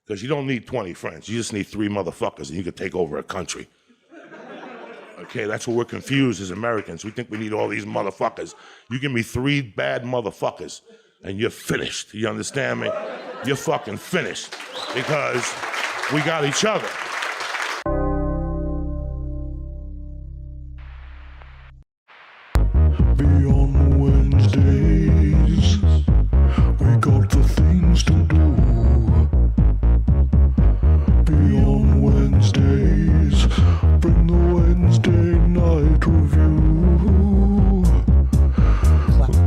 Because you don't need 20 friends. You just need 3 motherfuckers, and you could take over a country. Okay, that's what we're confused as Americans. We think we need all these motherfuckers. You give me 3 bad motherfuckers, and you're finished. You understand me? You're fucking finished. Because we got each other. Beyond Wednesdays, we got the things to do. Beyond Wednesdays, bring the Wednesday night review.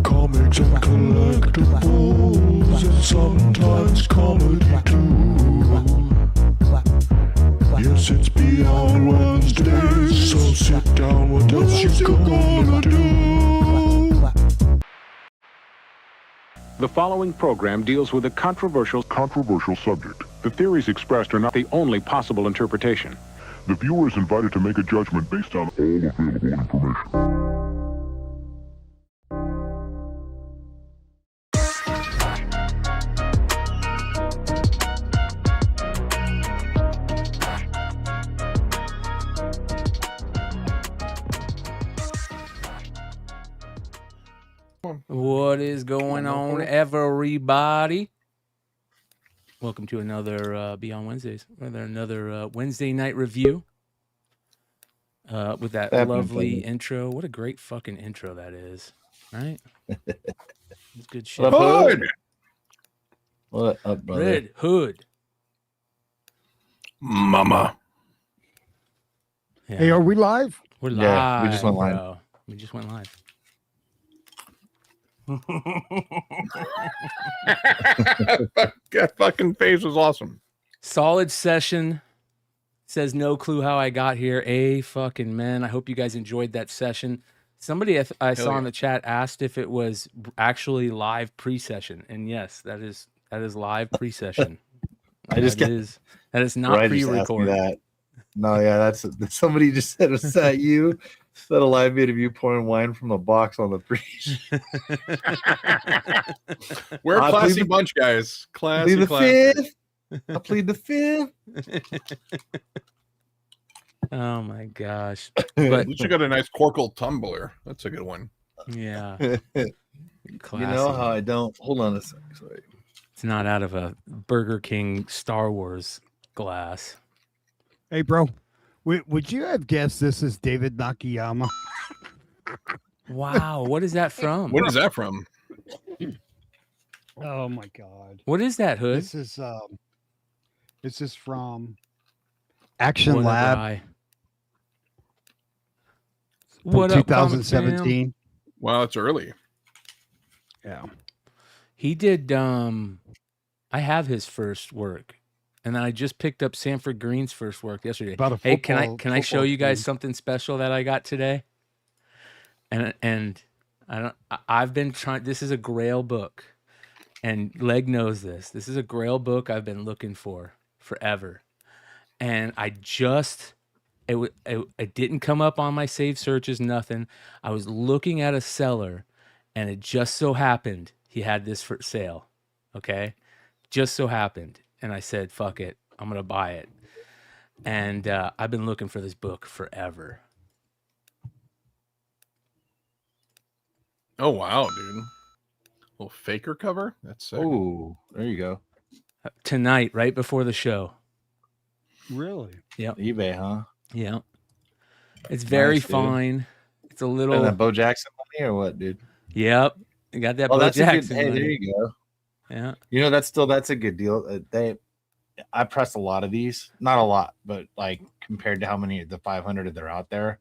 Comics and collectibles, and sometimes comedy too. Yes, it's Beyond Wednesdays, so sit down, what else you gonna do? The following program deals with a controversial subject. The theories expressed are not the only possible interpretation. The viewer is invited to make a judgment based on all available information. What is going on, everybody? Welcome to another Beyond Wednesdays, another Wednesday night review with that lovely intro. What a great fucking intro that is, right? It's good shit. Hood. What up, brother? Red Hood. Mama. Yeah. Hey, are we live? We're live. Yeah, we just went live. Bro. We just went live. That fucking face was awesome. Solid session. Says no clue how I got here. Fucking man. I hope you guys enjoyed that session. Somebody I saw in the chat asked if it was actually live pre-session, and yes, that is live pre-session. I just that is not pre-recorded. That. No, yeah, that's somebody just said, "Was that you?" Said a live video of you pouring wine from a box on the preach. We're a classy bunch, guys. Classy. Fifth. I plead the fifth. Oh my gosh! But you got a nice Corkle tumbler. That's a good one. Yeah. You know how I don't. Hold on a second. Sorry. It's not out of a Burger King Star Wars glass. Hey, bro. Would you have guessed this is David Nakayama? Wow, what is that from? What is that from? Oh my God! What is that, Hood? This is from Action Lab. What 2017. Wow, it's early. Yeah, he did. I have his first work. And then I just picked up Sanford Green's first work yesterday. Hey, can I show you guys something special that I got today? And I've been trying. This is a Grail book, and Leg knows this. This is a Grail book I've been looking for forever, and it didn't come up on my save searches. Nothing. I was looking at a seller, and it just so happened he had this for sale. Okay, just so happened. And I said, fuck it, I'm going to buy it. And I've been looking for this book forever. Oh, wow, dude. Little faker cover? That's sick. Oh, there you go. Tonight, right before the show. Really? Yeah. eBay, huh? Yeah. It's very Nice, dude. fine. It's a little... Is that Bo Jackson money or what, dude? Yep. You got that Bo Jackson Hey, money. there you go. Yeah. You know, that's a good deal. I pressed a lot of these, not a lot, but like compared to how many of the 500 that are out there,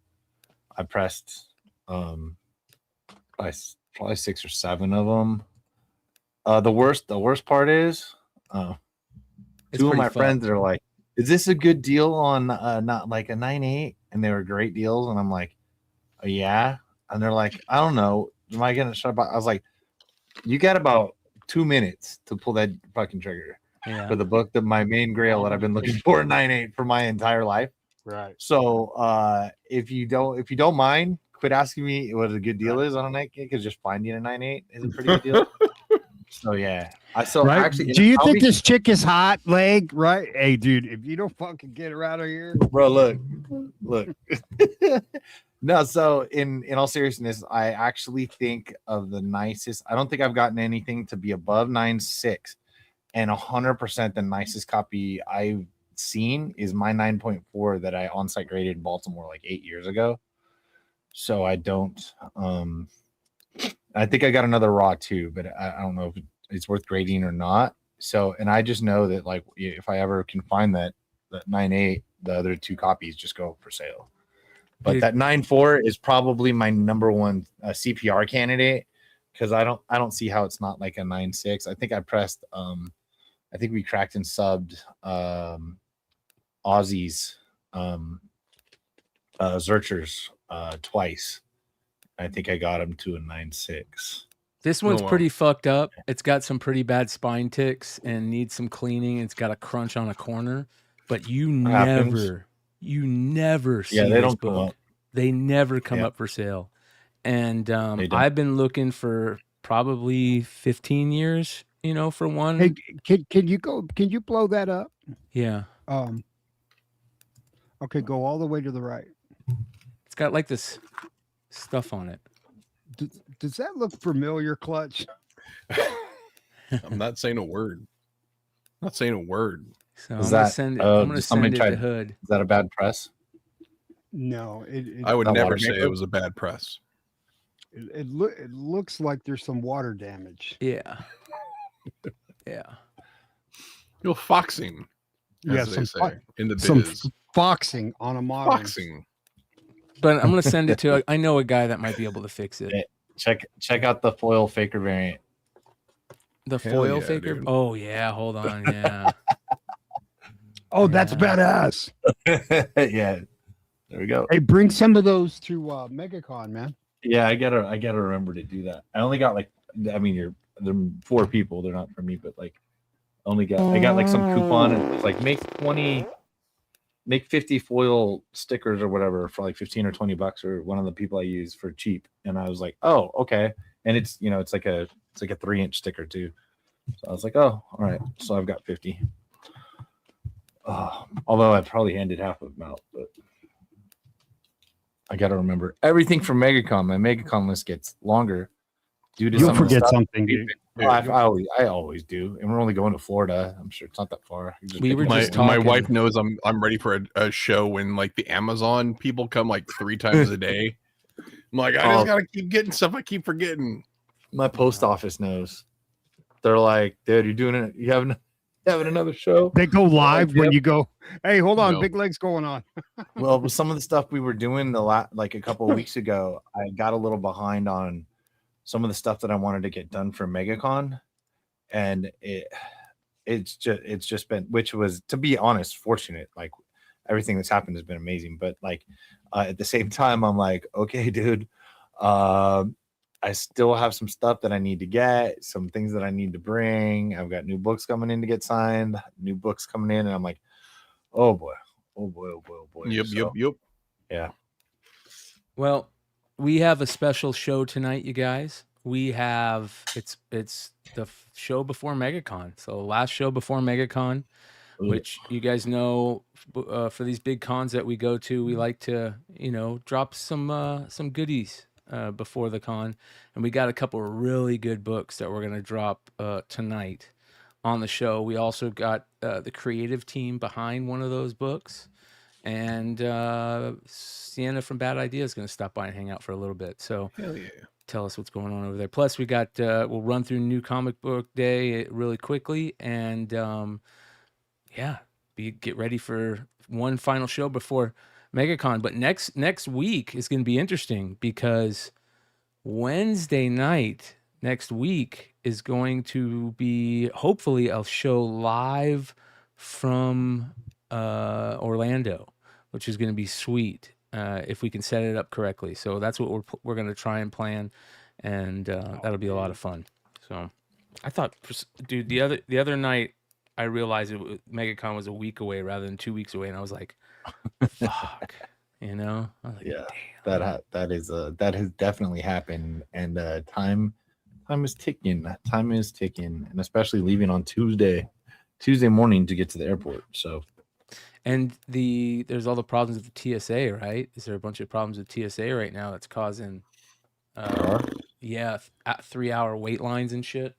I pressed probably 6 or 7 of them. The worst part is two of my friends are like, "Is this a good deal on not like a 9.8?" And they were great deals, and I'm like, oh, "Yeah," and they're like, "I don't know, am I gonna shut up?" I was like, "You got about 2 minutes to pull that fucking trigger for the book, that my main Grail that I've been looking for 9.8 for my entire life." Right. So if you don't mind, quit asking me what a good deal is on a 9.8, because just finding a 9.8 is a pretty good deal. So yeah, I so Right? actually. Do you I'll think be- this chick is hot, leg? Right? Hey, dude, if you don't fucking get her out of here, bro? Look. No, so in all seriousness, I actually think of the nicest. I don't think I've gotten anything to be above 9.6, and 100% the nicest copy I've seen is my 9.4 that I on-site graded in Baltimore like 8 years ago. So I don't. I think I got another raw too, but I don't know if it's worth grading or not. So, and I just know that like if I ever can find that 9.8, the other 2 copies just go for sale. But that 9.4 is probably my number one CPR candidate because I don't see how it's not like a 9.6. I think I pressed I think we cracked and subbed Aussies Zerchers twice. I think I got him to a 9.6. This one's pretty fucked up. It's got some pretty bad spine ticks and needs some cleaning. It's got a crunch on a corner, but you never see they this don't come book. up. They never come up for sale. And I've been looking for probably 15 years, you know, for one. hey, can you blow that up? Yeah. Okay, go all the way to the right. It's got like this stuff on it. Does that look familiar, Clutch? I'm not saying a word. I'm not saying a word. So I'm gonna send it. I'm gonna send it to Hood. Is that a bad press? No, I would Not never water say damage? it was a bad press. it looks like there's some water damage. Yeah. Yeah. You're foxing. Yeah, as they some say in the some biz. foxing on a model. Foxing. But I'm gonna send it to. I know a guy that might be able to fix it. Check out the foil faker variant. The Hell foil yeah, faker. dude. Oh yeah, hold on. Yeah. Oh, that's badass. Yeah, there we go. Hey, bring some of those to Megacon, man. Yeah, I gotta remember to do that. I only got like, I mean, they're 4 people. They're not for me, but like, I got like some coupon and it's like make 50 foil stickers or whatever for like 15 or 20 bucks, or one of the people I use for cheap. And I was like, oh, okay. And it's, you know, it's like a 3-inch sticker too. So I was like, oh, all right. So I've got 50. Although I probably handed half of them out, but I got to remember everything from Megacon. My Megacon list gets longer due to You'll some of the forget stuff. something, dude. I always do, and we're only going to Florida. I'm sure it's not that far. My wife knows I'm ready for a show when like the Amazon people come like 3 times a day. I'm like, I just gotta keep getting stuff. I keep forgetting. My post office knows. They're like, dude, you're doing it. You having another show? They go live when you go. Hey, hold on, No. big legs going on. Well, with some of the stuff we were doing like a couple of weeks ago, I got a little behind on some of the stuff that I wanted to get done for Megacon, and it's just been, which was, to be honest, fortunate. Like everything that's happened has been amazing, but like at the same time, I'm like, okay, dude, I still have some stuff that I need to get, some things that I need to bring. I've got new books coming in to get signed, new books coming in, and I'm like, oh boy. Yep. Yeah. Well, we have a special show tonight, you guys. We have it's the show before Megacon. So last show before Megacon, which you guys know, for these big cons that we go to, we like to, you know, drop some goodies before the con, and we got a couple of really good books that we're gonna drop tonight on the show. We also got the creative team behind one of those books, and Sienna from Bad Idea is going to stop by and hang out for a little bit. So Hell yeah. tell us what's going on over there. Plus, we got we'll run through New Comic Book Day really quickly, and get ready for one final show before Megacon. But next week is going to be interesting because Wednesday night next week is going to be hopefully a show live from Orlando, which is going to be sweet if we can set it up correctly. So that's what we're going to try and plan, and that'll be a lot of fun. So I thought, dude, the other night I realized Megacon was a week away rather than 2 weeks away, and I was like, fuck, you know? I was like, Yeah, damn. that has definitely happened, and time Time is ticking. Time is ticking, and especially leaving on Tuesday morning to get to the airport. So, And there's all the problems with the TSA, right? Is there a bunch of problems with TSA right now that's causing, yeah, 3-hour wait lines and shit?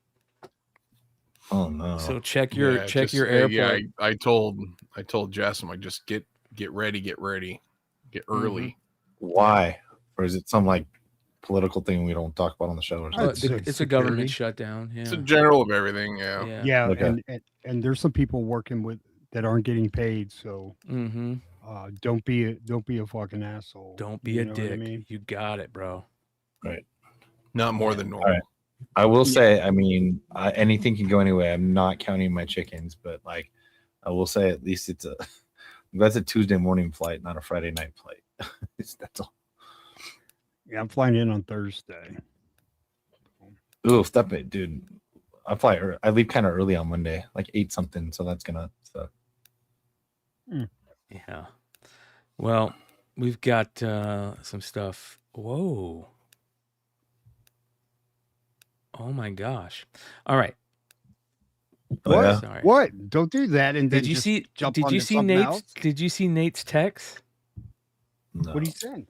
oh no. So check your airport. Yeah, I told Jess, I'm like, just get ready, get early. Why? Or is it some like political thing we don't talk about on the show or something? It's a government shutdown. Yeah. It's a general of everything. Yeah. Yeah, Okay. and there's some people working with that aren't getting paid. So don't be a fucking asshole. Don't be You a know what I dick. mean? You got it, bro. Right. Not more than normal. All right. I will say, I mean, anything can go anyway. I'm not counting my chickens, but like, I will say at least that's a Tuesday morning flight, not a Friday night flight. That's all. Yeah, I'm flying in on Thursday. Ooh, stop it, dude. I leave kind of early on Monday, like 8 something. So that's gonna suck. Yeah. Well, we've got some stuff. Whoa. Oh my gosh. All right. Oh, yeah? Sorry. What? Don't do that. And then Did you just see? jump Did you onto see something Nate's? else? Did you see Nate's text? No. What he said?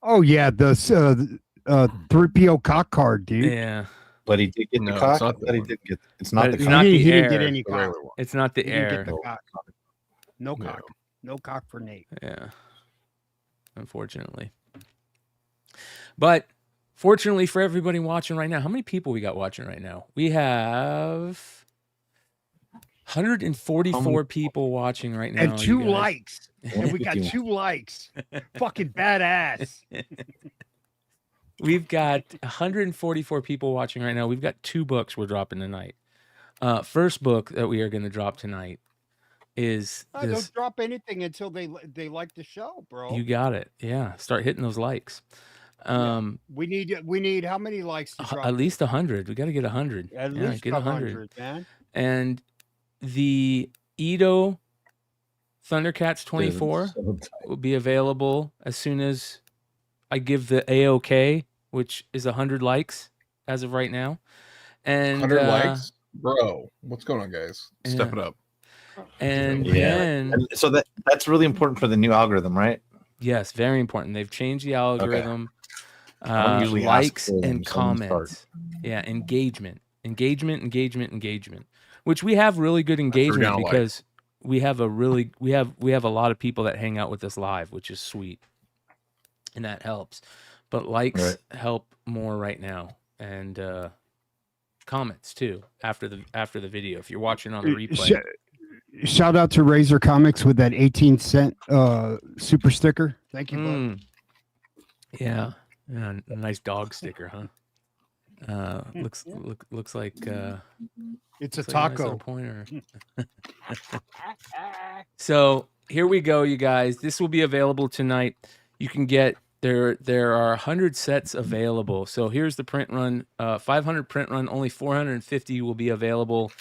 Oh yeah, the 3PO cock card, dude. Yeah. But he did get No, the it's cock. not the But he one. did get. It's not But the it's cock. not the He didn't get air. any The cock. regular one. It's not the He didn't air. get the cock. No No. cock. No cock for Nate. Yeah. Unfortunately. But fortunately for everybody watching right now, how many people we got watching right now? We have 144 people watching right now. And 2 you guys. likes. And we got 2 likes. Fucking badass. We've got 144 people watching right now. We've got 2 books we're dropping tonight. First book that we are going to drop tonight is this. Don't drop anything until they like the show, bro. You got it. Yeah. Start hitting those likes. We need how many likes to drop? At least 100. We got to get 100. At Yeah, least get 100, man. And the Edo ThunderCats 24 will be available as soon as I give the AOK, which is 100 likes as of right now. And 100 likes, bro. What's going on, guys? Step it up. And Yeah. then And so that's really important for the new algorithm, right? yes, very important. They've changed the algorithm. I don't usually ask Likes for them, and so I'm gonna comments. Yeah, engagement, which we have really good engagement down like. because we have a lot of people that hang out with us live, which is sweet, and that helps. But likes help more right now, and comments too after the video. If you're watching on the replay, Shout out to Razor Comics with that 18-cent super sticker. Thank you, bud. Yeah, a nice dog sticker, huh? Looks like It's a looks like nice taco. little pointer. So here we go, you guys. This will be available tonight. You can get there are 100 sets available. So here's the print run. 500 print run. Only 450 will be available.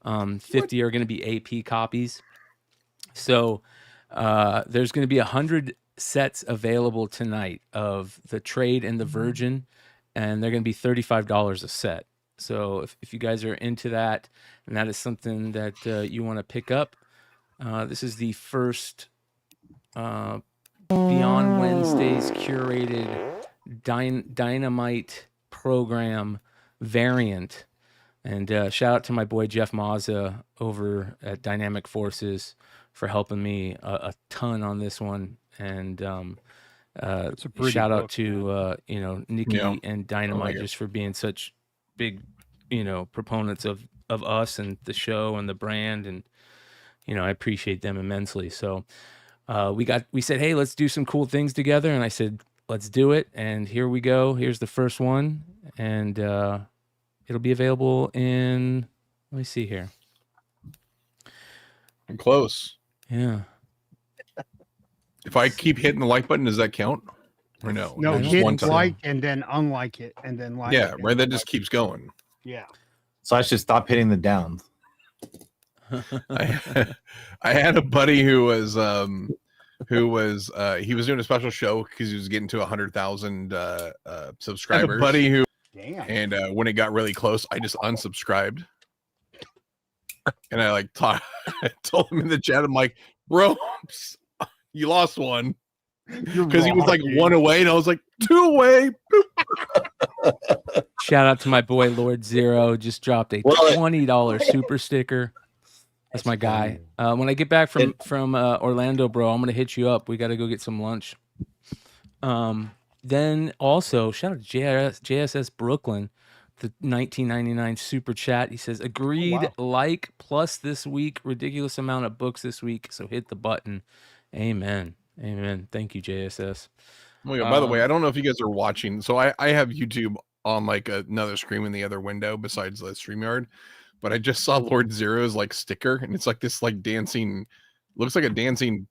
50 are going to be AP copies. So there's going to be 100 sets available tonight of the Trade and the Virgin, and they're going to be $35 a set. So if you guys are into that, and that is something that you want to pick up, this is the first Beyond Wednesday's curated Dynamite program variant. And shout out to my boy Jeff Mazza over at Dynamic Forces for helping me a ton on this one. And shout out to Nikki and Dynamite just for being such big proponents of us and the show and the brand, and I appreciate them immensely. So we said, hey, let's do some cool things together, and I said, let's do it. And here we go. Here's the first one, and it'll be available in, let me see here. I'm close. Yeah. If I keep hitting the like button, does that count? Or no? No, Just hit one time. like and then unlike it and then like. Yeah, it, right. That and just unlike keeps going. it. Yeah. So I should stop hitting the downs. I had a buddy who was who was he was doing a special show because he was getting to 100,000 subscribers. Buddy who, and when it got really close, I just unsubscribed, and I like told him in the chat, I'm like, bro, you lost one, because he was like one away, and I was like 2 away. Shout out to my boy Lord Zero, just dropped a $20 super sticker. That's my guy. When I get back from Orlando, bro, I'm gonna hit you up. We got to go get some lunch. Then also shout out to JSS Brooklyn, the 1999 super chat. He says, agreed, like plus this week, ridiculous amount of books this week. So hit the button. Amen. Amen. Thank you, JSS. Oh my God, by the way, I don't know if you guys are watching. So I have YouTube on like another screen in the other window besides the StreamYard. But I just saw Lord Zero's like sticker, and it's like this like dancing, looks like a dancing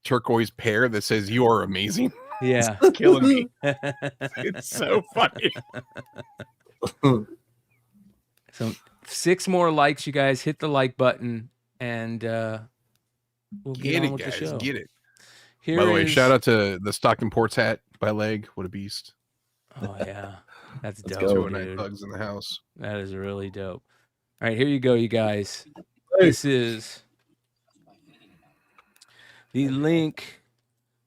turquoise pear that says "You are amazing." Yeah, it's killing me. It's so funny. So 6 more likes, you guys. Hit the like button, and we'll get on with the show. Get it. Here by the way, shout out to the Stockton Ports hat by Leg. What a beast! Oh yeah, that's dope. 209 bugs in the house. That is really dope. All right, here you go, you guys. This is the link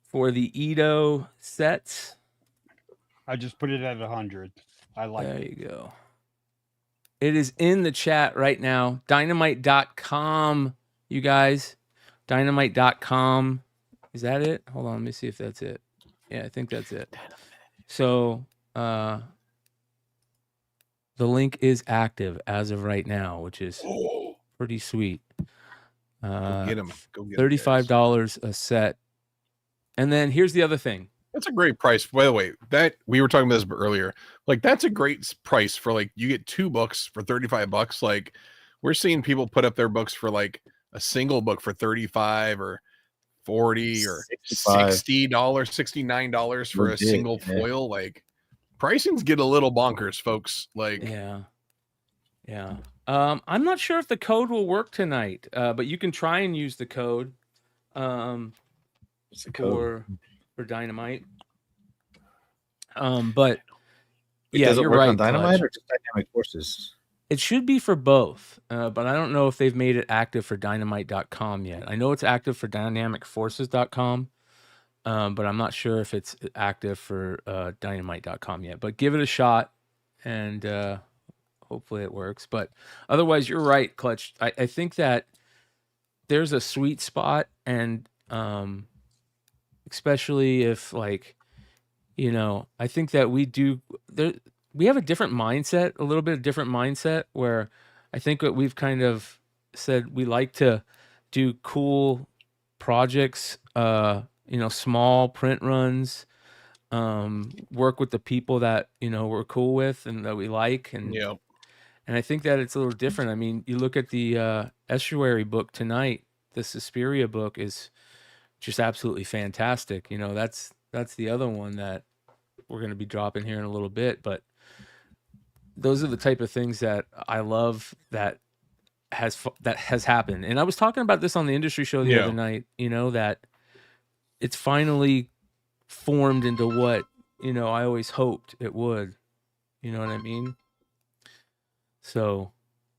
for the Edo sets. I just put it at 100. I like it. There you go. It is in the chat right now. Dynamite.com, you guys. Dynamite.com. Is that it? Hold on, let me see if that's it. Yeah, I think that's it. So, the link is active as of right now, which is pretty sweet. Go get them. $35 a set. And then here's the other thing. That's a great price. By the way, that we were talking about this earlier. Like, that's a great price for like you get 2 books for $35. Like, we're seeing people put up their books for like a single book for $35 or $40 or $60, $69 for a single foil. Like, pricings get a little bonkers, folks. Like, yeah. I'm not sure if the code will work tonight, but you can try and use the code. What's the code? For Dynamite. But Wait, yeah, does it you're work right. on Dynamite Clutch. or just Dynamic Forces? It should be for both, but I don't know if they've made it active for Dynamite.com yet. I know it's active for DynamicForces.com. But I'm not sure if it's active for Dynamite.com yet. But give it a shot, and hopefully it works. But otherwise, you're right, Clutch. I think that there's a sweet spot, and especially if, like, you know, I think that we have a different mindset, a little bit of different mindset, where I think that we've kind of said we like to do cool projects, you know, small print runs, work with the people that, you know, we're cool with and that we like. And I think that it's a little different. I mean, you look at the Estuary book tonight, the Suspiria book is just absolutely fantastic. You know, that's the other one that we're going to be dropping here in a little bit. But those are the type of things that I love that has happened. And I was talking about this on the industry show the other night, you know, that it's finally formed into what, you know, I always hoped it would. You know what I mean? So,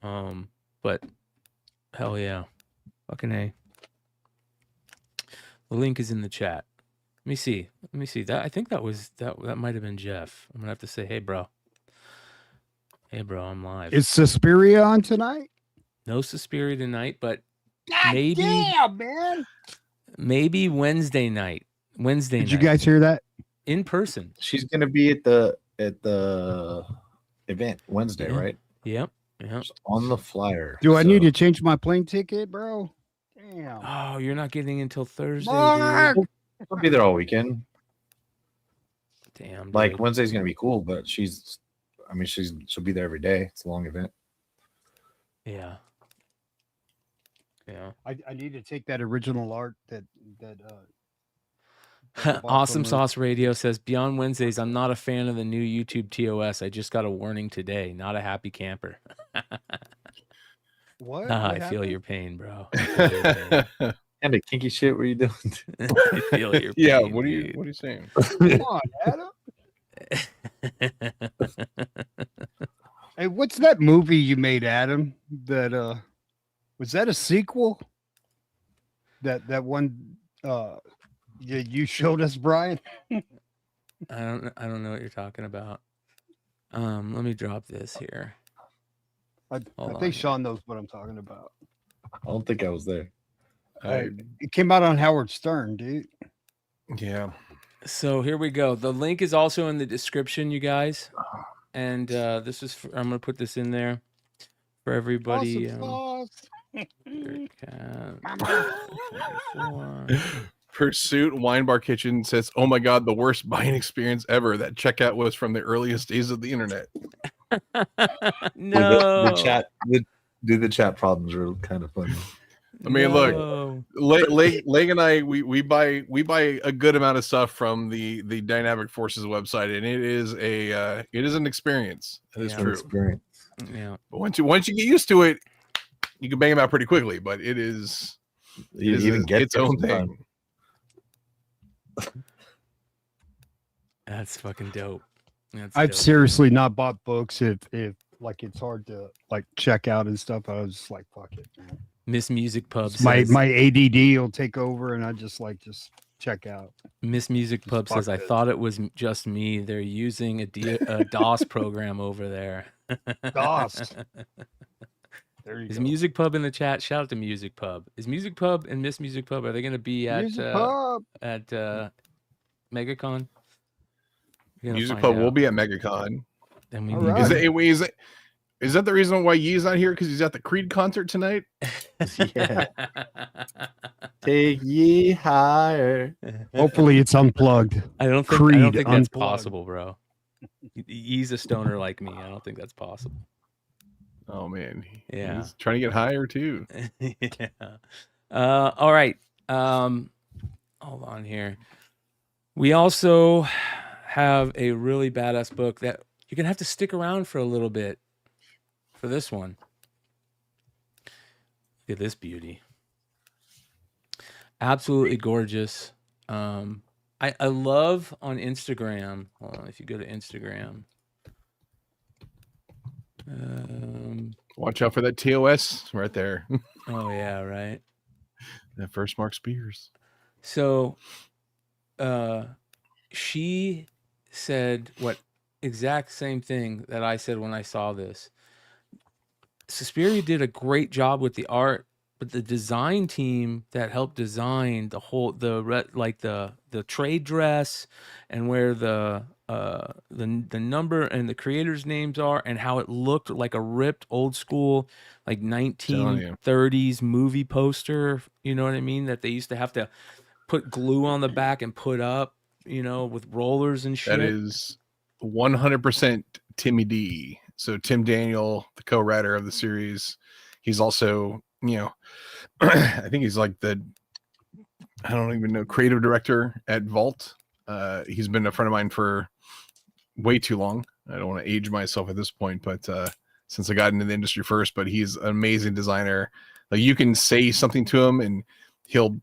but hell yeah. Fucking A. The link is in the chat. Let me see. That I think that might have been Jeff. I'm gonna have to say, hey bro. Hey bro, I'm live. Is Suspiria on tonight? No Suspiria tonight, but God damn, man. Maybe Wednesday night. Did you guys hear that? In person. She's gonna be at the event Wednesday, right? Yep. It's on the flyer. Do I need to change my plane ticket, bro? Damn. Oh, you're not getting until Thursday. I'll be there all weekend. Damn. Like dude. Wednesday's gonna be cool, but she'll be there every day. It's a long event. Yeah. Yeah. I need to take that original art that Awesome Sauce Radio says, beyond Wednesdays, I'm not a fan of the new YouTube TOS. I just got a warning today. Not a happy camper. What? I feel your pain, bro. I feel your pain. kind of kinky shit were you doing? I feel your Yeah, pain, what are you dude. what are you saying? Come on, Adam. Hey, what's that movie you made, Adam? That was that a sequel? That one you showed us, Brian? I don't know what you're talking about. Let me drop this here. I think Sean knows what I'm talking about. I don't think I was there. It came out on Howard Stern, dude. Yeah. So here we go. The link is also in the description, you guys. And this is I'm gonna put this in there for everybody. Awesome sauce. Pursuit Wine Bar Kitchen says, "Oh my god, the worst buying experience ever. That checkout was from the earliest days of the internet." No, The chat problems are kind of funny. I mean, look, Leg and I, we buy a good amount of stuff from the Dynamic Forces website, and it is an experience. That is true. Experience. Yeah. But once you get used to it, you can bang them out pretty quickly. But it is its own thing. That's fucking dope. I've seriously not bought books if like it's hard to like check out and stuff. I was just like, fuck it, man. Miss Music Pub My says, ADD will take over, and I just check out. Miss Music Pub fuck says, I it. thought it was just me. They're using a DOS program over there. DOS. There you Is go. Music Pub in the chat? Shout out to Music Pub. Is Music Pub and Miss Music Pub, are they going to be at Music Pub. Megacon? Music Pub will be at Megacon. Then we All need right. Is that the reason why Yee's not here? Because he's at the Creed concert tonight? Yeah. Take ye higher. Hopefully, it's unplugged. I don't think Creed that's Unplugged. possible, bro. He's a stoner like me. I don't think that's possible. Oh man. Yeah. He's trying to get higher too. Yeah. All right. Hold on here. We also have a really badass book that you're gonna have to stick around for a little bit for this one. Look at this beauty. Absolutely gorgeous. I love on Instagram. Hold on, if you go to Instagram. Watch out for that TOS right there. Oh yeah, right. That first Mark Spears. So she said what exact same thing that I said when I saw this. Suspiria did a great job with the art, but the design team that helped design the whole the trade dress and where the number and the creators' names are and how it looked like a ripped old school like 1930s movie poster, you know what I mean, that they used to have to put glue on the back and put up, you know, with rollers and shit. That is 100% Timmy D. So Tim Daniel, the co-writer of the series, he's also, you know, I think he's like I don't even know, creative director at Vault. He's been a friend of mine for way too long. I don't want to age myself at this point, but since I got into the industry first, but he's an amazing designer. Like you can say something to him and he'll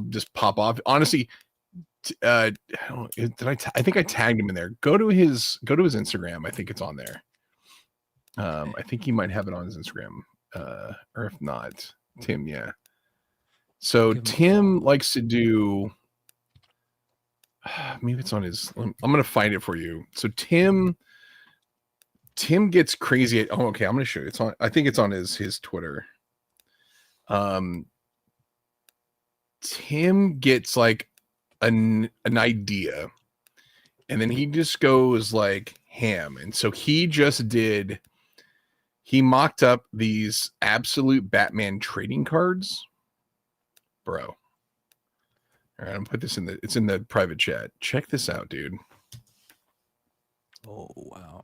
just pop off. Honestly, I think I tagged him in there. Go to his Instagram. I think it's on there. I think he might have it on his Instagram. Or if not, Tim, yeah. So Tim likes to do, maybe it's on his, I'm gonna find it for you. So Tim gets crazy at, oh, okay, I'm gonna show you. It's on, I think it's on his Twitter. Tim gets like an idea, and then he just goes like ham. And so he mocked up these absolute Batman trading cards, bro. All right, I'm gonna put this it's in the private chat. Check this out, dude. Oh wow.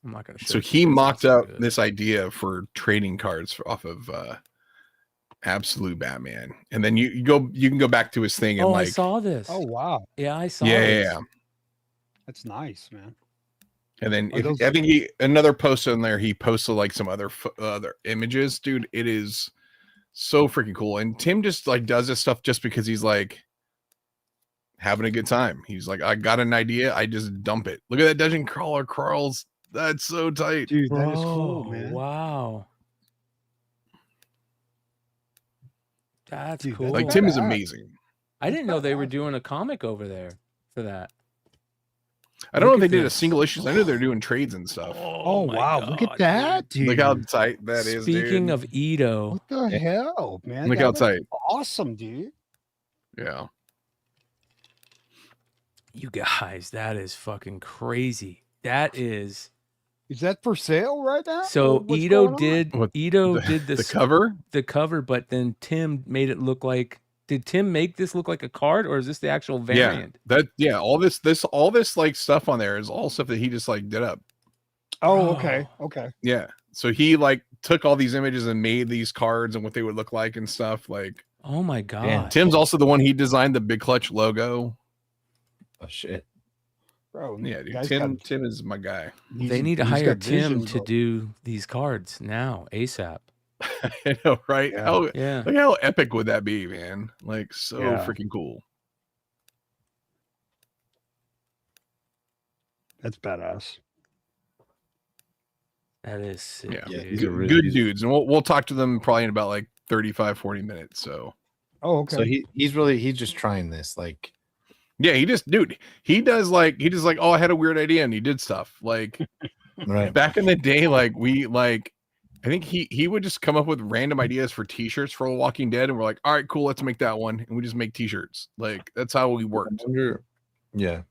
I'm not gonna show So he mocked up this idea for trading cards off of Absolute Batman, and then you can go back to his thing and I saw this. Oh wow. Yeah, I saw yeah. That's nice, man. And then I think another post on there, he posted like some other images, dude. It is So freaking cool. And Tim just like does this stuff just because he's like having a good time. He's like, I got an idea, I just dump it. Look at that dungeon crawler crawls. That's so tight. Dude, that is cool, man. Wow. That's Dude, cool. Like Tim is amazing. I didn't know they were doing a comic over there for that. I don't know if Look they at did a this. single issue. I know they're doing trades and stuff. Oh my wow, look at God, that, dude. Look how tight that is. Speaking dude. of Edo, What the hell, man? Look That how looks tight. awesome, dude. Yeah. you guys, that is fucking crazy. That is Is that for sale right now? so. What's Edo going on? did What, Edo the, did the this cover? the cover, but then Tim made it look like. Did Tim make this look like a card, or is this the actual variant? All this like stuff on there is all stuff that he just like did up. Oh, okay, okay. Yeah. So he like took all these images and made these cards and what they would look like and stuff. Like Oh my god! Tim's also the one he designed the Big Clutch logo. Oh shit. Bro, Yeah, dude. guy's Tim got- Tim is my guy. They need to he's hire got Tim vision, to bro. do these cards now, ASAP. I know, right? Yeah. How Yeah. like how epic would that be, man? Like so Yeah. freaking cool. That's badass. That is sick. Yeah. Yeah, dude. these are really- Good these- dudes. And we'll talk to them probably in about like 35-40 minutes. So Oh, okay. So he's just trying this. Like yeah, he just oh, I had a weird idea and he did stuff. Like right. back in the day, I think he would just come up with random ideas for t-shirts for Walking Dead, and we're like, all right, cool, let's make that one. And we just make t-shirts. Like that's how we worked. Yeah.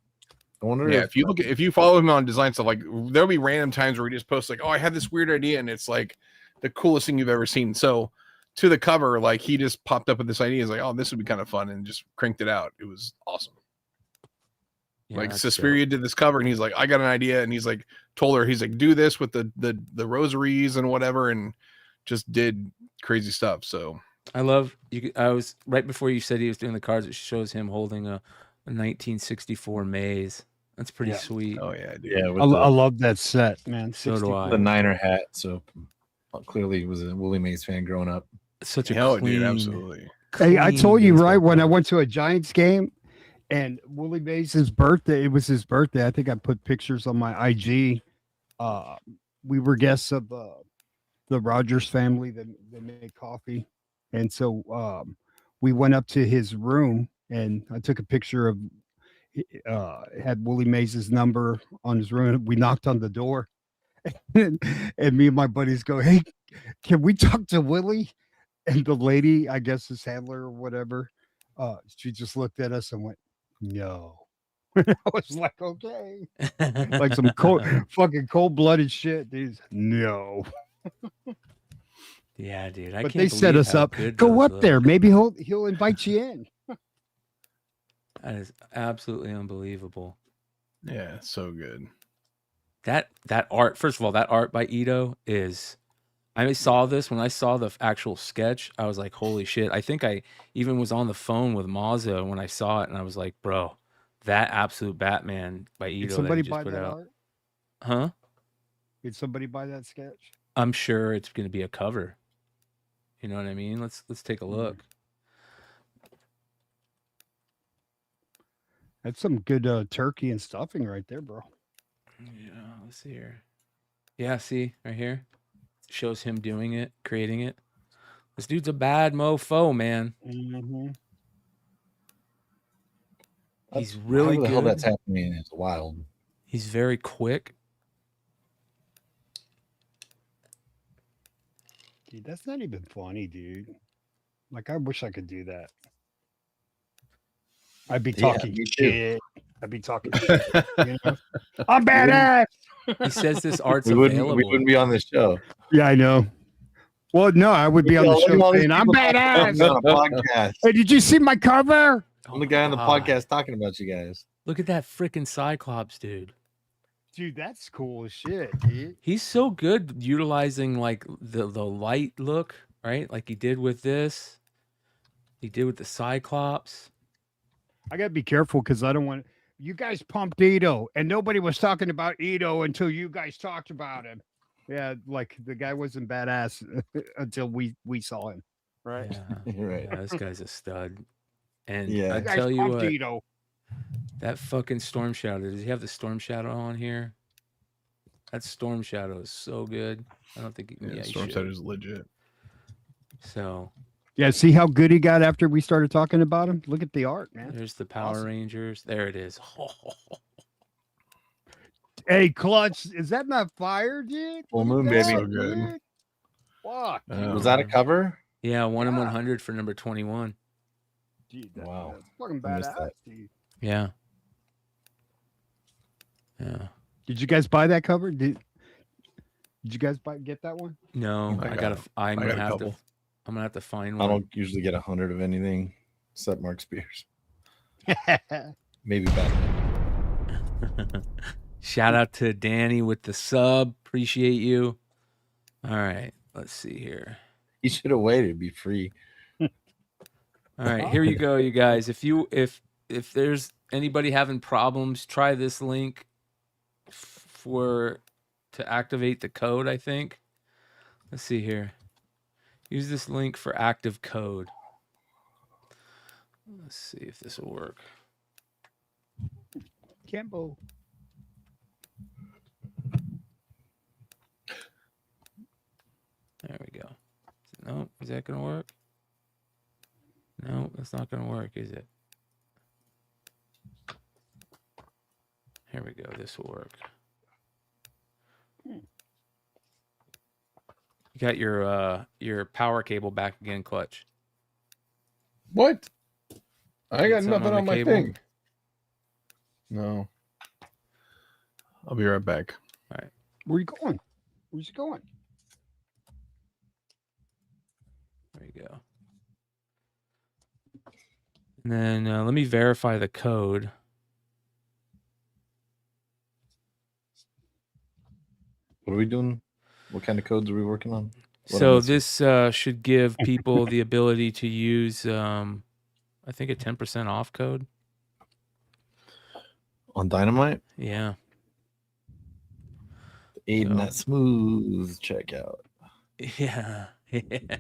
I wonder Yeah, if you follow him on design stuff, like there'll be random times where he just posts like, oh, I had this weird idea, and it's like the coolest thing you've ever seen. So to the cover, like he just popped up with this idea. He's like, oh, this would be kind of fun, and just cranked it out. It was awesome. Yeah, Like that's Suspiria did this cover, and he's like, I got an idea, and he's like told her, he's like, do this with the rosaries and whatever, and just did crazy stuff. So dope. I love you. I was right before you said he was doing the cards. It shows him holding a 1964 maze. That's pretty Yeah. sweet. oh yeah, dude. Yeah, with I the, love that set, man. So do I. the Niner hat. So clearly he was a Willie Mays fan growing up. Such a Hell, clean, dude, absolutely. Hey, I clean told you baseball right when I card. went to a Giants game, and Willie Mays' birthday. It was his birthday. I think I put pictures on my IG. We were guests of the Rogers family that they made coffee, and so we went up to his room, and I took a picture of. Had Willie Mays' number on his room. We knocked on the door, and me and my buddies go, "Hey, can we talk to Willie?" And the lady, I guess his handler or whatever, she just looked at us and went, "No." I was like, "Okay," like some fucking cold-blooded shit. Dude, no. Yeah, dude. I But can't they set believe us how up. good Go those up look. there. Maybe he'll invite you in. That is absolutely unbelievable. Yeah, so good. That art, first of all, that art by Edo is. I saw this when I saw the actual sketch. I was like, "Holy shit!" I think I even was on the phone with Mazza when I saw it, and I was like, "Bro, that absolute Batman by Did Edo that somebody he buy just put that out, art? huh?" Did somebody buy that sketch? I'm sure it's going to be a cover. You know what I mean? Let's take a look. That's some good turkey and stuffing right there, bro. Yeah, let's see here. Yeah, see right here, shows him doing it, creating it. This dude's a bad mofo, man. Mm-hmm. He's really How the hell good. that's happening is wild. He's very quick. Dude, that's not even funny, dude. Like, I wish I could do that. I'd be Yeah, talking me too. shit. I'd be talking shit. You know? I'm badass. He says this art's We available. wouldn't be on this show. Yeah, I know. Well, no, I would be on the Look at show all these saying, I'm people badass. on a podcast. Hey, did you see my cover? I'm the guy on the God. podcast talking about you guys. Look at that freaking Cyclops, dude. Dude, that's cool as shit, dude. He's so good utilizing like the light look, right? Like he did with this. He did with the Cyclops. I got to be careful because I don't want you guys pumped Edo, and nobody was talking about Edo until you guys talked about him. Yeah, like the guy wasn't badass until we saw him. Right. You're right. Yeah, this guy's a stud. And Yeah. I You guys tell you pumped what, Ito. that fucking Storm Shadow. Does he have the Storm Shadow on here? That Storm Shadow is so good. I don't think. Yeah, Yeah, he Storm should. Shadow is legit. So Yeah, see how good he got after we started talking about him? Look at the art, man. there's the Power Awesome. Rangers. There it is. Hey, Clutch, is that not fire, dude? Full Look at moon, that, baby. So good. dude. Fuck. Was that a cover? Yeah, 1 in Yeah. 100 for number 21. Dude, Wow. that's fucking I missed badass, that. dude. Yeah. Yeah. Did you guys buy that cover? Did you guys get that one? No, I I got gotta. it. I'm I gonna got a have to. couple. I'm gonna have to find I one. don't usually get 100 of anything except Mark Spears. Maybe Batman. Shout out to Danny with the sub. Appreciate you. All right, let's see here. He should have waited. It'd be free. All right, here you go, you guys. If there's anybody having problems, try this link to activate the code. I think. Let's see here. Use this link for active code. Let's see if this will work. Cambo. There we go. No, is that gonna work? No, that's not gonna work, is it? Here we go. This will work. You got your power cable back again, Clutch. What? I got Something nothing on on the my cable? thing. No. I'll be right back. All right. Where you going? Where's you going? There you go. And then let me verify the code. What are we doing? What kind of codes are we working on? What So am I this should give people the ability to use, I think, a 10% off code. on Dynamite? Yeah. Aiding So- that smooth checkout. Yeah. Yeah.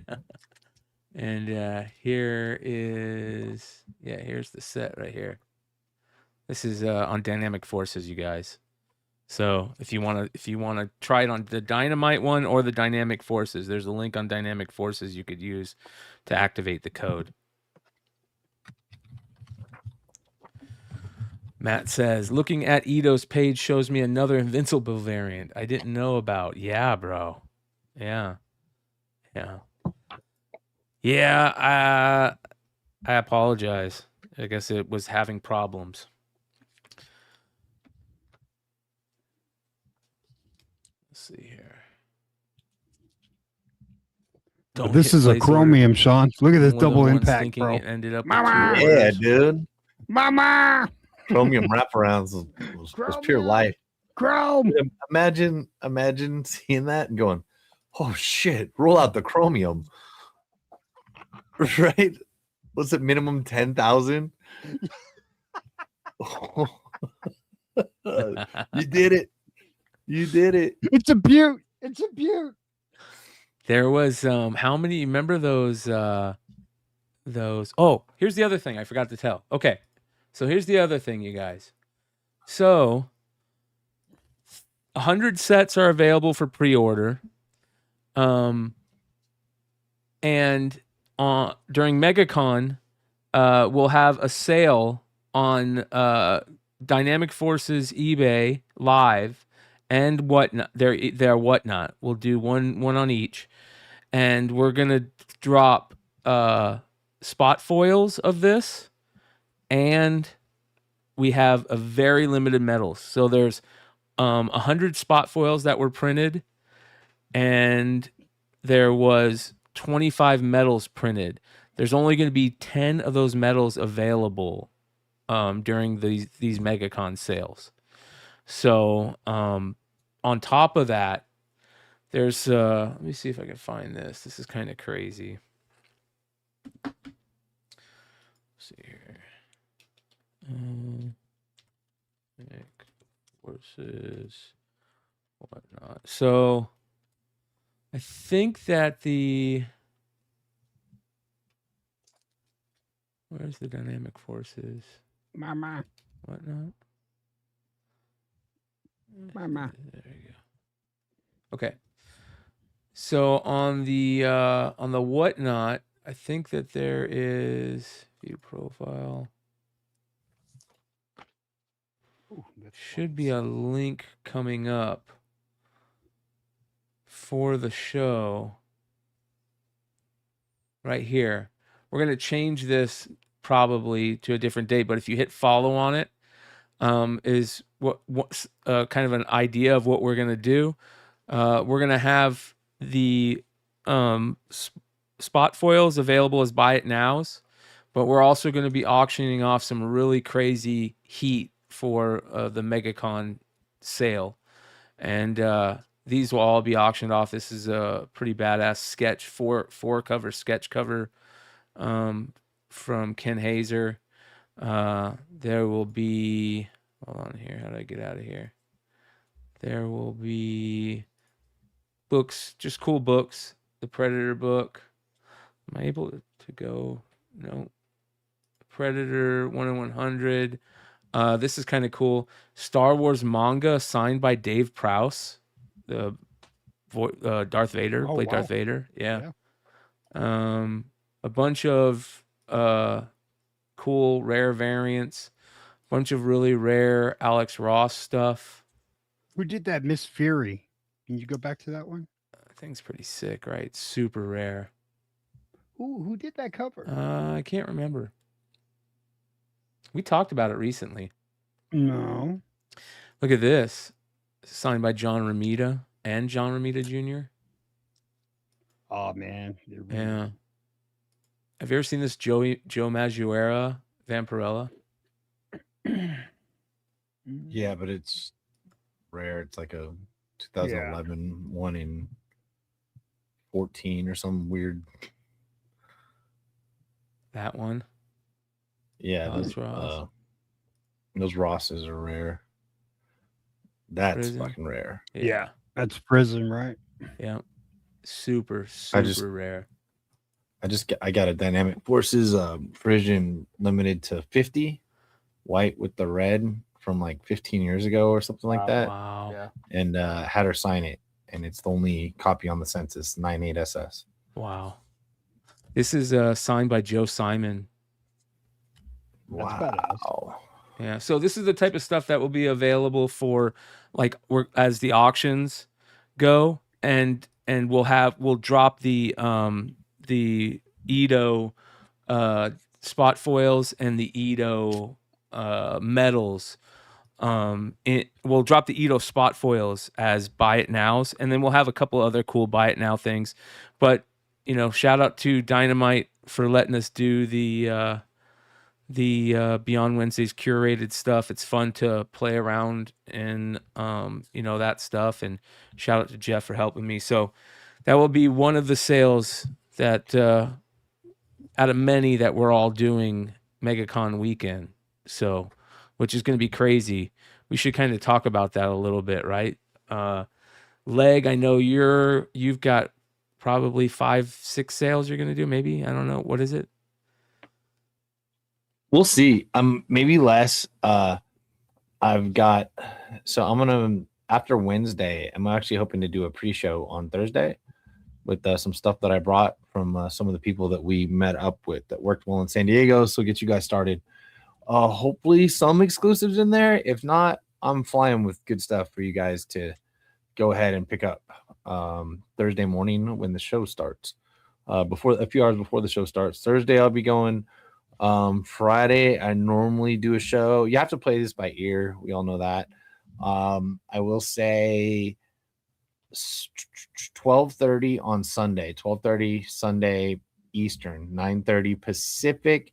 And here is, yeah, here's the set right here. This is on Dynamic Forces, you guys. So if you want to try it on the Dynamite one or the Dynamic Forces, there's a link on Dynamic Forces you could use to activate the code. Matt says, looking at Ito's page shows me another Invincible variant I didn't know about. Yeah, bro. Yeah. Yeah. Yeah, I apologize. I guess it was having problems. Let's see here. This hit is a place order. chromium, Sean. Look at this We're the double ones impact, thinking bro. it ended up with Mama! two Yeah, orders. dude. Mama! Chromium wraparounds was pure Chromium! life. Chrome! Imagine seeing that and going, oh shit, roll out the chromium. Right? What's it, minimum 10,000? You did it. You did it. It's a beaut. It's a beaut. There was how many, remember those oh, here's the other thing I forgot to tell. Okay. So here's the other thing, you guys. So 100 sets are available for pre-order. And during Megacon, we'll have a sale on Dynamic Forces eBay live and whatnot. Their whatnot. We'll do one on each, and we're gonna drop spot foils of this, and we have a very limited metals. So there's 100 spot foils that were printed, and there was 25 metals printed. There's only going to be 10 of those metals available during these Megacon sales. So on top of that, there's let me see if I can find this. This is kind of crazy. Let's see here. Forces, whatnot. So I think that Where's the dynamic forces? Mama. Whatnot. Mama. There you go. Okay. So on the whatnot, I think that there is view profile. Ooh, that's Should be a link coming up for the show right here. We're going to change this probably to a different date, but if you hit follow on it, is what's kind of an idea of what we're going to do. We're going to have the spot foils available as buy it nows, but we're also going to be auctioning off some really crazy heat for the Megacon sale. And these will all be auctioned off. This is a pretty badass sketch, four cover sketch cover from Ken Hazer. There will be, hold on here, how do I get out of here? There will be books, just cool books. The Predator book. Am I able to go? No. Predator 1 in 100. This is kind of cool. Star Wars manga signed by Dave Prowse, the Darth Vader, played Darth Vader. Yeah. A bunch of cool rare variants, bunch of really rare Alex Ross stuff. Who did that? Miss Fury. Can you go back to that one? That thing's pretty sick, right? Super rare. Who did that cover? I can't remember. We talked about it recently. No. Look at this. Signed by John Romita and John Romita Jr. Oh man. Yeah. Have you ever seen this Joe Mazuera Vampirella? Yeah, but it's rare. It's like a 2011 one in 14 or some weird. That one. Yeah, those Rosses are rare. That's Prison. fucking rare. Yeah. That's Prison, right? Yeah. Super rare. I got a Dynamic Forces Frisian limited to 50, white with the red from like 15 years ago or something like that. Wow. Yeah. And had her sign it, and it's the only copy on the census, 98SS. Wow. This is signed by Joe Simon. Wow. Yeah. So this is the type of stuff that will be available for like as the auctions go, and we'll drop the Edo spot foils and the Edo medals. We'll drop the Edo spot foils as buy it nows, and then we'll have a couple other cool buy it now things. But shout out to Dynamite for letting us do the Beyond Wednesdays curated stuff. It's fun to play around in that stuff, and shout out to Jeff for helping me. So that will be one of the sales that out of many that we're all doing Megacon weekend. So, which is going to be crazy. We should kind of talk about that a little bit, right? Leg, I know you've got probably 5-6 sales you're going to do. Maybe, I don't know. What is it? We'll see. Maybe less. I'm gonna, after Wednesday, I'm actually hoping to do a pre-show on Thursday with some stuff that I brought from some of the people that we met up with that worked well in San Diego. So get you guys started. Hopefully some exclusives in there. If not, I'm flying with good stuff for you guys to go ahead and pick up Thursday morning when the show starts. A few hours before the show starts. Thursday I'll be going. Friday I normally do a show. You have to play this by ear. We all know that. I will say 12:30 on Sunday, 12:30 Sunday Eastern, 9:30 Pacific.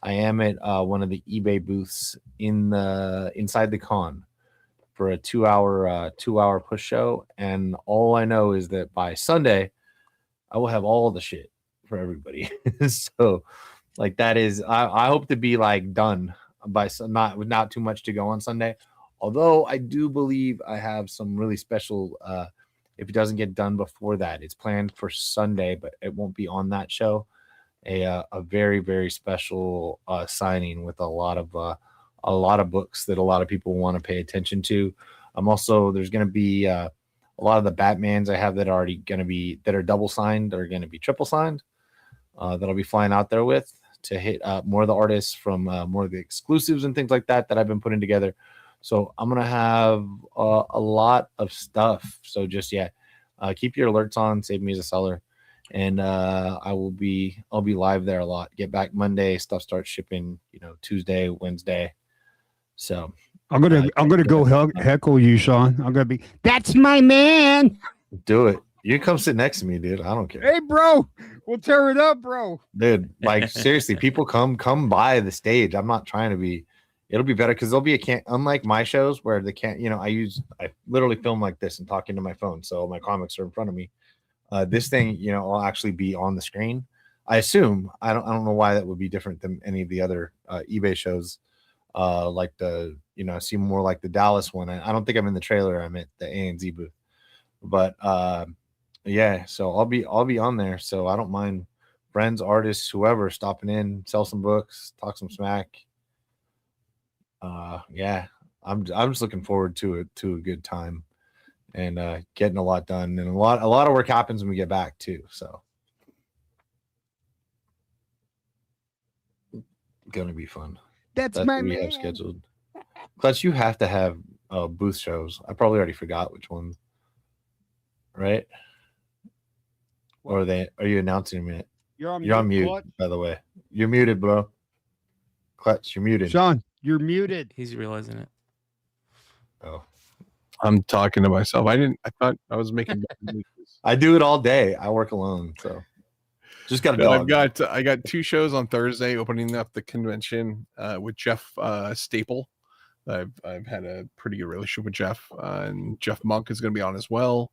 I am at one of the eBay booths inside the con for a 2-hour push show, and all I know is that by Sunday I will have all the shit for everybody. So like that is, I hope to be like done by not too much to go on Sunday. Although I do believe I have some really special, if it doesn't get done before that, it's planned for Sunday, but it won't be on that show. a very, very special signing with a lot of books that a lot of people want to pay attention to. There's going to be a lot of the Batmans I have that are double signed are going to be triple signed. That I'll be flying out there with to hit more of the artists from more of the exclusives and things like that I've been putting together. So I'm gonna have a lot of stuff. So just keep your alerts on. Save me as a seller, and I'll be live there a lot. Get back Monday. Stuff starts shipping. Tuesday, Wednesday. So I'm gonna go heckle you, Sean. I'm gonna be. That's my man. Do it. You come sit next to me, dude. I don't care. Hey, bro, we'll tear it up, bro. Dude, like seriously, people come by the stage. I'm not trying to be. It'll be better because there'll be unlike my shows where they can't. I literally film like this and talk into my phone, so my comics are in front of me. This thing, I'll actually be on the screen. I assume. I don't know why that would be different than any of the other eBay shows. Like I see more like the Dallas one. I don't think I'm in the trailer. I'm at the ANZ booth, but yeah, so I'll be on there. So I don't mind friends, artists, whoever stopping in, sell some books, talk some smack. Yeah, I'm just looking forward to a good time and getting a lot done. And a lot of work happens when we get back too. So gonna be fun. That's my what we man. have scheduled. Plus, you have to have booth shows. I probably already forgot which one. Right? Or are you announcing them yet? You're on mute, Clutch. by the way. You're muted, bro. Clutch, you're muted. Sean, you're muted. He's realizing it. Oh. I'm talking to myself. I thought I was making. I do it all day. I work alone, so just got a dog. I got 2 shows on Thursday opening up the convention with Jeff Staple. I've had a pretty good relationship with Jeff, and Jeff Monk is going to be on as well.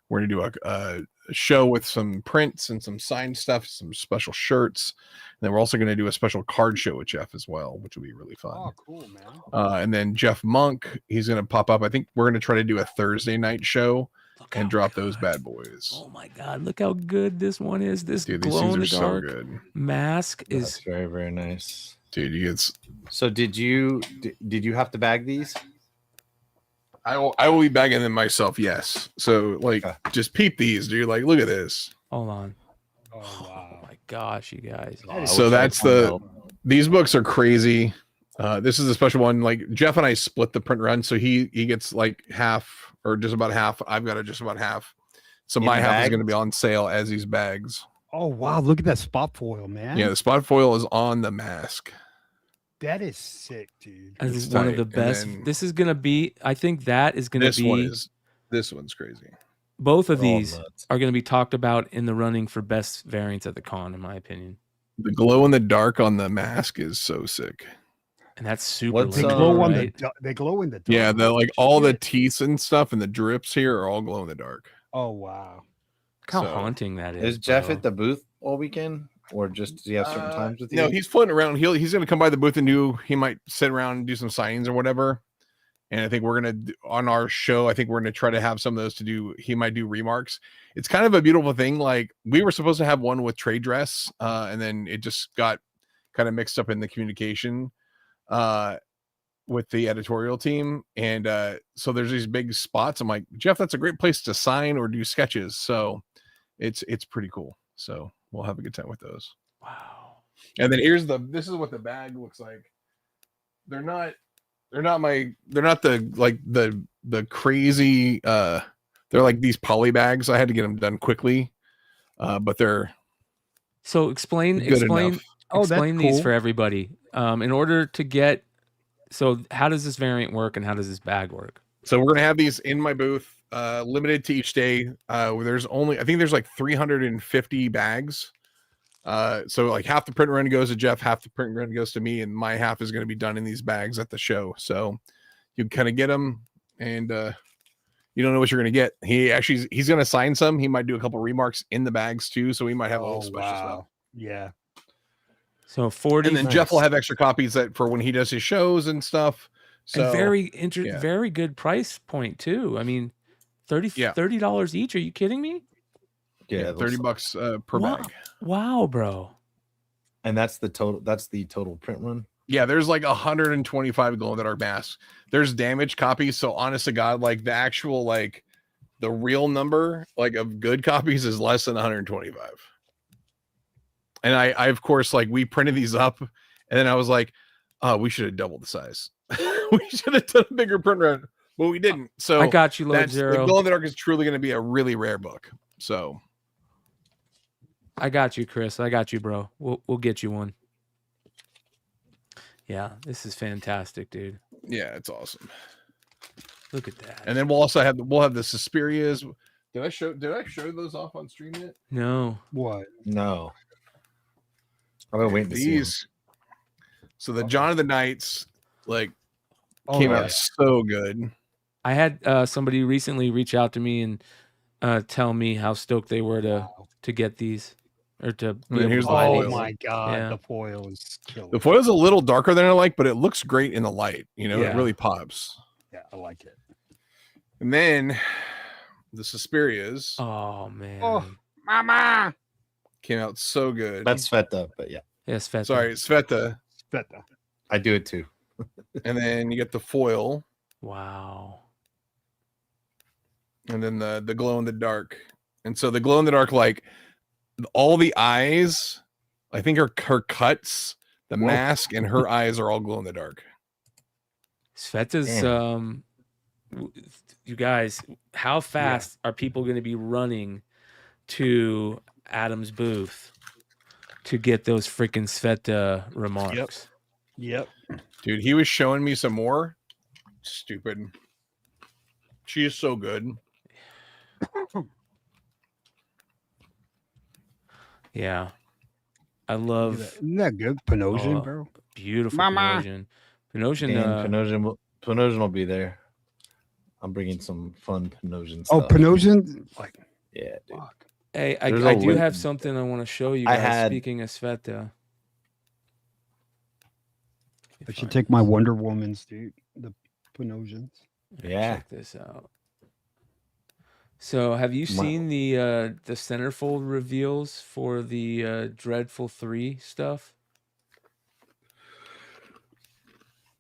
We're going to do a show with some prints and some signed stuff, some special shirts. And then we're also going to do a special card show with Jeff as well, which will be really fun. Oh, cool, man. And then Jeff Monk, he's going to pop up. I think we're going to try to do a Thursday night show and drop those bad boys. Oh my God, look how good this one is. This Dude, these glow in things the are dark so good. mask That's is very, very nice. Dude, you get. So did you have to bag these? I will be bagging them myself, yes. So just peep these, dude. Like, look at this. hold on. Oh, wow. Oh my gosh, you guys. So that's these books are crazy. This is a special one. Like Jeff and I split the print run, so he gets like half or just about half. I've got just about half. So my half is going to be on sale as these bags. Oh wow, look at that spot foil, man. Yeah, the spot foil is on the mask. That is sick, dude. This It's is one of tight. the And best. then This is gonna be. I think that is gonna be. This one's crazy. Both of They're all these nuts. are gonna be talked about in the running for best variants at the con, in my opinion. The glow in the dark on the mask is so sick. And that's super. What's, They limited, glow on right? they glow in the dark. Yeah, the all the Shit. teeth and stuff and the drips here are all glow in the dark. Oh wow. Look how So- haunting that is. Is Jeff bro. at the booth all weekend, or just does he have certain times with you? No, he's floating around. He's going to come by the booth and he might sit around and do some signings or whatever. And I think we're going to, on our show, I think we're going to try to have some of those to do. He might do remarks. It's kind of a beautiful thing. Like we were supposed to have one with trade dress, and then it just got kind of mixed up in the communication with the editorial team. And so there's these big spots. I'm like, Jeff, that's a great place to sign or do sketches. So it's pretty cool. So we'll have a good time with those. Wow. And then this is what the bag looks like. They're not the crazy they're like these poly bags. I had to get them done quickly. But they're So explain good enough. Oh, that's explain these cool. for everybody. In order to get, so how does this variant work and how does this bag work? So we're gonna have these in my booth, limited to each day. I think there's like 350 bags. So like half the print run goes to Jeff, half the print run goes to me, and my half is gonna be done in these bags at the show. So you kind of get them, and you don't know what you're gonna get. He's gonna sign some. He might do a couple remarks in the bags too. So we might have a little special stuff. Yeah. So 40. And then Jeff will have extra copies that for when he does his shows and stuff. So and yeah. very good price point too. I mean, $30 each. Are you kidding me? Yeah, $30 per Wow. bag. Wow, bro. And that's the total print run. Yeah, there's like 125 glow in the dark masks. There's damaged copies. So honest to God, like the actual like the real number like of good copies is less than 125. And I of course like we printed these up, and then I was like, oh, we should have doubled the size. We should have done a bigger print run, but we didn't. So I got you, Lord that's Zero. the glow in the dark is truly going to be a really rare book. So I got you, Chris. I got you, bro. We'll get you one. Yeah, this is fantastic, dude. yeah, it's awesome. Look at that. And then we'll have the Suspirias. Did I show those off on stream yet? No. What? No. I'm gonna wait to see These. So the John of the Knights like Oh, came yeah. out so good. I had somebody recently reach out to me and tell me how stoked they were to get these or to be And able here's to the buy foil. these. Oh my god, Yeah. the foil is killer. The foil's a little darker than I like, but it looks great in the light. You know, Yeah. it really pops. Yeah, I like it. And then the Suspirias Oh man. Oh, mama. came out so good. That's Sveta, but yeah, Yes, Feta. Sorry, Sveta. Sveta. I do it too. And then you get the foil, Wow. and then the glow in the dark. And so the glow in the dark, like all the eyes, I think her cuts, the mask, and her eyes are all glow in the dark. Sveta's you guys, how fast are people going to be running to Adam's booth to get those freaking Sveta remarks? Yep. Dude, he was showing me some more. Stupid. She is so good. Yeah. I love Isn't that good? Panosian, Oh, bro. beautiful Mama. Panosian. Panosian, And Panosian will be there. I'm bringing some fun Panosian Oh, stuff. Panosian? Like, Yeah, dude. fuck. hey, There's I a do link- have something I want to show you I guys. had- Speaking of Sveta. I should take my Wonder Womans, dude. The Panosians. Yeah. Check this out. So, have you My- seen the centerfold reveals for the Dreadful 3 stuff?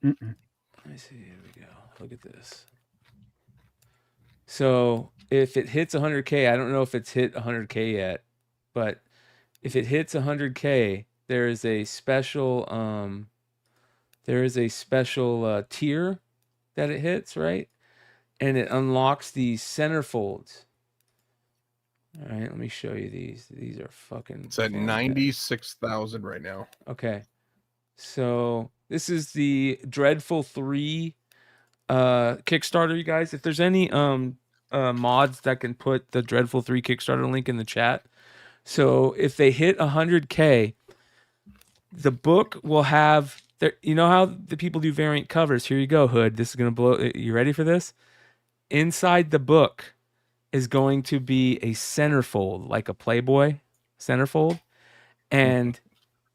Mm-mm. Let me see. Here we go. Look at this. So, if it hits 100K, I don't know if it's hit 100K yet, but if it hits 100K, there is a special tier that it hits, right? And it unlocks these centerfolds. All right, let me show you these. These are fucking. It's at fantastic. 96,000 right now. Okay, so this is the Dreadful 3 Kickstarter, you guys. If there's any mods that can put the Dreadful 3 Kickstarter link in the chat. So if they hit 100K, the book will have. You know how the people do variant covers? Here you go, Hood. This is gonna blow. You ready for this? Inside the book is going to be a centerfold, like a Playboy centerfold, and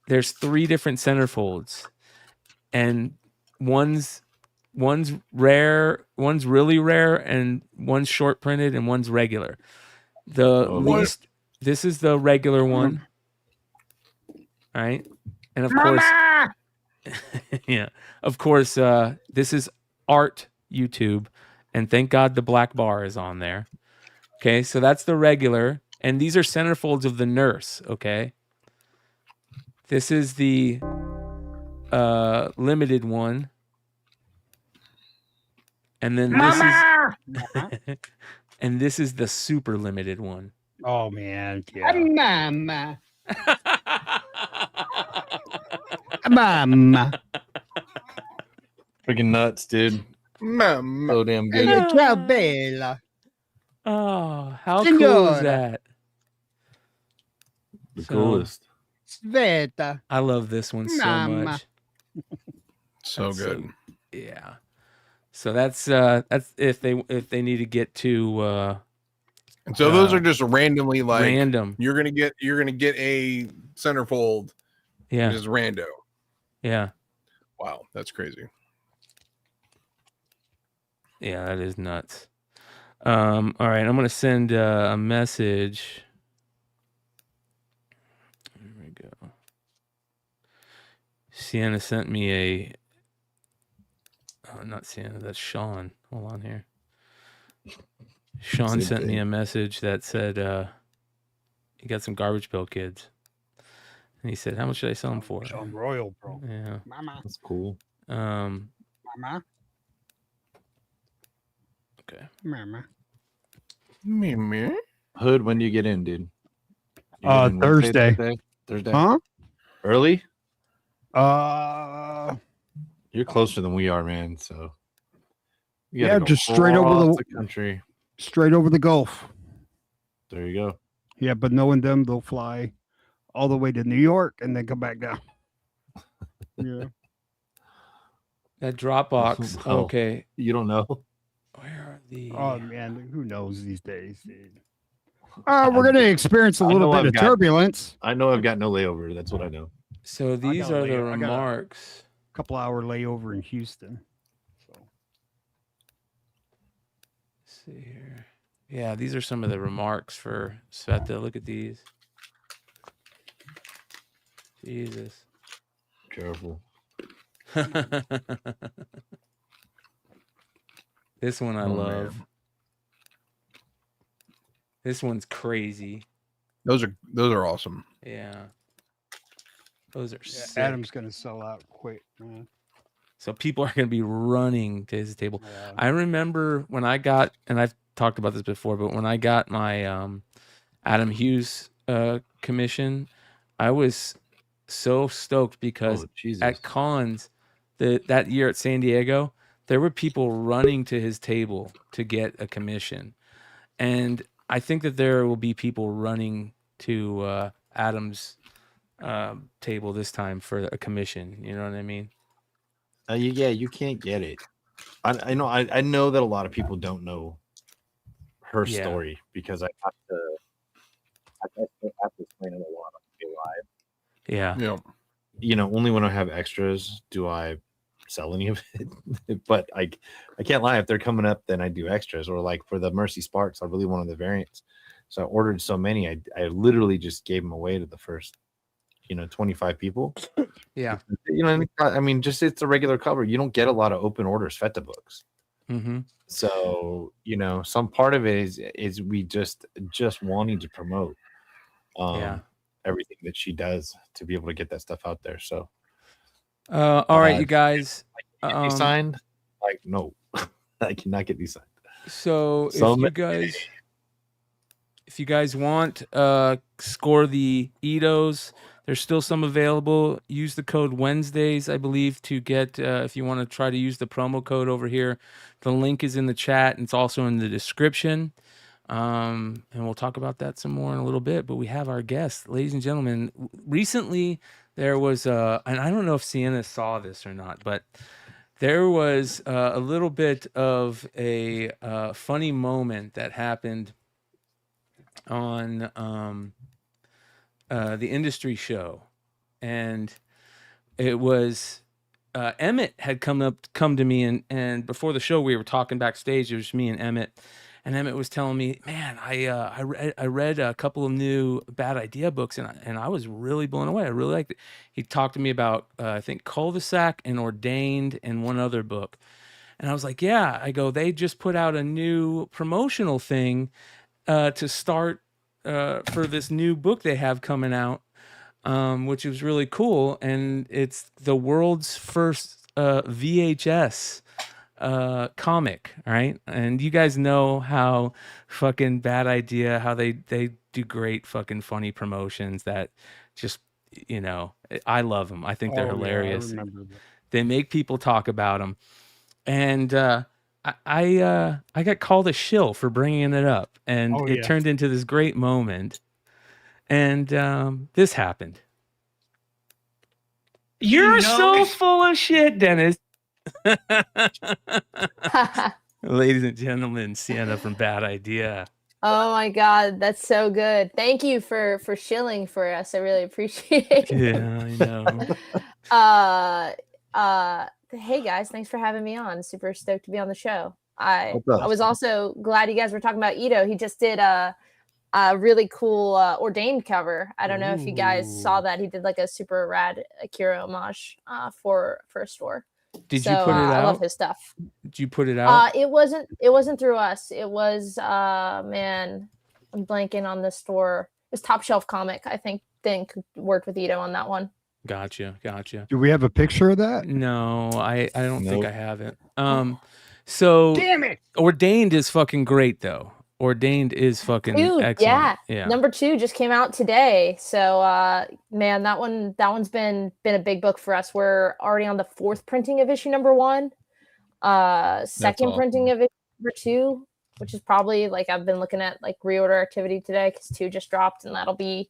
there's 3 different centerfolds, and one's rare, one's really rare, and one's short printed, and one's regular. This is the regular one, all right? And of course, yeah, of course, this is art YouTube, and thank God the black bar is on there. Okay, so that's the regular, and these are centerfolds of the nurse. Okay, this is the limited one, and then this is the super limited one. Oh, man. Yeah. Mama. Mama. Freaking nuts, dude. Mom. So damn good. Ciao bella. Oh, how cool is Signora. that? The So- coolest. Sveta. I love this one so Mama. much. So That's good. Yeah. So that's if they need to get to And so those are just randomly like random. you're gonna get a centerfold. Yeah. Just rando. Yeah. Wow, that's crazy. Yeah, that is nuts. All right, I'm gonna send a message. Here we go. Sienna sent me a. Oh, not Sienna. That's Sean. Hold on here. Sean Same sent me thing. a message that said he got some Garbage Pail Kids, and he said, "How much should I sell them for?" Sean Royal, bro. Yeah. Mama. That's cool. Mama. Okay. Mama. Me. Hood, when do you get in, dude? You get in Wednesday, Thursday. Thursday. Huh? Early? Uh, You're closer than we are, man. So you yeah, gotta go just straight over across the country. straight over the Gulf. There you go. Yeah, but knowing them, they'll fly all the way to New York and then come back down. Yeah. That Dropbox. Oh, Okay. you don't know? Where are the? Oh man, who knows these days, dude? We're gonna experience a little bit of turbulence. I know I've got no layover. That's what I know. So these got a are the layer- I got a- remarks. Couple hour layover in Houston. So Let's see here. Yeah, these are some of the remarks for Sveta. Look at these. Jesus. Careful. This one I Oh, love. man. This one's crazy. Those are awesome. Yeah. Those are sick. Adam's gonna sell out quick, man. So people are going to be running to his table. Yeah. I remember when I got, and I've talked about this before, but when I got my Adam Hughes commission, I was so stoked because Oh, Jesus. at cons that year at San Diego, there were people running to his table to get a commission. And I think that there will be people running to Adam's table this time for a commission. You know what I mean? Yeah, you can't get it. I know. I know that a lot of people don't know her Yeah. story because I have to explain it a lot on live. Yeah. Yeah. You know, only when I have extras do I sell any of it. But I can't lie. If they're coming up, then I do extras. Or like for the Mercy Sparks, I really wanted the variants, so I ordered so many. I literally just gave them away to the first 25 people. Yeah. I mean, just it's a regular cover. You don't get a lot of open order Sveta books. Mm-hmm. So, some part of it is we just wanting to promote everything that she does to be able to get that stuff out there. So All right, you guys. get these signed? Like, no, I cannot get these signed. So So if you guys want, score the Itos. There's still some available. Use the code Wednesdays, I believe, to get, if you want to try to use the promo code over here. The link is in the chat, and it's also in the description. And we'll talk about that some more in a little bit. But we have our guest, ladies and gentlemen. Recently, there was, and I don't know if Sienna saw this or not, but there was a little bit of a funny moment that happened on the industry show, and it was Emmett had come to me, and before the show we were talking backstage. It was me and Emmett was telling me, man, I read a couple of new Bad Idea books, and I was really blown away. I really liked it. He talked to me about I think Cul-de-sac and Ordained and one other book, and I was like, yeah. I go, they just put out a new promotional thing to start for this new book they have coming out, which is really cool. And it's the world's first VHS comic, right? And you guys know how fucking Bad Idea, how they do great fucking funny promotions that just, I love them. I think they're hilarious. I remember that. They make people talk about them. And I got called a shill for bringing it up, and it turned into this great moment. And this happened. You're so full of shit, Dennis. Ladies and gentlemen, Sienna from Bad Idea. Oh my God, that's so good. Thank you for shilling for us. I really appreciate it. Yeah, I know. Hey guys, thanks for having me on. Super stoked to be on the show. I What's up? was also glad you guys were talking about Ito. He just did really cool Ordained cover. I don't know if you guys saw that. He did like a super rad Akira homage for a store. Did you put it out? I love his stuff. Did you put it out? It wasn't through us. It was man, I'm blanking on the store. It was Top Shelf Comic, I think worked with Ito on that one. Gotcha. Do we have a picture of that? No, I don't think I have it. So damn it. Ordained is fucking great though. Ordained is fucking excellent. Yeah. Number 2 just came out today. So man, that one's been a big book for us. We're already on the 4th printing of issue number 1. Second printing of issue number 2, which is probably like I've been looking at like reorder activity today because 2 just dropped, and that'll be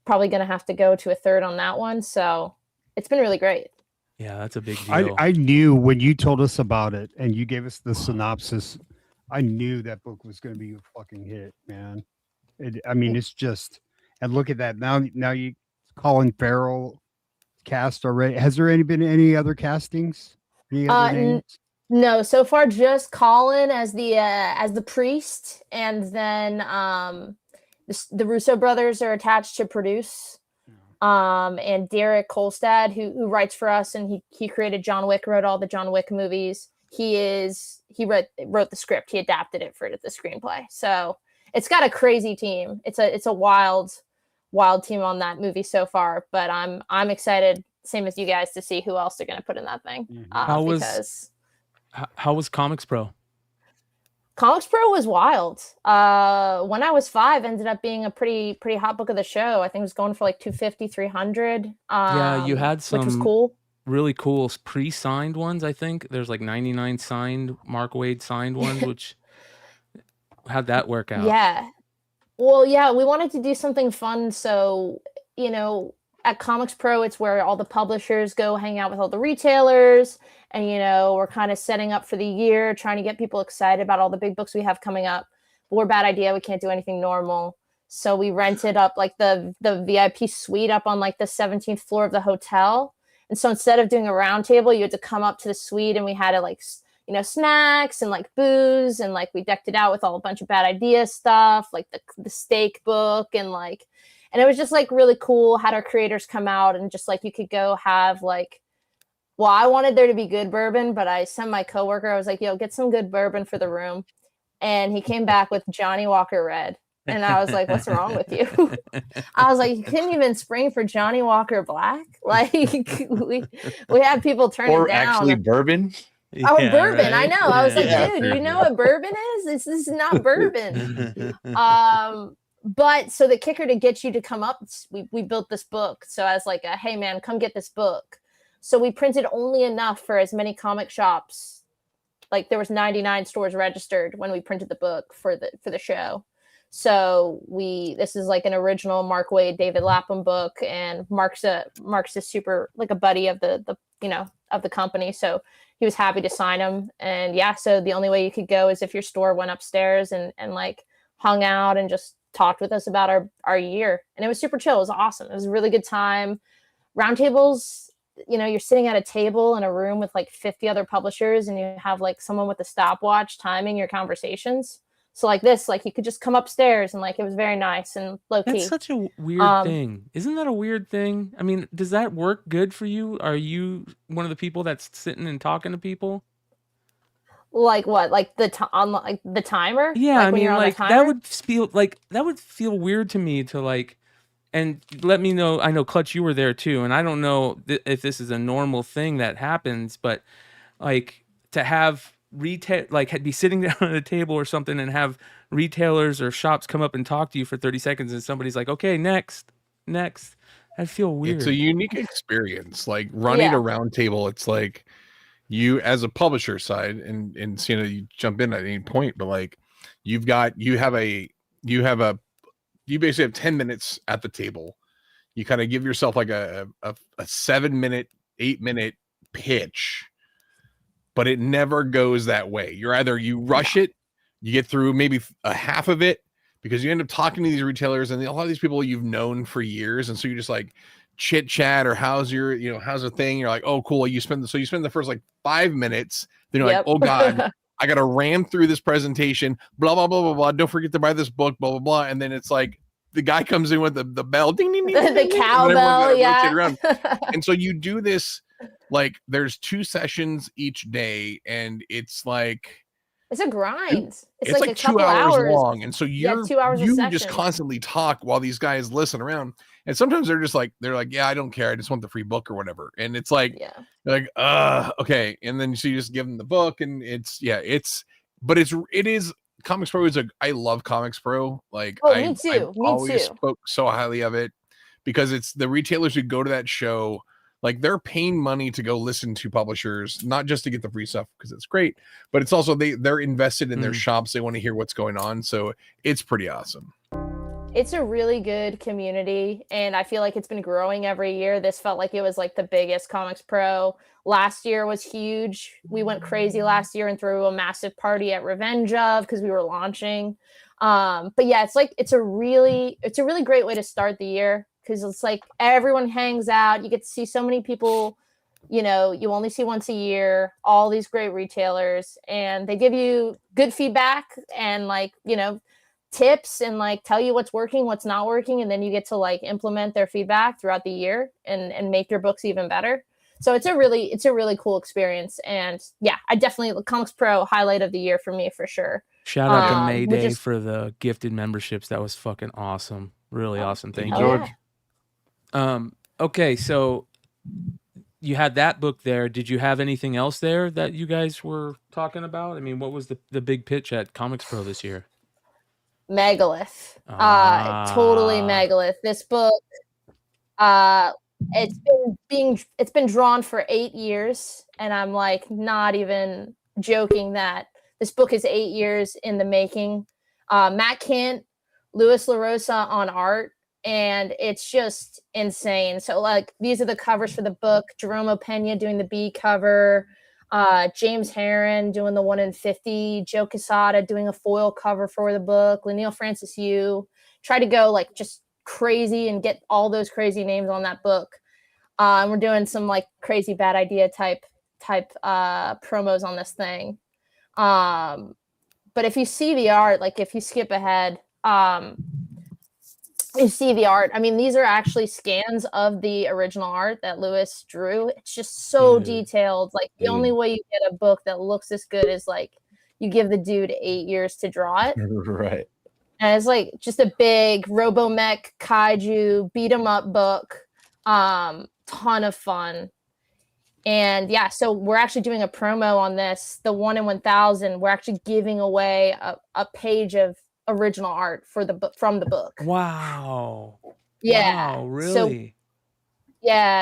probably gonna have to go to a 3rd on that one. So it's been really great. Yeah, that's a big deal. I knew when you told us about it and you gave us the synopsis, I knew that book was going to be a fucking hit, man. It's just, and look at that. Now you Colin Farrell cast already. Has there been any other castings? Any other names? No, so far just Colin as the priest, and then the Russo brothers are attached to produce. And Derek Kolstad, who writes for us, and he created John Wick, wrote all the John Wick movies. He wrote the script. He adapted it for the screenplay. So it's got a crazy team. It's a wild team on that movie so far. But I'm excited, same as you guys, to see who else they're going to put in that thing. How was Comics Pro? Comics Pro was wild. When I was 5, ended up being a pretty hot book of the show. I think it was going for like 250, 300. Yeah, you had some, which was cool. Really cool pre-signed ones. I think there's like 99 signed Mark Waid signed ones. Which how'd that work out? Yeah, well, yeah, we wanted to do something fun. So at Comics Pro, it's where all the publishers go hang out with all the retailers. And, we're kind of setting up for the year, trying to get people excited about all the big books we have coming up. But we're bad idea. We can't do anything normal. So we rented up like the VIP suite up on like the 17th floor of the hotel. And so instead of doing a round table, you had to come up to the suite, and we had like, snacks and like booze, and like we decked it out with a bunch of bad idea stuff, like the steak book, and it was just like really cool. Had our creators come out, and just like you could go have like, well, I wanted there to be good bourbon, but I sent my coworker, I was like, yo, get some good bourbon for the room. And he came back with Johnny Walker Red. And I was like, what's wrong with you? I was like, you couldn't even spring for Johnny Walker Black? Like, we had people turn it down. Or actually bourbon? Oh, yeah, bourbon. Right? I know. I was like, dude, you know what bourbon is? This is not bourbon. But so the kicker to get you to come up, we built this book. So I was like, hey, man, come get this book. So we printed only enough for as many comic shops. Like there was 99 stores registered when we printed the book for the show. So this is like an original Mark Waid, David Lapham book, and Mark's a super like a buddy of the of the company. So he was happy to sign him. And yeah, so the only way you could go is if your store went upstairs and like hung out and just talked with us about our year. And it was super chill. It was awesome. It was a really good time. Roundtables, you're sitting at a table in a room with like 50 other publishers, and you have like someone with a stopwatch timing your conversations. So like this, like you could just come upstairs, and like it was very nice and low key. That's such a weird thing. Isn't that a weird thing? I mean, does that work good for you? Are you one of the people that's sitting and talking to people? Like what? Like on like the timer? Yeah, like I mean, like that would feel weird to me to like. And let me know. I know, Clutch, you were there too, and I don't know if this is a normal thing that happens, but like to have retail, like be sitting down at a table or something, and have retailers or shops come up and talk to you for 30 seconds, and somebody's like, "Okay, next." I feel weird. It's a unique experience. Like running a round table, it's like you as a publisher side, and you jump in at any point, but like you basically have 10 minutes at the table. You kind of give yourself like a 7-minute, 8-minute pitch, but it never goes that way. You rush it, you get through maybe a half of it, because you end up talking to these retailers and a lot of these people you've known for years. And so you just like chit chat, or how's the thing? You're like, oh, cool. You spend the first like 5 minutes. Then you're like, oh God, I gotta ram through this presentation, blah blah blah blah blah. Don't forget to buy this book, blah blah blah. And then it's like the guy comes in with the bell, ding ding ding, ding, The ding, cowbell, yeah. around. And so you do this, like there's 2 sessions each day, and it's like it's a grind. It's like a 2 couple hours long, and so Yeah, 2 hours a you session. just constantly talk while these guys listen around. And sometimes they're like, yeah, I don't care, I just want the free book or whatever. And it's like, yeah, you're like, okay. And then so you just give them the book, and it is Comics Pro is I love Comics Pro. Like, me too. I always spoke so highly of it because it's the retailers who go to that show. Like they're paying money to go listen to publishers, not just to get the free stuff because it's great, but it's also they're invested in their shops. They want to hear what's going on. So it's pretty awesome. It's a really good community, and I feel like it's been growing every year. This felt like it was like the biggest Comics Pro. Last year was huge. We went crazy last year and threw a massive party at Revenge of because we were launching. But yeah, it's a really great way to start the year because it's like everyone hangs out. You get to see so many people, you only see once a year, all these great retailers, and they give you good feedback and tips and tell you what's working, what's not working, and then you get to implement their feedback throughout the year and make your books even better. So it's a really cool experience. And yeah, I definitely Comics Pro highlight of the year for me for sure. Shout out to Mayday for the gifted memberships. That was fucking awesome. Really awesome. Thank you. George. Okay, so you had that book there. Did you have anything else there that you guys were talking about? I mean, what was the big pitch at Comics Pro this year? Megalith. Totally Megalith. This book, it's been drawn for 8 years, and I'm not even joking that this book is 8 years in the making. Matt Kint, Louis LaRosa on art, and it's just insane. So these are the covers for the book. Jerome Pena doing the B cover, James Herron doing the 1 in 50, Joe Quesada doing a foil cover for the book, Laniel Francis Yu. Try to go just crazy and get all those crazy names on that book. And we're doing some crazy bad idea type promos on this thing. But if you see the art, if you skip ahead, you see the art. I mean, these are actually scans of the original art that Louis drew. It's just so detailed. The only way you get a book that looks this good is you give the dude 8 years to draw it. Right. And it's just a big Robomech kaiju beat 'em up book. Ton of fun. And yeah, so we're actually doing a promo on this, the 1 in 1,000. We're actually giving away a page of original art from the book. Wow. Yeah. Wow, really?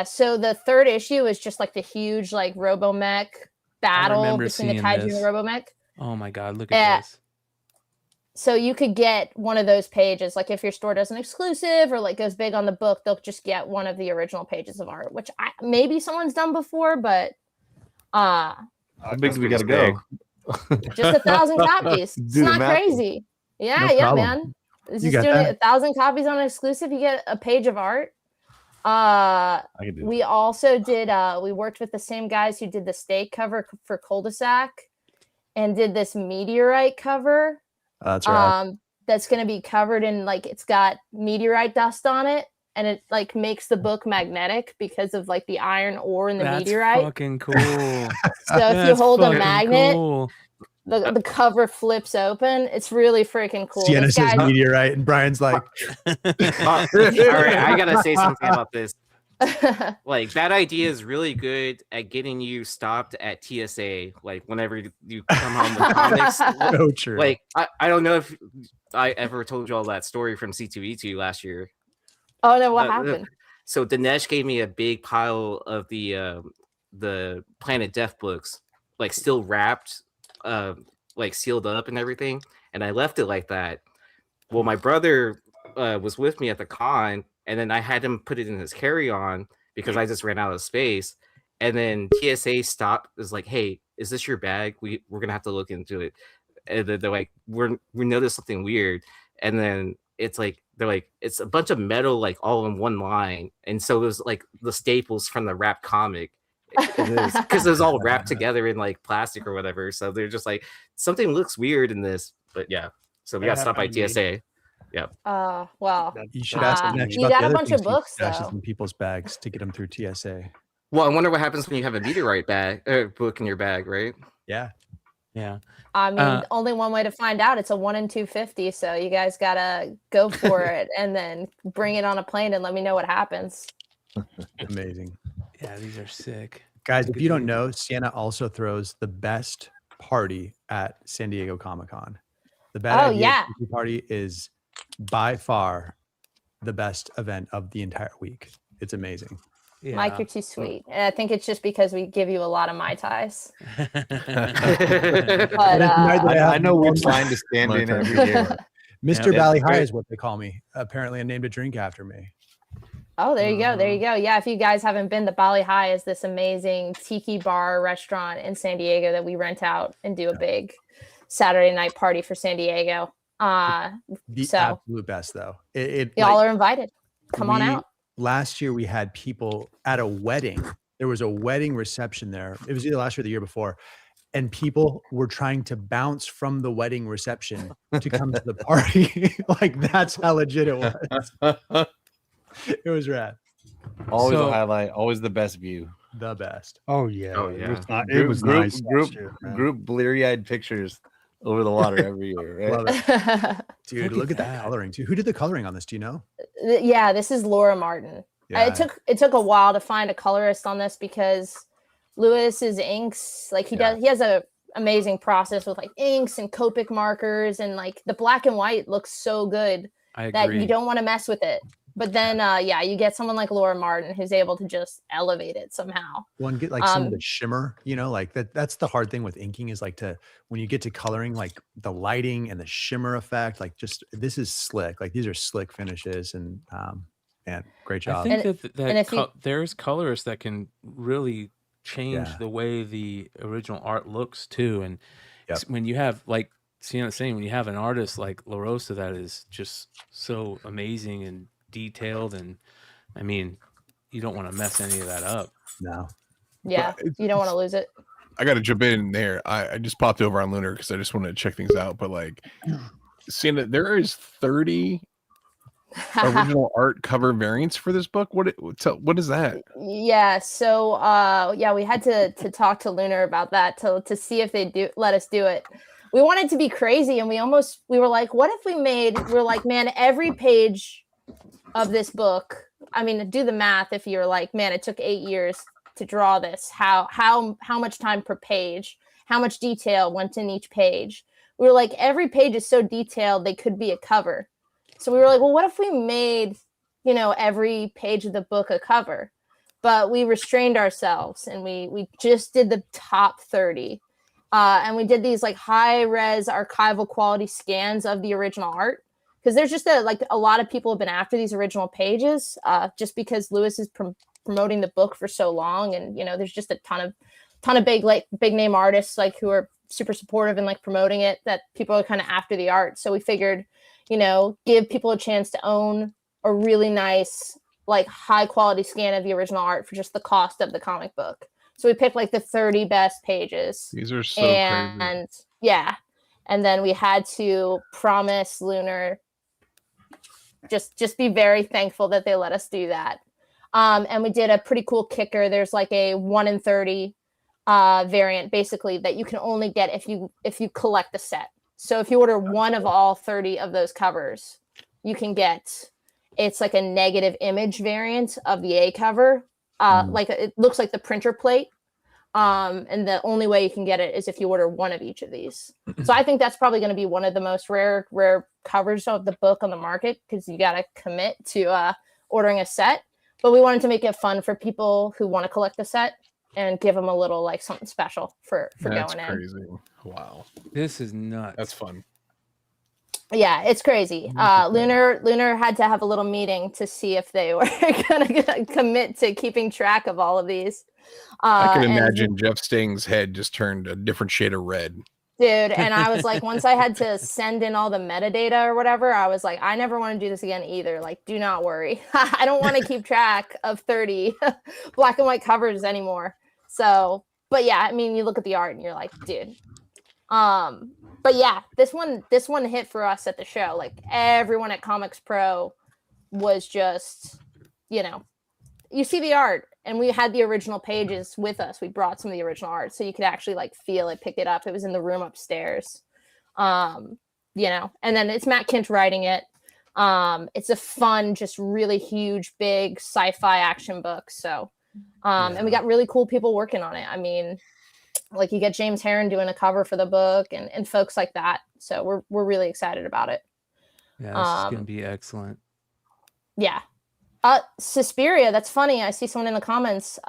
So the 3rd issue is just the huge Robomech battle between the kaiju and the Robomech. Oh my god, look at this. So you could get one of those pages. If your store does an exclusive or goes big on the book, they'll just get one of the original pages of art, which maybe someone's done before, but how big do we gotta go? Just 1,000 copies. It's not crazy. Yeah, no man. It's just doing 1,000 copies on an exclusive. You get a page of art. We also did. We worked with the same guys who did the steak cover for Cul-de-sac, and did this meteorite cover. That's right. That's going to be covered in it's got meteorite dust on it, and it makes the book magnetic because of the iron ore in the meteorite. That's fucking cool. So if you hold a magnet, the cover flips open. It's really freaking cool. Sienna says meteorite, and Brian's like, all right, I gotta say something about this. That idea is really good at getting you stopped at TSA. Whenever you come home with comics. so true. I don't know if I ever told you all that story from C2E2 last year. Oh no, what happened? So Dinesh gave me a big pile of the Planet Death books, still wrapped, sealed up and everything, and I left it like that. Well, my brother was with me at the con, and then I had him put it in his carry-on because I just ran out of space. And then TSA stopped. It was like, "Hey, is this your bag? We're gonna have to look into it." And then they're like, "We noticed something weird." And then they're like, it's a bunch of metal all in one line. And so it was the staples from the wrap comic. because it was all wrapped together in like plastic or whatever. So they're just like, something looks weird in this, but yeah. So we got stopped by TSA. Yeah. Well, You should ask them next you about got the a other bunch of things he books stashes though. in people's bags to get them through TSA. Well, I wonder what happens when you have a meteorite book in your bag, right? Yeah. Yeah. I mean, only one way to find out. It's a 1 in 250, so you guys gotta go for it and then bring it on a plane and let me know what happens. Amazing. Yeah, these are sick. Guys, if you don't know, Sienna also throws the best party at San Diego Comic-Con. The Bad Idea Party is by far the best event of the entire week. It's amazing. Yeah. Mike, you're too sweet. And I think it's just because we give you a lot of Mai Tais. But, I know which line to stand in every year. Mr. Valley High is what they call me. Apparently, I named a drink after me. Oh, there you go. There you go. Yeah, if you guys haven't been, the Bali High is this amazing tiki bar restaurant in San Diego that we rent out and do a big Saturday night party for San Diego. The absolute best, though. Y'all are invited. Come on out. Last year, we had people at a wedding. There was a wedding reception there. It was either last year or the year before. And people were trying to bounce from the wedding reception to come to the party. Like, that's how legit it was. It was rad. Always a highlight. Always the best view. The best. Oh yeah. Oh yeah. It was nice. Group bleary-eyed pictures over the water every year. Right? Love it. Dude, look at that coloring too. Who did the coloring on this? Do you know? Yeah, this is Laura Martin. Yeah. It took a while to find a colorist on this because Lewis's inks, like he has a amazing process with like inks and Copic markers, and like the black and white looks so good that you don't want to mess with it. But then, you get someone like Laura Martin who's able to just elevate it somehow. One get like some of the shimmer, like that's the hard thing with inking is like when you get to coloring, like the lighting and the shimmer effect, like just this is slick. Like these are slick finishes, and man, great job. I think there's colorists that can really change the way the original art looks too. And when you have like Sienna saying, when you have an artist like La Rosa that is just so amazing and detailed, and I mean, you don't want to mess any of that up. No. Yeah, you don't want to lose it. I got to jump in there. I just popped over on Lunar because I just wanted to check things out. But like, seeing that there is 30 original art cover variants for this book. What is that? Yeah, so we had to talk to Lunar about that to see if they let us do it. We wanted to be crazy, and we were like, what if we're like, man, every page of this book, I mean, do the math. If you're like, man, it took 8 years to draw this, how much time per page, how much detail went in each page. We were like, every page is so detailed they could be a cover. So we were like, well, what if we made every page of the book a cover? But we restrained ourselves, and we just did the top 30, and we did these like high res archival quality scans of the original art. Because there's just a lot of people have been after these original pages, just because Lewis is promoting the book for so long, and there's just a ton of big name artists like who are super supportive and like promoting it, that people are kind of after the art. So we figured, give people a chance to own a really nice like high quality scan of the original art for just the cost of the comic book. So we picked like the 30 best pages. These are so crazy. And and then we had to promise Lunar. Just be very thankful that they let us do that. And we did a pretty cool kicker. There's like a 1 in 30 variant, basically, that you can only get if you collect the set. So if you order one of all 30 of those covers, you can get, it's like a negative image variant of the A cover. Like it looks like the printer plate. And the only way you can get it is if you order one of each of these. So I think that's probably going to be one of the most rare covers of the book on the market, because you got to commit to ordering a set. But we wanted to make it fun for people who want to collect the set and give them a little like something special for going in. That's crazy. Wow. This is nuts. That's fun. Yeah, it's crazy. Lunar had to have a little meeting to see if they were going to commit to keeping track of all of these. I can imagine Jeff Sting's head just turned a different shade of red. Dude, and I was like, once I had to send in all the metadata or whatever, I was like, I never want to do this again either. Like, do not worry. I don't want to keep track of 30 black and white covers anymore. So, but yeah, I mean, you look at the art and you're like, dude. But yeah, this one hit for us at the show. Like everyone at Comics Pro was just, you see the art, and we had the original pages with us. We brought some of the original art, so you could actually like feel it, pick it up. It was in the room upstairs. And then it's Matt Kint writing it. It's a fun, just really huge, big sci-fi action book. So, and we got really cool people working on it. I mean, like you get James Herron doing a cover for the book and folks like that. So we're really excited about it. Yeah, this is gonna be excellent. Yeah. Suspiria, that's funny. I see someone in the comments.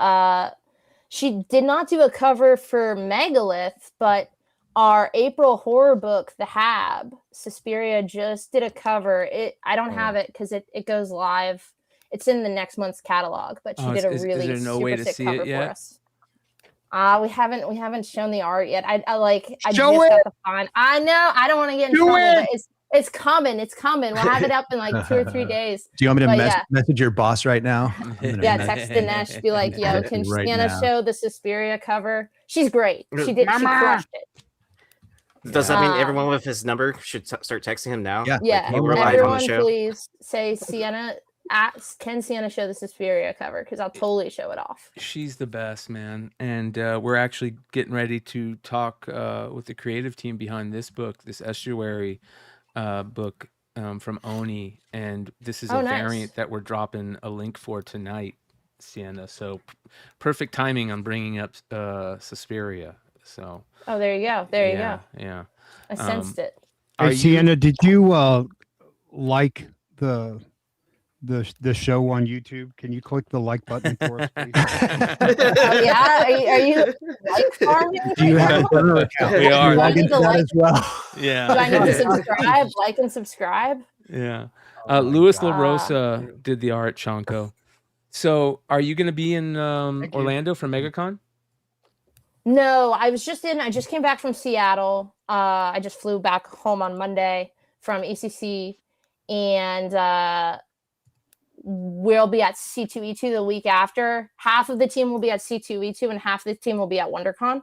She did not do a cover for Megalith, but our April horror book, The Hab, Suspiria just did a cover. I don't have it because it goes live. It's in the next month's catalog, but she did a really is there no super way to sick see cover it yet? for us. We haven't shown the art yet. I Show just it! got the fine. I know. I don't want to get in Do trouble, it! but it's coming. It's coming. We'll have it up in like 2 or 3 days. Do you want me to But yeah. message your boss right now? I'm gonna Yeah, message text Dinesh, be like, yo, can right Sienna now. show the Suspiria cover? She's great. She crushed it. Does that mean everyone with his number should start texting him now? Yeah. Yeah, Hey, we're live on the everyone show. please say can Sienna show the Suspiria cover? Because I'll totally show it off. She's the best, man. And we're actually getting ready to talk with the creative team behind this book, this Estuary book from Oni. And this is a nice. variant that we're dropping a link for tonight, Sienna. So perfect timing on bringing up Suspiria. So. Oh, there you go. There you yeah, go. Yeah. I sensed it. Hey, Sienna, did you like the show on YouTube? Can you click the like button for us, please? Oh yeah, are you like farming? Do you have a burner account? We are. Do you log into Do I need to that as well? Yeah. Do I need to subscribe? Like and subscribe? Yeah. Oh Louis God. LaRosa did the art, Chanko. So are you going to be in Orlando for Megacon? No, I just came back from Seattle. I just flew back home on Monday from ECC, and we'll be at C2E2 the week after. Half of the team will be at C2E2 and half of the team will be at WonderCon.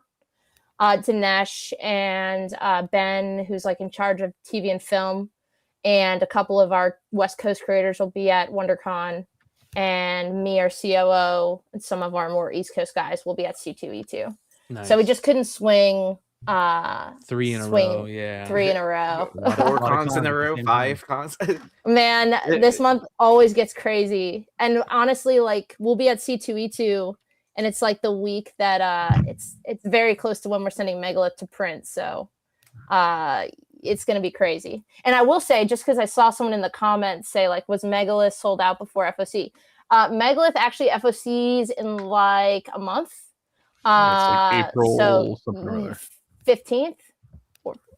Dinesh and Ben, who's like in charge of TV and film, and a couple of our West Coast creators will be at WonderCon, and me, our COO, and some of our more East Coast guys will be at C2E2. Nice. So we just couldn't swing 3 in a row. Yeah. 3 in a row. 4 cons in a row, 5 cons. Man, this month always gets crazy. And honestly, like we'll be at C2E2 and it's like the week that it's very close to when we're sending Megalith to print. So it's gonna be crazy. And I will say, just because I saw someone in the comments say, like, was Megalith sold out before FOC? Megalith actually FOCs in like a month. It's like April so something or other. 15th,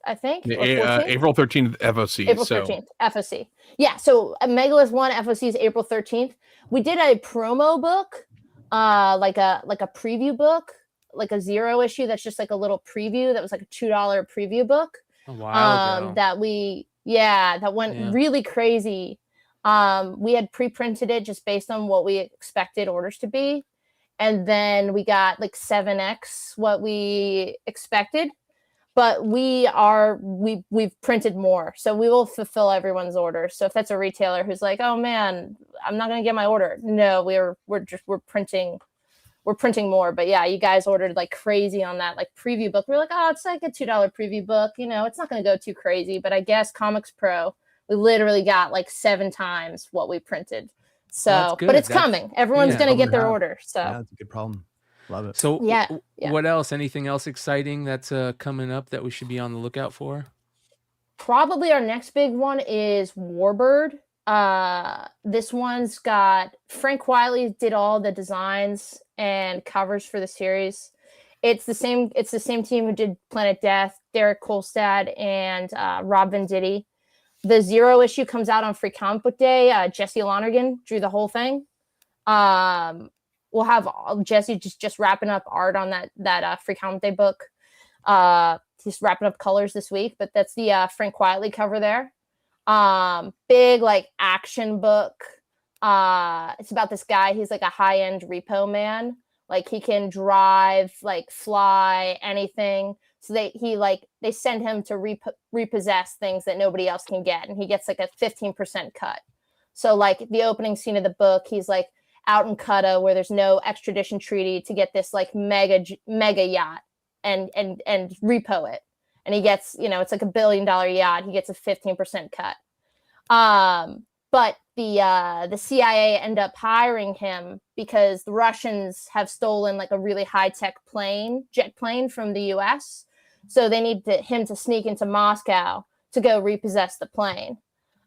I think. Or 14th? April 13th FOC. April 13th, FOC. Yeah, so Megalith 1 FOC is April 13th. We did a promo book, like a preview book, like a 0 issue that's just like a little preview that was like a $2 preview book. A while ago. That went really crazy. We had pre-printed it just based on what we expected orders to be. And then we got like 7x what we expected, but we've printed more, so we will fulfill everyone's order. So if that's a retailer who's like, oh man, I'm not gonna get my order, no, we're printing more. But yeah, you guys ordered like crazy on that like preview book. We're like, oh, it's like a $2 preview book, it's not gonna go too crazy. But I guess Comics Pro, we literally got like 7 times what we printed. So, but it's coming. Everyone's going to get their order. So that's a good problem. Love it. So yeah. What else? Anything else exciting that's coming up that we should be on the lookout for? Probably our next big one is Warbird. This one's got Frank Wiley did all the designs and covers for the series. It's the same team who did Planet Death, Derek Kolstad and Rob Venditti. The 0 issue comes out on Free Comic Book Day. Jesse Lonergan drew the whole thing. We'll have Jesse just wrapping up art on that Free Comic Day book. He's wrapping up colors this week, but that's the Frank Quietly cover there. Big like action book. It's about this guy. He's like a high-end repo man Like he can drive, like fly, anything. So they send him to repossess things that nobody else can get, and he gets like a 15% cut. So like the opening scene of the book, he's like out in Qatar where there's no extradition treaty to get this like mega yacht and repo it. And he gets, it's like $1 billion yacht. He gets a 15% cut. But the CIA end up hiring him because the Russians have stolen like a really high-tech jet plane from the US. So they need him to sneak into Moscow to go repossess the plane.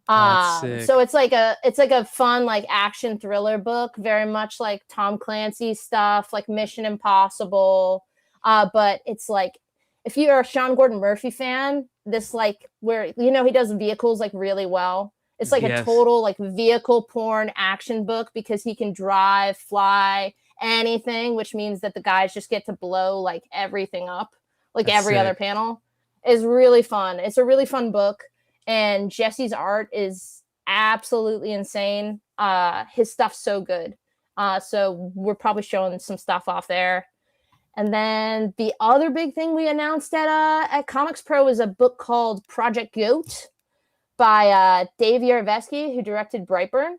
So it's like a fun like action thriller book, very much like Tom Clancy stuff, like Mission Impossible. But it's like, if you're a Sean Gordon Murphy fan, this like where he does vehicles like really well. It's like a total like vehicle porn action book because he can drive, fly, anything, which means that the guys just get to blow like everything up, like every other panel. Is really fun. It's a really fun book, and Jesse's art is absolutely insane. His stuff's so good. So we're probably showing some stuff off there. And then the other big thing we announced at Comics Pro is a book called Project Goat by Dave Yarovesky, who directed Brightburn.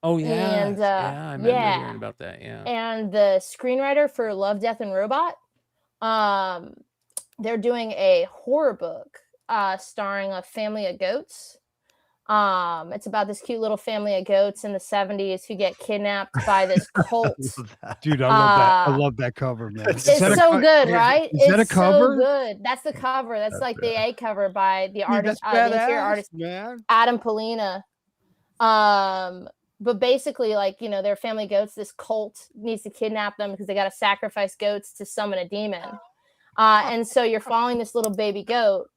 Oh yeah, and I remember hearing about that. Yeah, and the screenwriter for Love, Death, and Robot. They're doing a horror book starring a family of goats. It's about this cute little family of goats in the 70s who get kidnapped by this cult. Dude, I love that. I love that cover, man. It's so good, right? Is that a cover? So good. That's the cover. That's like the A cover by the artist, Dude, the interior artist, man. Adam Polina. But basically, like, their family goats, this cult needs to kidnap them because they got to sacrifice goats to summon a demon. And so you're following this little baby goat.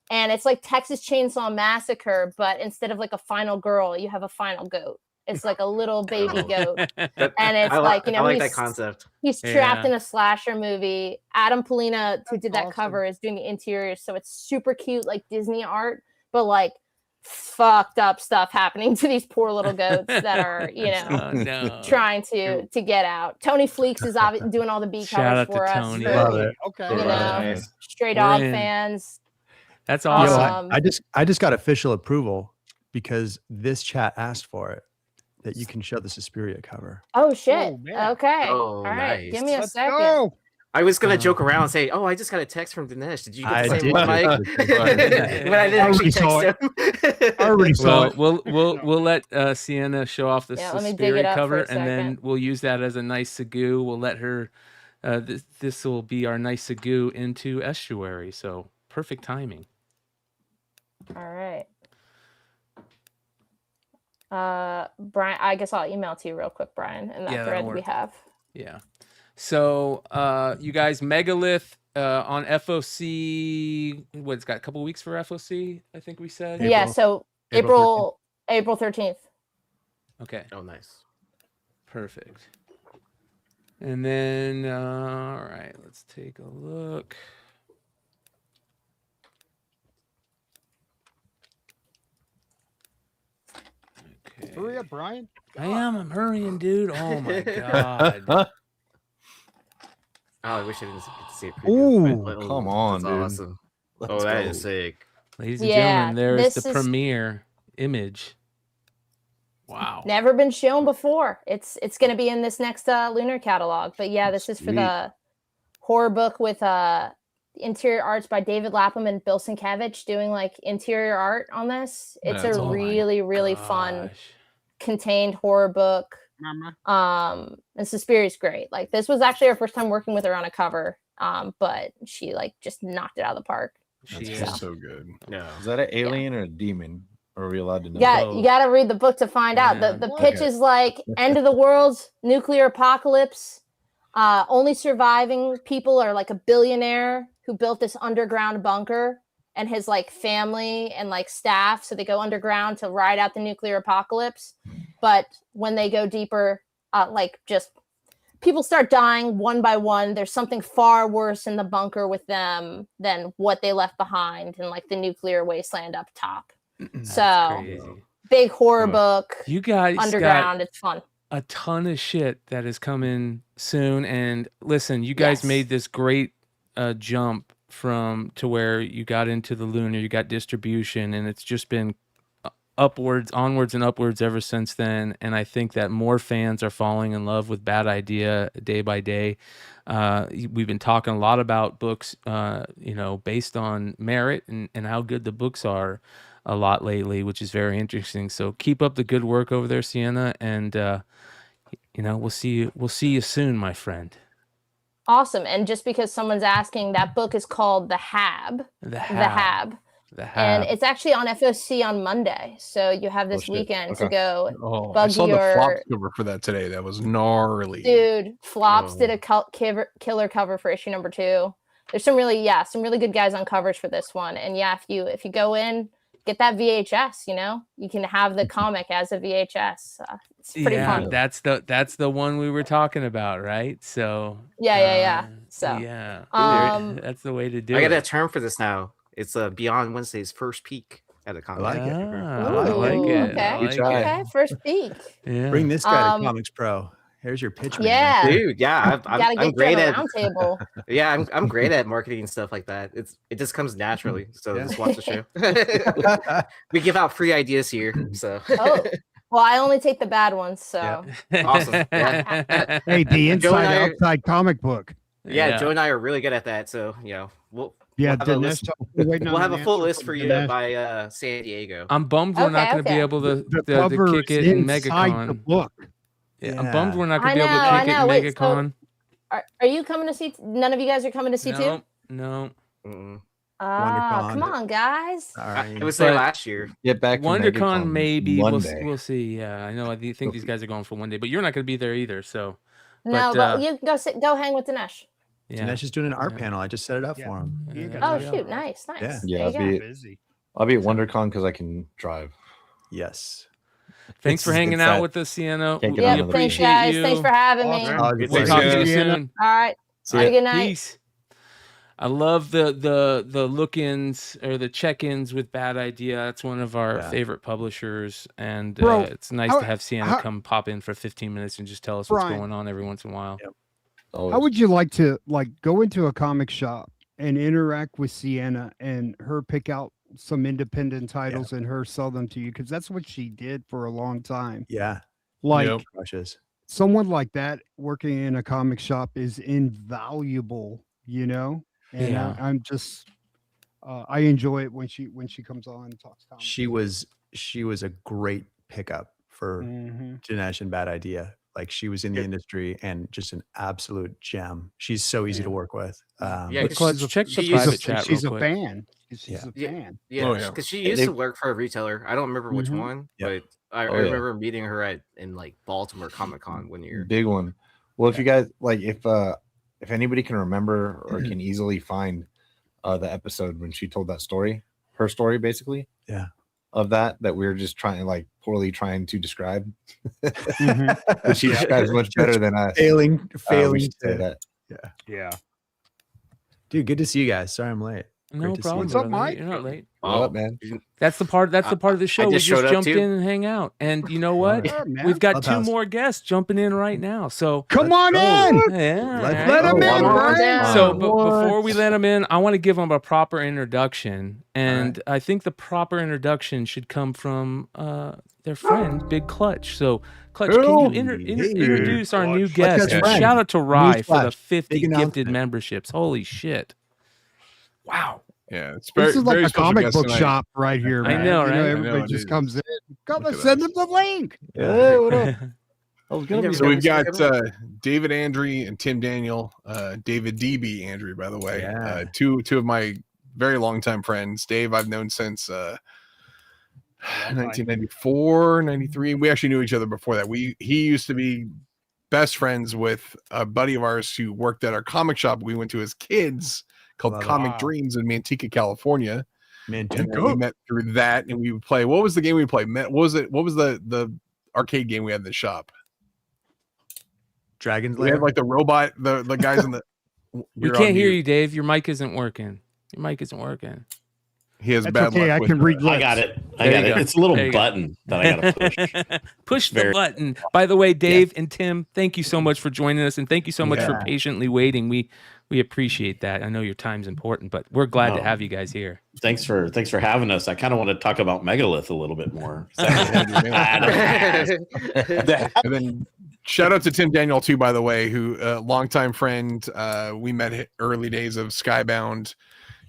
And it's like Texas Chainsaw Massacre, but instead of like a final girl, you have a final goat. It's like a little baby goat. And it's I like, like that concept. He's trapped in a slasher movie. Adam Polina, who did that cover, is doing the interior. So it's super cute, like Disney art, but like fucked up stuff happening to these poor little goats that are, trying to get out. Tony Fleeks is doing all the B covers for us. Tony. Love it. Okay. Stray Dog fans. That's awesome. I just got official approval because this chat asked for it, that you can show the Suspiria cover. Oh shit. Oh, okay. Oh, all right. nice. Give me a Let's second. go. I was gonna joke around and say, "Oh, I just got a text from Dinesh. Did you get the I same did one, get Mike?" it. But I didn't actually text him. I already saw Well, it. we'll let Sienna show off the Yeah, let me dig it Suspiria up for cover, a and then second. we'll use that as a nice segue. We'll let her. This will be our nice segue into Estuary. So perfect timing. All right. Brian, I guess I'll email it to you real quick, Brian, in that Yeah, that'll thread we work. have. Yeah. So you guys, Megalith on FOC. It's got a couple weeks for FOC, I think we said. Yeah, so April 13th. Okay. Oh, nice. Perfect. And then all right, let's take a look. Okay. Hurry up, Brian. I'm hurrying, dude. Oh my god. Oh, I wish I didn't get to see it. Ooh, come on, that's dude. awesome. Let's That go. is sick. Ladies and Yeah, gentlemen, there's this the is- premiere image. Wow. Never been shown before. It's going to be in this next lunar catalog. But yeah, this is for the horror book with interior arts by David Lapham and Bill Sienkiewicz doing like interior art on this. It's That's a awesome. really fun Gosh. contained horror book. And Suspiria's great. Like this was actually our first time working with her on a cover. But she like just knocked it out of the park. She That's is. so good. Yeah. Is that an alien or a demon? Or are we allowed to know? Yeah, you got to read the book to find out. The pitch is like end of the world, nuclear apocalypse. Only surviving people are like a billionaire who built this underground bunker and his like family and like staff. So they go underground to ride out the nuclear apocalypse. But when they go deeper, like just people start dying one by one. There's something far worse in the bunker with them than what they left behind in like the nuclear wasteland up top. So Crazy. big horror book. You guys underground. It's fun. a ton of shit that is coming soon. And listen, you guys made this great jump from to where you got into the Lunar, you got distribution, and it's just been onwards and upwards ever since then. And I think that more fans are falling in love with Bad Idea day by day. We've been talking a lot about books, based on merit and how good the books are a lot lately, which is very interesting. So keep up the good work over there, Sienna, and we'll see you soon, my friend. Awesome. And just because someone's asking, that book is called The Hab. The Hab. And it's actually on FOC on Monday. So you have this weekend to go I bug saw your... the flop cover for that today. That was gnarly. Dude, Flops did a killer cover for issue number 2. There's some really good guys on covers for this one. And if you go in, get that VHS, you can have the comic as a VHS. It's pretty fun. That's the one we were talking about, right? So So that's the way to do it. I got a term for this now. It's Beyond Wednesday's first peek at a comic. I like it. I like it. Okay, first peek. Yeah. Bring this guy to Comics Pro. Here's your pitch, man. Yeah, dude. Yeah, I'm great at roundtable. Yeah, I'm great at marketing and stuff like that. It just comes naturally. So just watch the show. We give out free ideas here. So. Well, I only take the bad ones. So awesome. Yeah. Hey, the inside outside comic book. Yeah, Joe and I are really good at that. So we'll have a full list for you by San Diego. I'm bummed we're not going to be able to kick it in Megacon. The book. Yeah, I'm bummed we're not going to be able to kick it in Megacon. So are you coming to see? None of you guys are coming to see too? No. Come on, guys. It was there last year. Get back. WonderCon maybe. We'll see. Yeah, I know. I think these guys are going for one day, but you're not going to be there either. So. No, but you can go hang with Dinesh. Yeah. Dinesh is doing an art panel. I just set it up for him. Oh shoot! Nice. Yeah. I'll be at WonderCon because I can drive. Yes. Thanks for hanging out with us, Sienna. We appreciate guys. You. Thanks for having me. We'll talk to you soon. All right. Have a good night. Peace. I love the look-ins or the check-ins with Bad Idea. That's one of our favorite publishers, and it's nice to have Sienna come pop in for 15 minutes and just tell us what's going on every once in a while. Yep. How would you like to go into a comic shop and interact with Sienna and her pick out some independent titles and her sell them to you? Because that's what she did for a long time. Yeah. Someone like that working in a comic shop is invaluable, And I'm just I enjoy it when she comes on and talks comics. She was a great pickup for Dinesh and Bad Idea. Like she was in the industry and just an absolute gem. She's so easy to work with. Check the private chat. She's a fan. She's a fan. Yeah, because she used to work for a retailer. I don't remember which one, but I remember meeting her in Baltimore Comic Con one year. Big one. Well, if you guys if anybody can remember or can easily find the episode when she told that story, her story basically. Yeah. Of that we were just poorly trying to describe. But she describes much better than us. Failing to say that. Yeah. Dude, good to see you guys. Sorry I'm late. No problem. What's up, Mike? You're not late. What's up, man? That's the part of the show. We just jumped in and hang out. And you know what? We've got two more guests jumping in right now. So come on in. Yeah. Let them in, Brian. So before we let them in, I want to give them a proper introduction. And I think the proper introduction should come from their friend, Big Clutch. So Clutch, can you introduce our new guest? And shout out to Rye for the 50 gifted memberships. Holy shit. Wow. Yeah, it's this is like a comic book shop right here. Man. I know, right? Everybody just comes in. Come and send them the link. Hey, what up? So we've got David Andry and Tim Daniel, David DB Andry, by the way. Two of my very longtime friends. Dave, I've known since 1994, 93. We actually knew each other before that. He used to be best friends with a buddy of ours who worked at our comic shop we went to as kids, called Comic Dreams in Manteca, California. And we met through that, and we would play. What was the game we played? What was the arcade game we had in the shop? Dragon's We Lair. had the robot, the guys in the. We can't hear you, Dave. Your mic isn't working. He has That's bad okay. luck I with can read I lips. got it. I There got you it. go. It's a little There you go. button that I gotta push. Push the Very- button. By the way, Dave and Tim, thank you so much for joining us, and thank you so much for Yeah. patiently waiting. We appreciate that. I know your time's important, but we're glad to No. have you guys here. Thanks for having us. I kind of want to talk about Megalith a little bit more. And then shout out to Tim Daniel too, by the way, who longtime friend. We met early days of Skybound.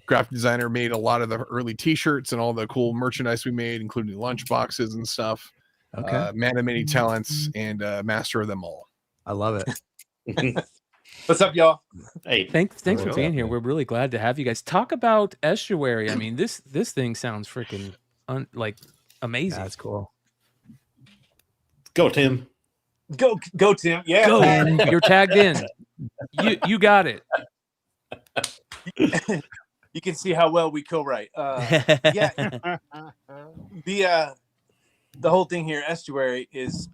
Graphic designer, made a lot of the early T-shirts and all the cool merchandise we made, including lunch boxes and stuff. Okay. Man of many talents and master of them all. I love it. What's up, y'all? Hey, Thanks for What's being up, here. man? We're really glad to have you guys. Talk about Estuary. I mean, this thing sounds freaking like amazing. That's cool. Go, Tim. Go, Tim. Yeah. Go. You're tagged in. You got it. You can see how well we co-write. Yeah. The whole thing here, Estuary, it's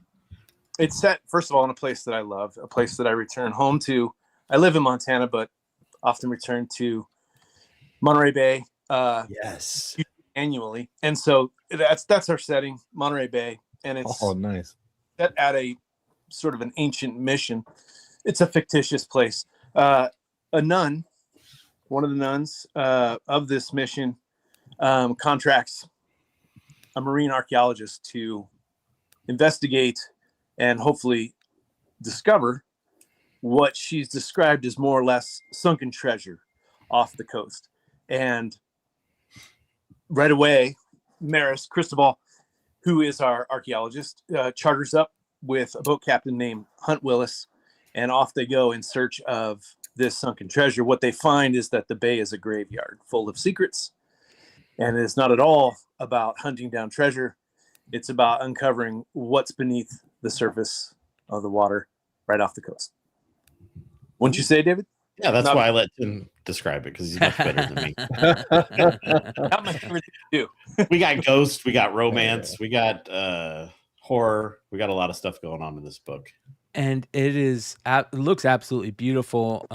set, first of all, in a place that I love, a place that I return home to. I live in Montana, but often return to Monterey Bay Yes. annually. And so that's our setting, Monterey Bay. And it's nice. set at a sort of an ancient mission. It's a fictitious place. A nun, one of the nuns of this mission, contracts a marine archaeologist to investigate and hopefully discover what she's described as more or less sunken treasure off the coast. And right away, Maris Cristobal, who is our archaeologist, charters up with a boat captain named Hunt Willis, and off they go in search of this sunken treasure. What they find is that the bay is a graveyard full of secrets, and it's not at all about hunting down treasure. It's about uncovering what's beneath the surface of the water right off the coast. Wouldn't you say, David? Yeah, that's why I let Tim describe it, because he's much better than me. Not my favorite thing to do. We got ghosts, we got romance, we got horror, we got a lot of stuff going on in this book. And it looks absolutely beautiful.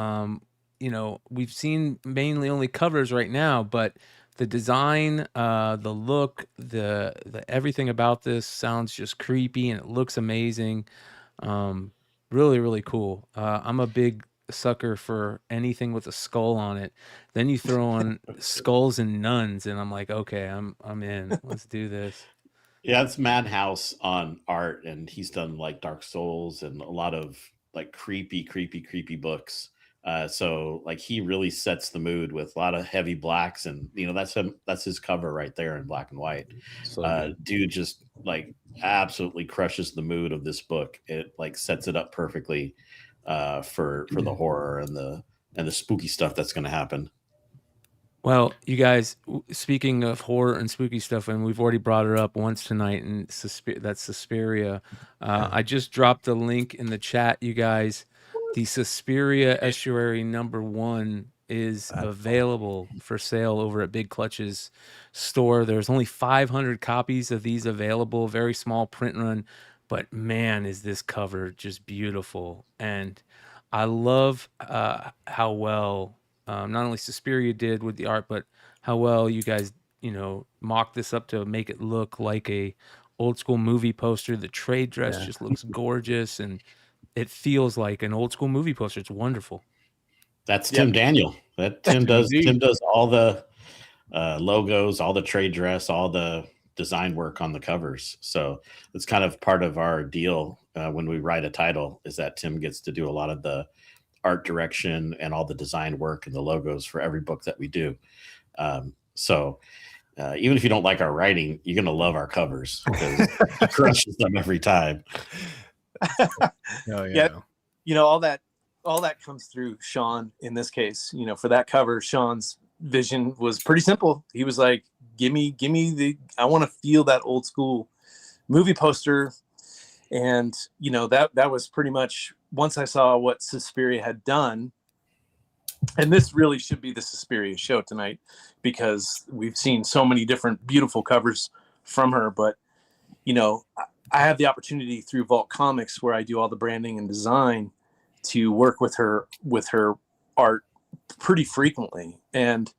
You know, we've seen mainly only covers right now, but the design, the look, the everything about this sounds just creepy, and it looks amazing. Really, really cool. I'm a big sucker for anything with a skull on it. Then you throw on skulls and nuns, and I'm like, okay, I'm in. Let's do this. Yeah, it's Madhouse on art, and he's done like Dark Souls and a lot of like creepy books. So like he really sets the mood with a lot of heavy blacks, and you know that's his cover right there in black and white. Dude just like absolutely crushes the mood of this book. It like sets it up perfectly for the horror and the spooky stuff that's going to happen. Well, you guys, speaking of horror and spooky stuff, and we've already brought her up once tonight, and that's Suspiria. I just dropped a link in the chat, you guys. The Suspiria Estuary #1 is available for sale over at Big Clutch's store. There's only 500 copies of these available, very small print run, but man, is this cover just beautiful. And I love how well not only Suspiria did with the art, but how well you guys, mocked this up to make it look like a old school movie poster. The trade dress just looks gorgeous, and it feels like an old school movie poster. It's wonderful. That's Tim Daniel. Tim does all the logos, all the trade dress, all the design work on the covers. So it's kind of part of our deal when we write a title, is that Tim gets to do a lot of the art direction and all the design work and the logos for every book that we do. So even if you don't like our writing, you're gonna love our covers, because he crushes them every time. Oh yeah. All that comes through Sean in this case. For that cover, Sean's vision was pretty simple. He was like, give me I want to feel that old school movie poster. And that was pretty much, once I saw what Suspiria had done, and this really should be the Suspiria show tonight, because we've seen so many different beautiful covers from her. But I have the opportunity through Vault Comics, where I do all the branding and design, to work with her art pretty frequently. And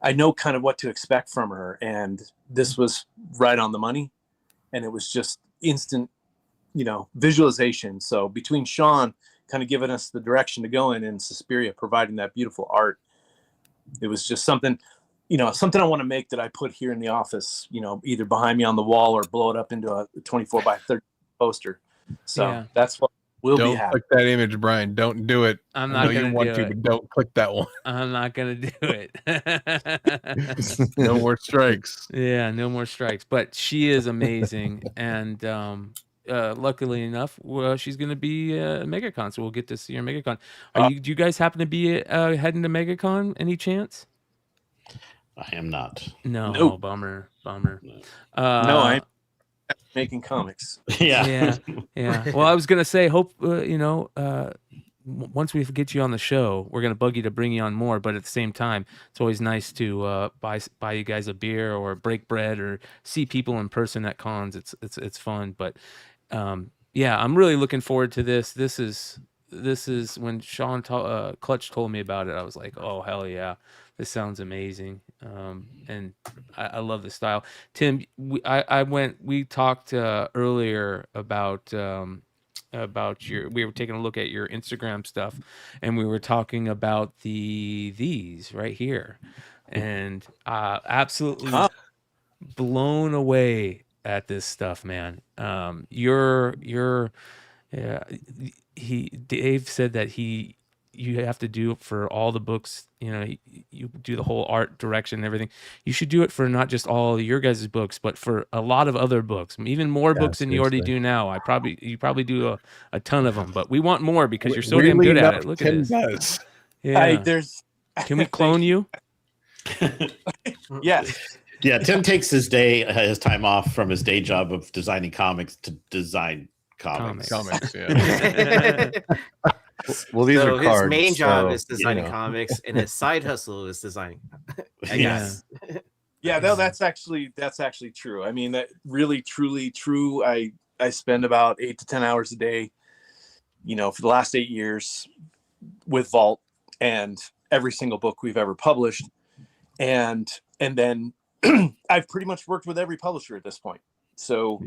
I know kind of what to expect from her, and this was right on the money, and it was just instant, visualization. So between Sean kind of giving us the direction to go in and Suspiria providing that beautiful art, it was just something I want to make that I put here in the office, either behind me on the wall or blow it up into a 24 by 30 poster. So that's what we'll be Don't happy. click that image, Brian. Don't do it. I'm I not know you gonna want do to, it. but don't click that one. I'm not gonna do it. No more strikes. Yeah, no more strikes. But she is amazing, and luckily enough, she's gonna be MegaCon, so we'll get to see her MegaCon. Do you guys happen to be heading to MegaCon? Any chance? I am not. No. Nope. Oh, bummer. No, I'm making comics. Yeah. Well, I was gonna say, hope once we get you on the show, we're gonna bug you to bring you on more. But at the same time, it's always nice to buy you guys a beer or break bread or see people in person at cons. It's fun. But yeah, I'm really looking forward to this. This is when Sean Clutch told me about it. I was like, oh hell yeah, this sounds amazing. And I love the style. Tim, we talked earlier about we were taking a look at your Instagram stuff, and we were talking about these right here, and absolutely blown away at this stuff, man. Dave said that you have to do it for all the books, you do the whole art direction and everything. You should do it for not just all of your guys' books, but for a lot of other books, even more books than you already do now. You probably do a ton of them, but we want more because you're so damn good at it. Look at this. Does. Yeah. Can we clone you? Yes. Yeah, Tim takes his time off from his day job of designing comics to design comics. Comics, yeah. Well, these are cards. His main job is you designing know. comics, and his side hustle is designing. I Yeah. guess. Yeah, no, that's actually true. I mean, that really, truly true. I spend about 8 to 10 hours a day, for the last 8 years with Vault and every single book we've ever published. And then I've pretty much worked with every publisher at this point. So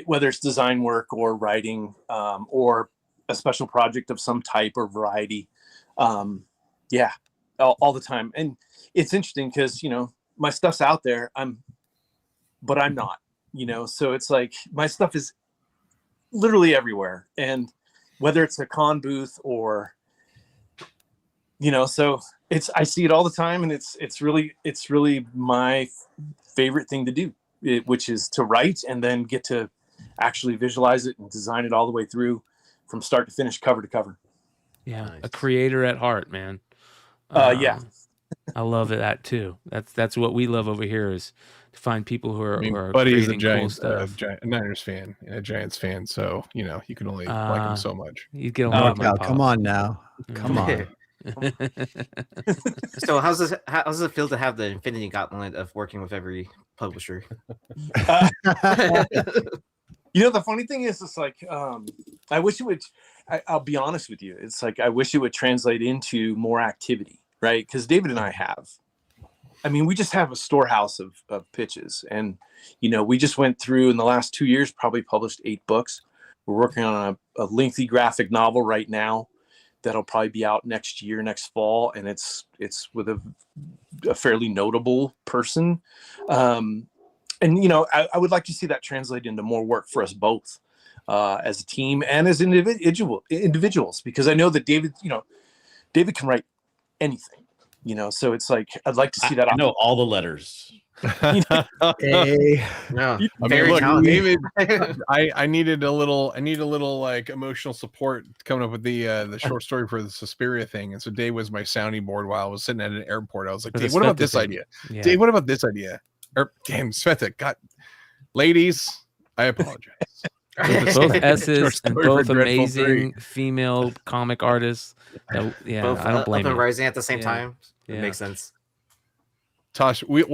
whether it's design work or writing, or a special project of some type or variety, all the time. And it's interesting because, my stuff's out there, but I'm not, so it's like my stuff is literally everywhere. And whether it's a con booth or, so I see it all the time, and it's really my favorite thing to do, which is to write and then get to actually visualize it and design it all the way through from start to finish, cover to cover. Yeah. Nice. A creator at heart, man. Yeah. I love that too. That's what we love over here, is to find people who are Buddy's creating cool stuff. a Niners fan and a Giants fan, so you can only like him so much. You get a lot of my come on now. Come on. So how's it feel to have the Infinity Gauntlet of working with every publisher? The funny thing is, it's like, I wish it would, I'll be honest with you. It's like, I wish it would translate into more activity, right? Because David and I we just have a storehouse of pitches. And, we just went through in the last 2 years, probably published 8 books. We're working on a lengthy graphic novel right now that'll probably be out next fall. And it's with a fairly notable person. And, I would like to see that translate into more work for us both, as a team and as individuals, because I know that David can write anything, so it's like, I'd like to see that. I know all the letters. Hey. No, Look, David, I needed a little like emotional support coming up with the short story for the Suspiria thing. And so Dave was my sounding board while I was sitting at an airport. I was like, Dave, what about this idea? Yeah. Dave, what about this idea? Damn, Sveta, God, ladies, I apologize. Both S's and both amazing female comic artists. Both, I don't blame up and you. rising at the same time. Yeah. It makes sense. Tosh, we'll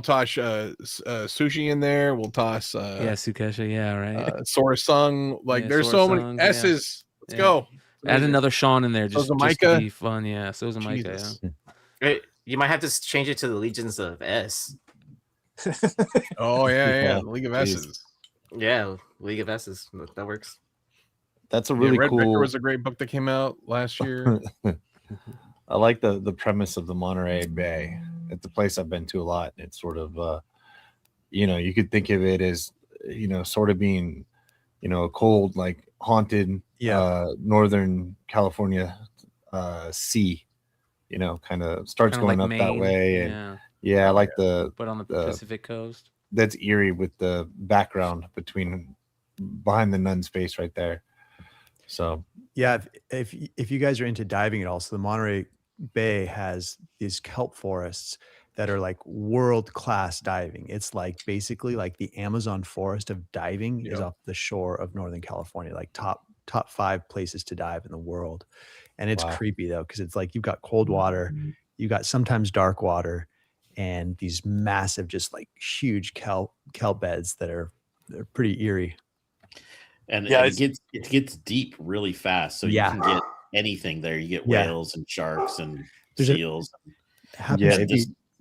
toss Sushi in there. We'll toss Sukesha, right. Sora Sung. There's so many S's. Let's go. Add another Sean in there just to Micah. be fun. Yeah, so's a Micah. Yeah. You might have to change it to the Legions of S. Oh yeah, Yeah, League of jeez. S's. Yeah, League of S's. That works. That's a Yeah, really Red Vector cool. was a great book that came out last year. I like the premise of the Monterey Bay. It's a place I've been to a lot. It's sort of, you could think of it as, sort of being, a cold, like haunted, Northern California sea. Kind of starts Kinda going like up that Maine, way, and I like the. But on the Pacific coast. That's eerie with the background behind the nun's face right there. So Yeah, if you guys are into diving at all, so the Monterey Bay has these kelp forests that are like world-class diving. It's like basically like the Amazon forest of diving is off the shore of Northern California, like top 5 places to dive in the world. And it's Wow. creepy though, because it's like you've got cold water, you got sometimes dark water, and these massive, just like huge kelp beds they're pretty eerie. And, Yeah, and it gets deep really fast, so you can get anything there. You get whales and sharks and seals.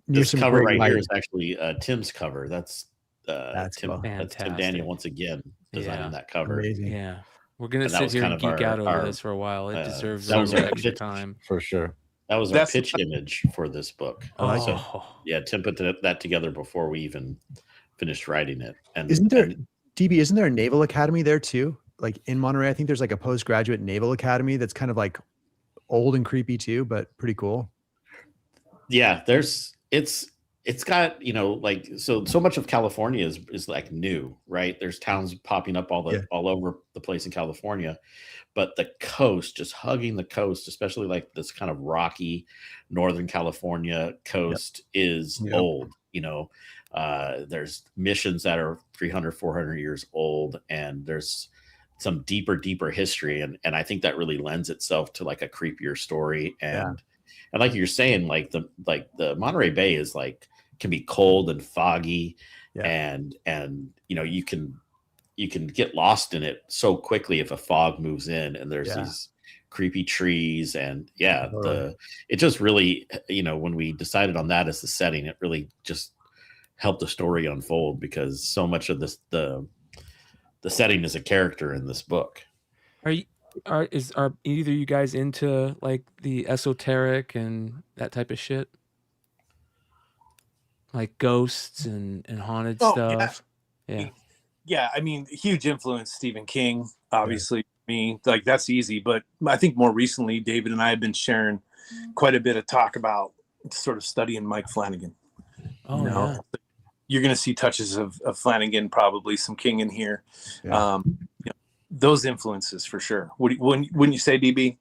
This cover right here is actually Tim's cover. That's Tim. That's Tim Daniel once again designing that cover. Amazing. Yeah. We're gonna And that sit was here kind and of geek out over our- this for a while. It deserves that a was little our extra pitch time. For sure. That was our pitch image for this book. Oh. So, yeah, Tim put that together before we even finished writing it. And Isn't there a naval academy there too? Like in Monterey, I think there's like a postgraduate naval academy that's kind of like old and creepy too, but pretty cool. Yeah, it's got, like so much of California is like new, right? There's towns popping up all over the place in California, but the coast, just hugging the coast, especially like this kind of rocky Northern California coast is old. There's missions that are 300, 400 years old, and there's some deeper history, and I think that really lends itself to like a creepier story. And like you're saying, like the Monterey Bay is like can be cold and foggy, and you can get lost in it so quickly if a fog moves in, and there's these creepy trees, and it just really, when we decided on that as the setting, it really just helped the story unfold, because so much of this the setting is a character in this book. Are either you guys into like the esoteric and that type of shit? Like ghosts and haunted stuff? Yeah, I mean, huge influence, Stephen King, obviously. Me, like that's easy, but I think more recently David and I have been sharing quite a bit of talk about sort of studying Mike Flanagan. You're going to see touches of Flanagan, probably some King in here. Those influences for sure. Wouldn't you say, DB?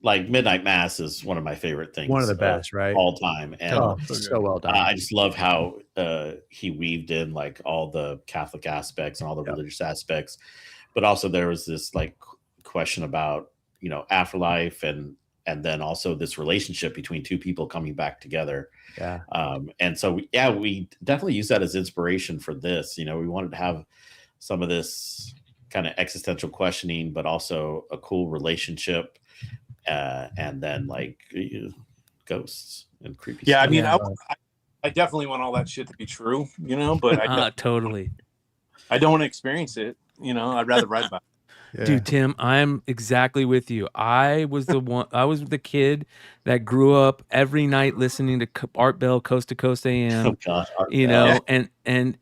Like Midnight Mass is one of my favorite things. One of the best, right? All time. And so well done. I just love how he weaved in like all the Catholic aspects and all the religious aspects, but also there was this like question about, afterlife and then also this relationship between two people coming back together. Yeah. And so we definitely use that as inspiration for this. We wanted to have some of this kind of existential questioning, but also a cool relationship, and then like ghosts and creepy stuff. I mean, I definitely want all that shit to be true, but I totally. I don't want to experience it. I'd rather write about it. Dude, Tim, I'm exactly with you. I was the kid that grew up every night listening to Art Bell Coast to Coast AM. Oh God, Art Bell. and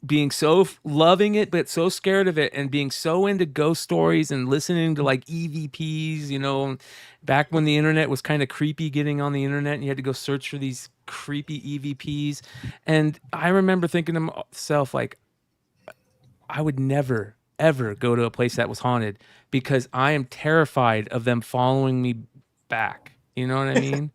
being so loving it, but so scared of it, and being so into ghost stories and listening to like EVPs, back when the internet was kind of creepy, getting on the internet and you had to go search for these creepy EVPs. And I remember thinking to myself, like, I would never ever go to a place that was haunted, because I am terrified of them following me back. You know what I mean?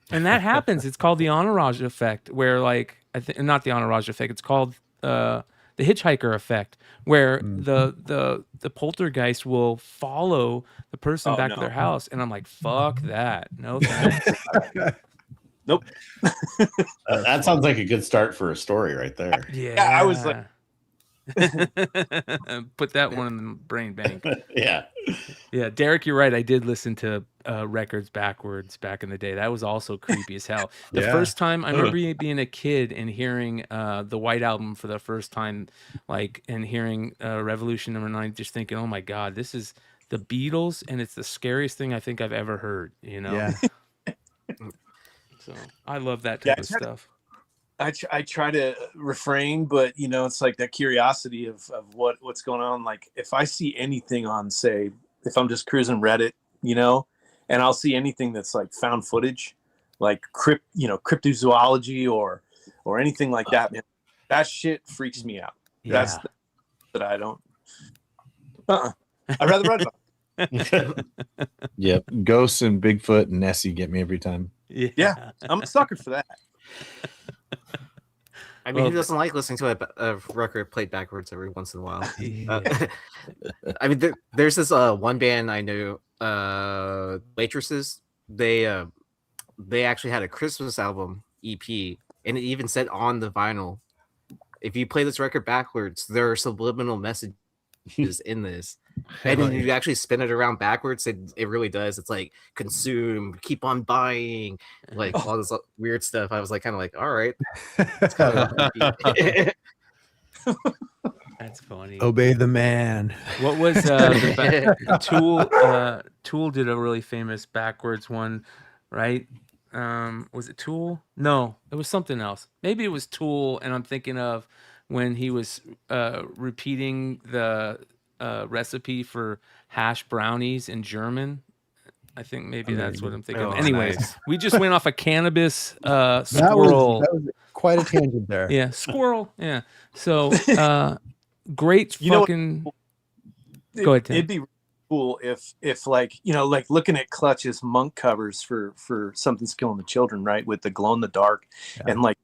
And that happens. It's called the entourage effect, where like, not the entourage effect. It's called the hitchhiker effect, where the poltergeist will follow the person back to their house. And I'm like, fuck that. No thanks. Nope. That sounds like a good start for a story right there. Yeah, I was like, Put that one in the brain bank. Yeah. Yeah, Derek, you're right. I did listen to records backwards back in the day. That was also creepy as hell. The Yeah. first time I remember being a kid and hearing the White Album for the first time, like, and hearing Revolution #9, just thinking, oh my God, this is the Beatles, and it's the scariest thing I think I've ever heard. You know? Yeah. So I love that type of stuff. I try to refrain, but it's like that curiosity of what's going on. Like if I see anything on, say, if I'm just cruising Reddit, and I'll see anything that's like found footage, like cryptozoology or anything like that, man, that shit freaks me out. Yeah. That's that I don't. I'd rather read about it. Yep. Ghosts and Bigfoot and Nessie get me every time. Yeah, I'm a sucker for that. I mean, who doesn't like listening to a record played backwards every once in a while? I mean, there's this one band I knew, Waitresses. They actually had a Christmas album EP, and it even said on the vinyl, if you play this record backwards, there are subliminal messages in this. And when you actually spin it around backwards, it really does. It's like consume, keep on buying, like all this weird stuff. I was like, kind of like, all right. It's kind of That's funny. Obey the man. What was Tool did a really famous backwards one, right? Was it Tool? No, it was something else. Maybe it was Tool, and I'm thinking of when he was repeating the recipe for hash brownies in German. I think maybe that's what I'm thinking of. Anyways, we just went off a cannabis squirrel. That was quite a tangent there. Yeah, squirrel. Yeah. So great fucking. Go ahead, Tim. It'd be cool if like like looking at Clutch's monk covers for Something's Killing the Children, right, with the glow in the dark and like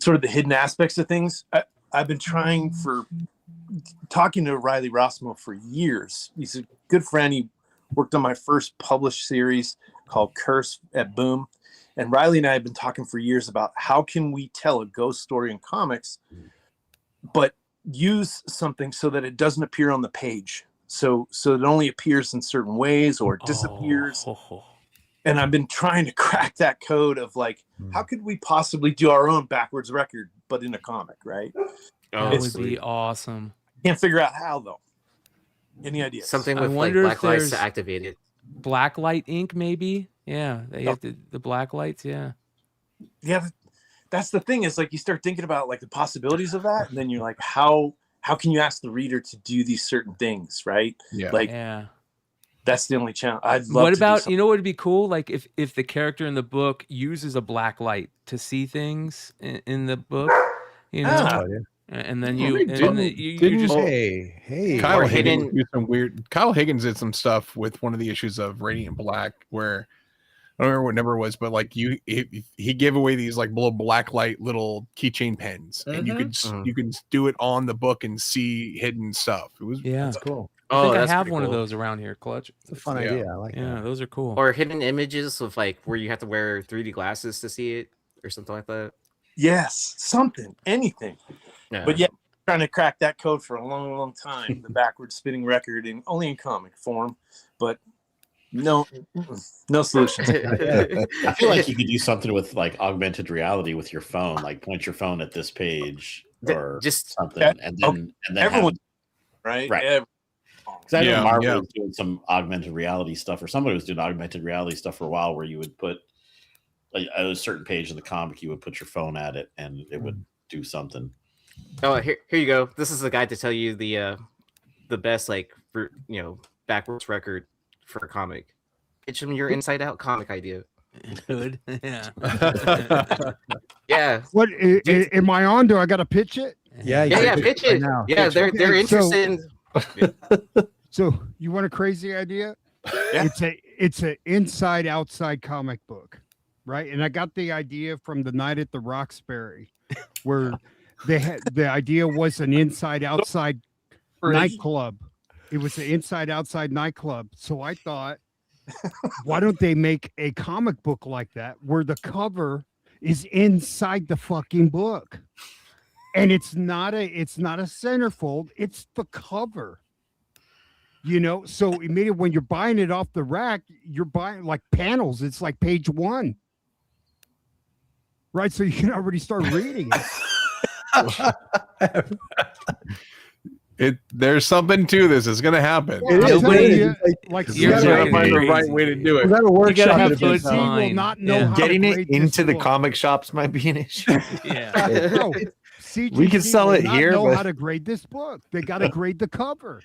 sort of the hidden aspects of things. I've been talking to Riley Rossmo for years. He's a good friend. He worked on my first published series called Curse at Boom. And Riley and I have been talking for years about how can we tell a ghost story in comics, but use something so that it doesn't appear on the page. So it only appears in certain ways or disappears. And I've been trying to crack that code of like, how could we possibly do our own backwards record, but in a comic, right? That would be awesome. Can't figure out how though. Any ideas? Something with like black lights to activate it. Black light ink, maybe. Yeah, they have the black lights. Yeah. Yeah, that's the thing. Is like you start thinking about like the possibilities of that, and then you're like, how can you ask the reader to do these certain things, right? Yeah. Like, that's the only challenge. I'd love. What to about do what would be cool? Like if the character in the book uses a black light to see things in the book, and then you just hey. Kyle Higgins did some weird. Kyle Higgins did some stuff with one of the issues of Radiant Black where I don't remember what number it was, but like he gave away these like little black light little keychain pens, and you could do it on the book and see hidden stuff. It was that's cool. I think I have one of those around here, Clutch. It's a fun idea. I like that. Yeah, those are cool. Or hidden images of like where you have to wear 3D glasses to see it or something like that. Yes, something, anything. Yeah. But yeah, trying to crack that code for a long, long time. The backwards spinning record, only in comic form, but no solutions. I feel like you could do something with like augmented reality with your phone, like point your phone at this page or just something, and then everyone, right? Because I know Marvel was doing some augmented reality stuff, or somebody was doing augmented reality stuff for a while, where you would put like a certain page of the comic, you would put your phone at it, and it would do something. Oh, here you go. This is the guide to tell you the best backwards record for a comic. Pitch them your Inside Out comic idea. Good. Yeah. Yeah. What am I on? Do I got to pitch it? Yeah. Pitch it. Right, yeah, they're interested. So you want a crazy idea? Yeah. It's an inside outside comic book, right? And I got the idea from the night at the Roxbury, where the idea was an inside outside nightclub. It was an inside outside nightclub. So I thought, why don't they make a comic book like that where the cover is inside the fucking book? and it's not a centerfold, it's the cover. You know, so immediately when you're buying it off the rack, you're buying like panels. It's like page 1. Right. So you can already start reading it. There's something to this. It's gonna happen. You gotta find the right way to do it. You gotta have good will not know how getting to it grade this into the book. comic shops might be an issue. Yeah. Bro, We can CGC sell will it not here, know but- how to grade this book. They got to grade the cover.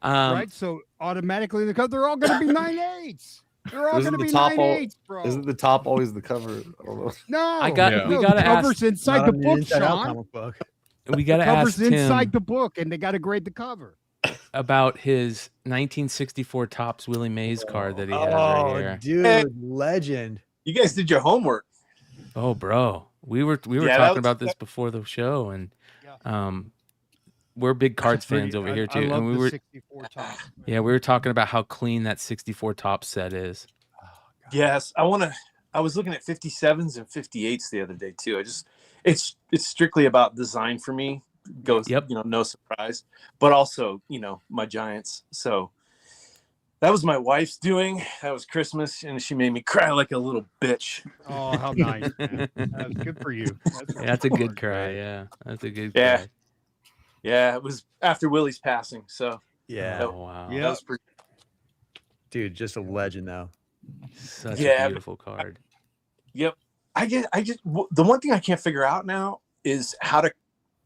Right. So automatically the cover, they're all going to be 9/8. They're all going to be 9/8, bro. Isn't the top always the cover? No, I got. no, We the gotta covers ask. inside the book, Sean. We gotta The covers ask inside Tim the book, and they got to grade the cover. about his 1964 Topps Willie Mays card that he has right here. Dude, legend. You guys did your homework. Oh, bro, we were Yeah, that talking was- about this before the show, and we're big cards fans over here too. I love and we the were 64 top. we were talking about how clean that 64 Topps set is. Yes, I was looking at 57s and 58s the other day too. It's strictly about design for me. Goes, no surprise. But also, my Giants. So that was my wife's doing. That was Christmas, and she made me cry like a little bitch. Oh, how nice, man. That was good for you. That's a good cry. Yeah, that's a good Yeah. cry. Yeah, it was after Willie's passing. So Yeah. that, wow. that was pretty. Dude, just a legend though. Such Yeah, a beautiful card. Yep. The one thing I can't figure out now is how to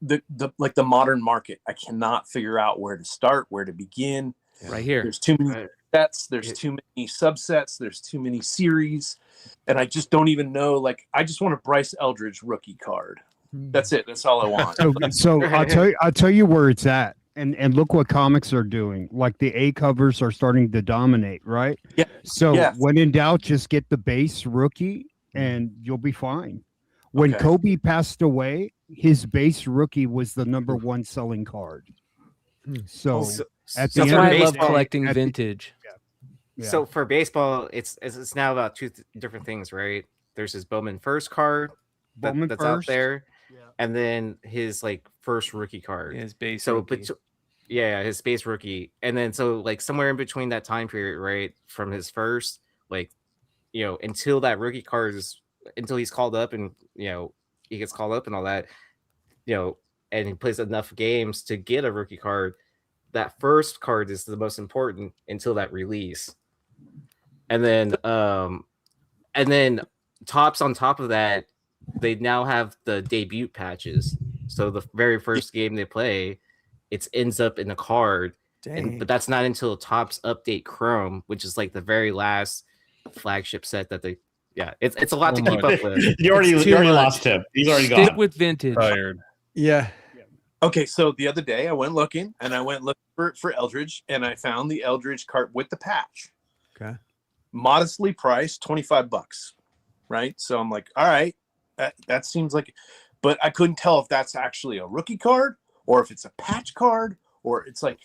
the modern market. I cannot figure out where to start, where to begin. Right here. There's too many sets, there's too many subsets, there's too many series, and I just don't even know. Like, I just want a Bryce Eldridge rookie card. That's it. That's all I want. So I'll tell you where it's at. And look what comics are doing. Like the A covers are starting to dominate, right? Yeah. So Yeah. when in doubt, just get the base rookie and you'll be fine. When Okay. Kobe passed away, his base rookie was the number 1 selling card. So at the That's end why of I the love day- collecting at the- vintage. Yeah. So for baseball, it's now about two different things, right? There's his Bowman first card Bowman that's out first. there, and then his like first rookie card. His base So, rookie. but yeah, his base rookie, and then so like somewhere in between that time period, right, from his first, like, until that rookie card is until he's called up, and he gets called up and all that, and he plays enough games to get a rookie card. That first card is the most important until that release, and then Topps on top of that, they now have the debut patches. So the very first game they play, it ends up in a card, but that's not until Topps update Chrome, which is like the very last flagship set that they. Yeah, it's a lot to keep up with. You already lost him. He's already Stick gone. with vintage. Tired. Yeah. Okay, so the other day I went looking for Eldridge, and I found the Eldridge card with the patch. Okay. Modestly priced, $25, right? So I'm like, all right, that seems like, but I couldn't tell if that's actually a rookie card or if it's a patch card, or it's like,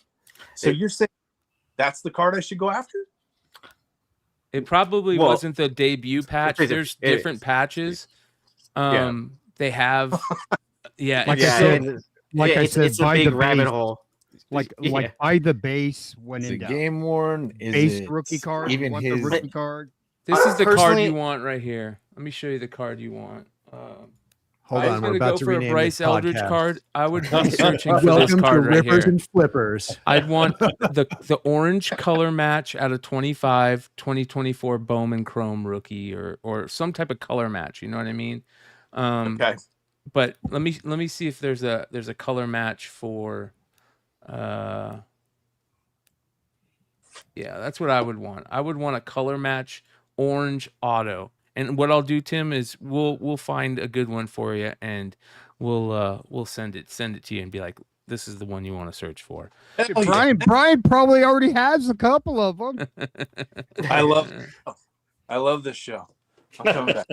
so you're saying that's the card I should go after? It probably Well, wasn't the debut patch. it There's is. different patches. Yeah. They have. Yeah. Like it's I so- said, like I said, it's a buy big the rabbit base. hole. Like Yeah. buy the base when Is in it doubt. game worn? Is Base it rookie card. Even You want his the rookie card. This is the card Personally- you want right here. Let me show you the card you want. Hold I was on, we're gonna about go to for a rename Bryce this Eldridge podcast. card. I would be searching for this Welcome to card right Rippers here. and Flippers. I'd want the orange color match out of 25 2024 Bowman Chrome rookie or some type of color match. You know what I mean? Okay. But let me see if there's a color match for. Yeah, that's what I would want. I would want a color match orange auto. And what I'll do, Tim, is we'll find a good one for you, and we'll send it to you and be like, this is the one you want to search for. Oh, yeah. Brian probably already has a couple of them. I love this show. I'm coming back.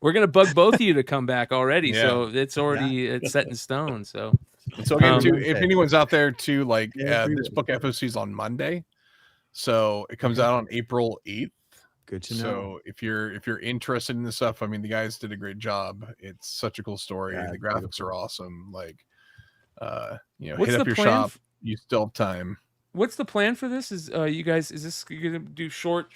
We're gonna bug both of you to come back already, Yeah. so it's already it's set in stone. So So again, too, Wednesday. if anyone's out there too, like Yeah, this book FOC is on Monday, so it comes out on April 8th. Good to know. So if you're interested in this stuff, I mean, the guys did a great job. It's such a cool story. Yeah, The graphics are awesome. Like, What's hit up the your plan shop. You still have time. What's the plan for this? Is you guys, is this gonna do short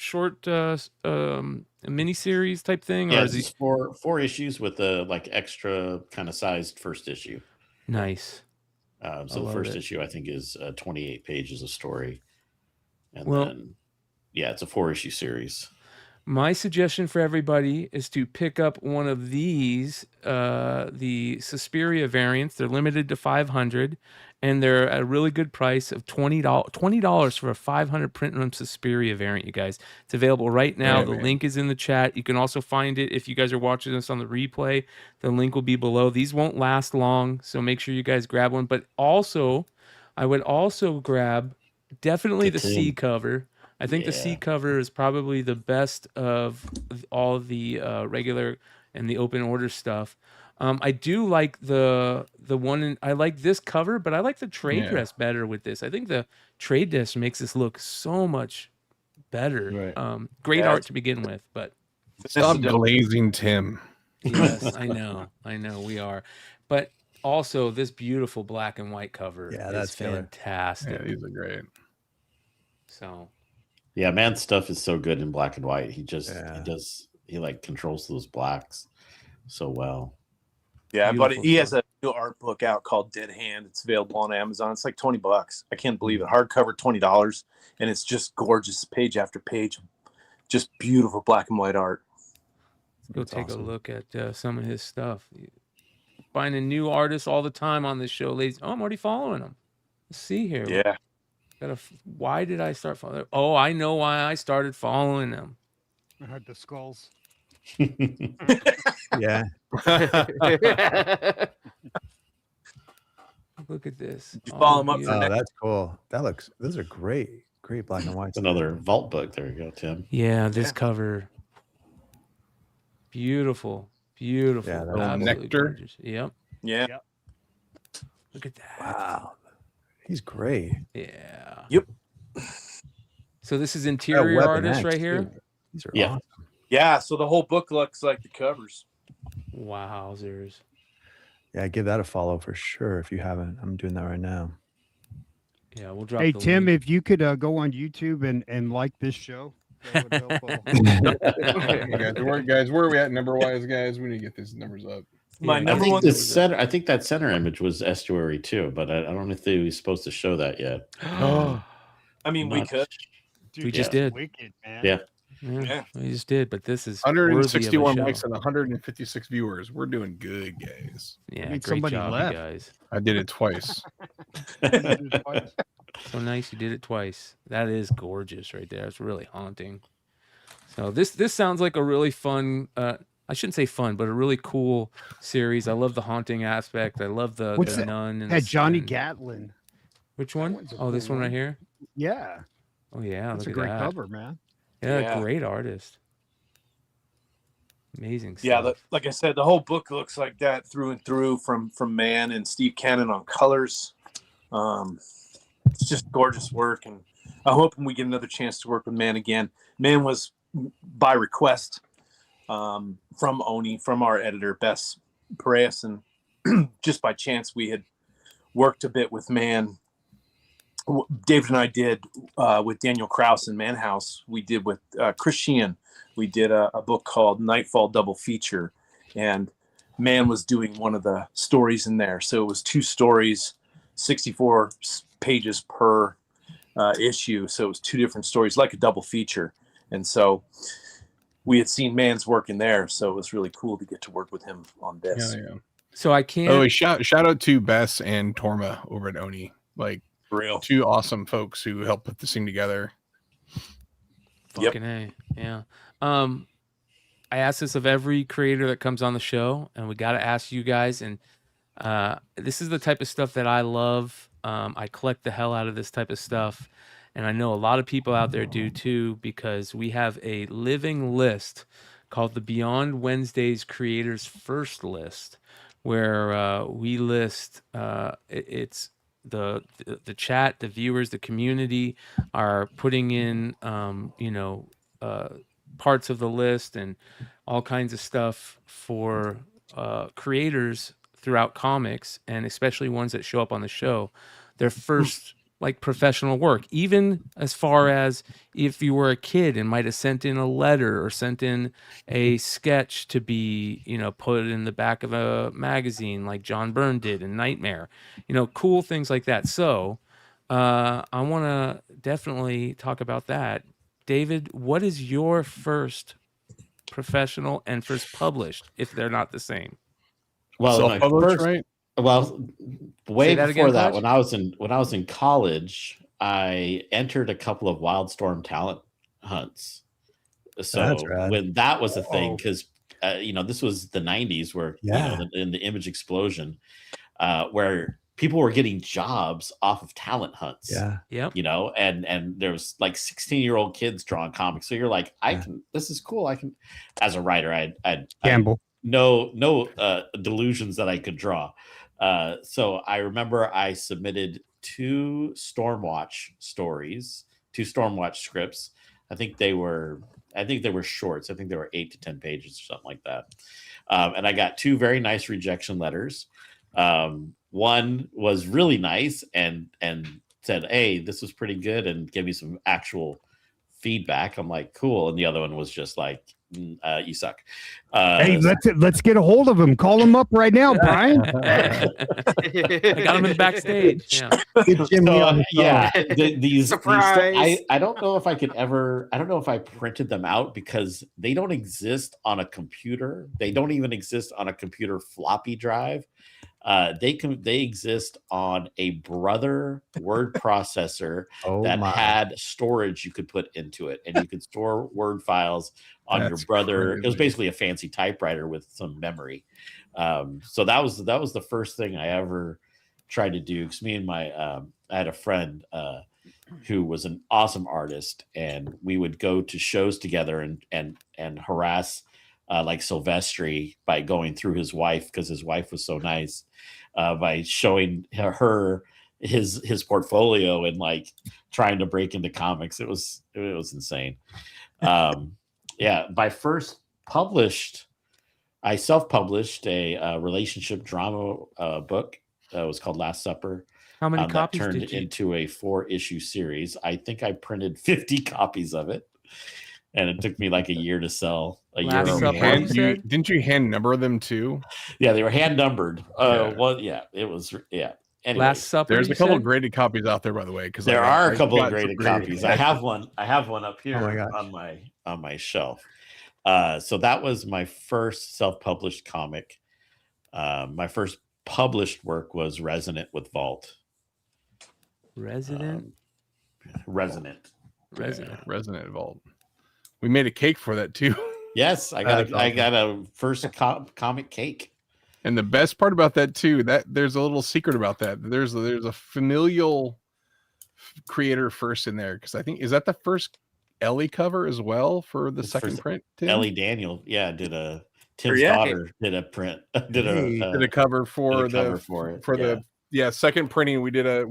mini series type thing, or Yeah, is it's it four issues with a like extra kind of sized first issue. nice? So the love first it. issue I think is 28 pages of story, and Well- then it's a 4-issue series. My suggestion for everybody is to pick up one of these, the Suspiria variants. They're limited to 500, and they're at a really good price of $20 for a 500 print run Suspiria variant, you guys. It's available right now. Right, The man. link is in the chat. You can also find it if you guys are watching this on the replay. The link will be below. These won't last long, so make sure you guys grab one. But also, I would also grab definitely the C cover. I think the C cover is probably the best of all the regular and the open order stuff. I do like the one I like this cover, but I like the trade dress better with this. I think the trade dress makes this look so much better. Right. Great art to begin with, but Stop glazing Tim. yes, I know, we are. But also this beautiful black and white cover is that's killer. fantastic. Yeah, these are great. So Yeah, man's stuff is so good in black and white. He like controls those blacks so well. Yeah, but Beautiful he has stuff. a new art book out called Dead Hand. It's available on Amazon. It's like $20. I can't believe it. Hardcover, $20, and it's just gorgeous, page after page, just beautiful black and white art. Go take a look at some of his stuff. Finding new artists all the time on this show, ladies. Oh, I'm already following him. Let's see here. Yeah. Why did I start following? Oh, I know why I started following him. I heard the skulls. Yeah. Look at this. You follow him up for Oh, next. that's cool. Those are great black and white. It's another vault book. There you go, Tim. Yeah, this cover. Beautiful. Beautiful. Yeah, that's Absolutely Nectar. gorgeous. Yep. Yeah. Look at that. Wow. He's great. Yeah. Yep. So this is interior Weapon artist X, right here. too. These are Yeah. awesome. Yeah, so the whole book looks like the covers. Wowzers. Yeah, give that a follow for sure if you haven't. I'm doing that right now. Yeah, we'll drop Hey the Tim, link. if you could go on YouTube and like this show, that would help. guys, where are we at number wise, guys? We need to get these numbers up. My Yeah, I number think one. the center. I think that center image was Estuary too, but I don't know if they were supposed to show that yet. I mean, we Not- could. Dude, We just that's did. wicked, man. Yeah. Yeah, we just did, but this is worthy of a 161 show. likes and 156 viewers. We're doing good, guys. Yeah, I mean, great somebody job, left. you guys. I did it twice. So nice, you did it twice. That is gorgeous right there. It's really haunting. So this sounds like a really fun. I shouldn't say fun, but a really cool series. I love the haunting aspect. I love the What's that? nun and Had the Johnny and- Gatlin. Which one? one's a Oh, this cool one right one. here. Yeah, Oh yeah, that's a look great at that. cover, man. Yeah, Yeah. great artist. Amazing stuff. Yeah, like I said, the whole book looks like that through and through from Man and Steve Cannon on colors. It's just gorgeous work, and I'm hoping we get another chance to work with Man again. Man was by request from Oni, from our editor Bess Perez, and just by chance we had worked a bit with Man. David and I did with Daniel Krause in Man House. We did with Chris Sheehan. We did a book called Nightfall Double Feature, and Man was doing one of the stories in there. So it was 2 stories, 64 pages per issue. So it was 2 different stories, like a double feature. And so we had seen Man's work in there, so it was really cool to get to work with him on this. Yeah. So I can't. Oh, shout out to Bess and Torma over at Oni. Like, Real. 2 awesome folks who helped put this thing together. Fucking A. Yeah. I ask this of every creator that comes on the show, and we got to ask you guys. And this is the type of stuff that I love. I collect the hell out of this type of stuff. And I know a lot of people out there do too, because we have a living list called the Beyond Wednesdays Creators First List, where we list it's the chat, the viewers, the community are putting in parts of the list and all kinds of stuff for creators throughout comics, and especially ones that show up on the show, their first like professional work, even as far as if you were a kid and might have sent in a letter or sent in a sketch to be, put in the back of a magazine like John Byrne did in Nightmare, cool things like that. So I want to definitely talk about that. David, what is your first professional and first published, if they're not the same? Well, my Self-published, first, right? well, way that before again, that, Coach? when I was in college, I entered a couple of Wildstorm talent hunts. So That's rad. when that was a thing, because this was the '90s, where Yeah. in the image explosion, where people were getting jobs off of talent hunts. Yeah. Yep. And there was like 16-year-old kids drawing comics. So you're like, this is cool. I can, as a writer, I Gamble. no delusions that I could draw. So I remember I submitted 2 Stormwatch stories, 2 Stormwatch scripts. I think they were shorts. I think they were 8 to 10 pages or something like that. And I got 2 very nice rejection letters. One was really nice and said, "Hey, this was pretty good," and gave me some actual feedback. I'm like, cool. And the other one was just like, you suck. Hey, let's get a hold of him. Call him up right now, Brian. I got him in the backstage. Yeah. Get Jimmy on the phone. These Surprise. I don't know if I could ever. I don't know if I printed them out because they don't exist on a computer. They don't even exist on a computer floppy drive. They exist on a Brother word processor that had storage you could put into it, and you could store Word files on your Brother. It was basically a fancy typewriter with some memory. So that was the first thing I ever tried to do. Because me and I had a friend who was an awesome artist, and we would go to shows together and harass like Silvestri by going through his wife, because his wife was so nice, by showing her his portfolio and like trying to break into comics. It was insane. My first published, I self-published a relationship drama book. It was called Last Supper. How many that copies turned did you? into a 4-issue series. I think I printed 50 copies of it, and it took me like a year to sell. Didn't you hand number them too? Yeah, they were hand numbered. It was. Anyways, Last Supper. There's a couple of graded copies out there, by the way, because there are a couple of graded copies. I have one up here on my shelf. So that was my first self-published comic. My first published work was Resonant with Vault. Resonant Vault. We made a cake for that too. Yes, I got a first comic cake. And the best part about that too, that there's a little secret about that. There's a familial creator first in there, because I think, is that the first Ellie cover as well for the second print? Tim? Ellie Daniel, Tim's daughter did a print, did a cover for the second printing. We did a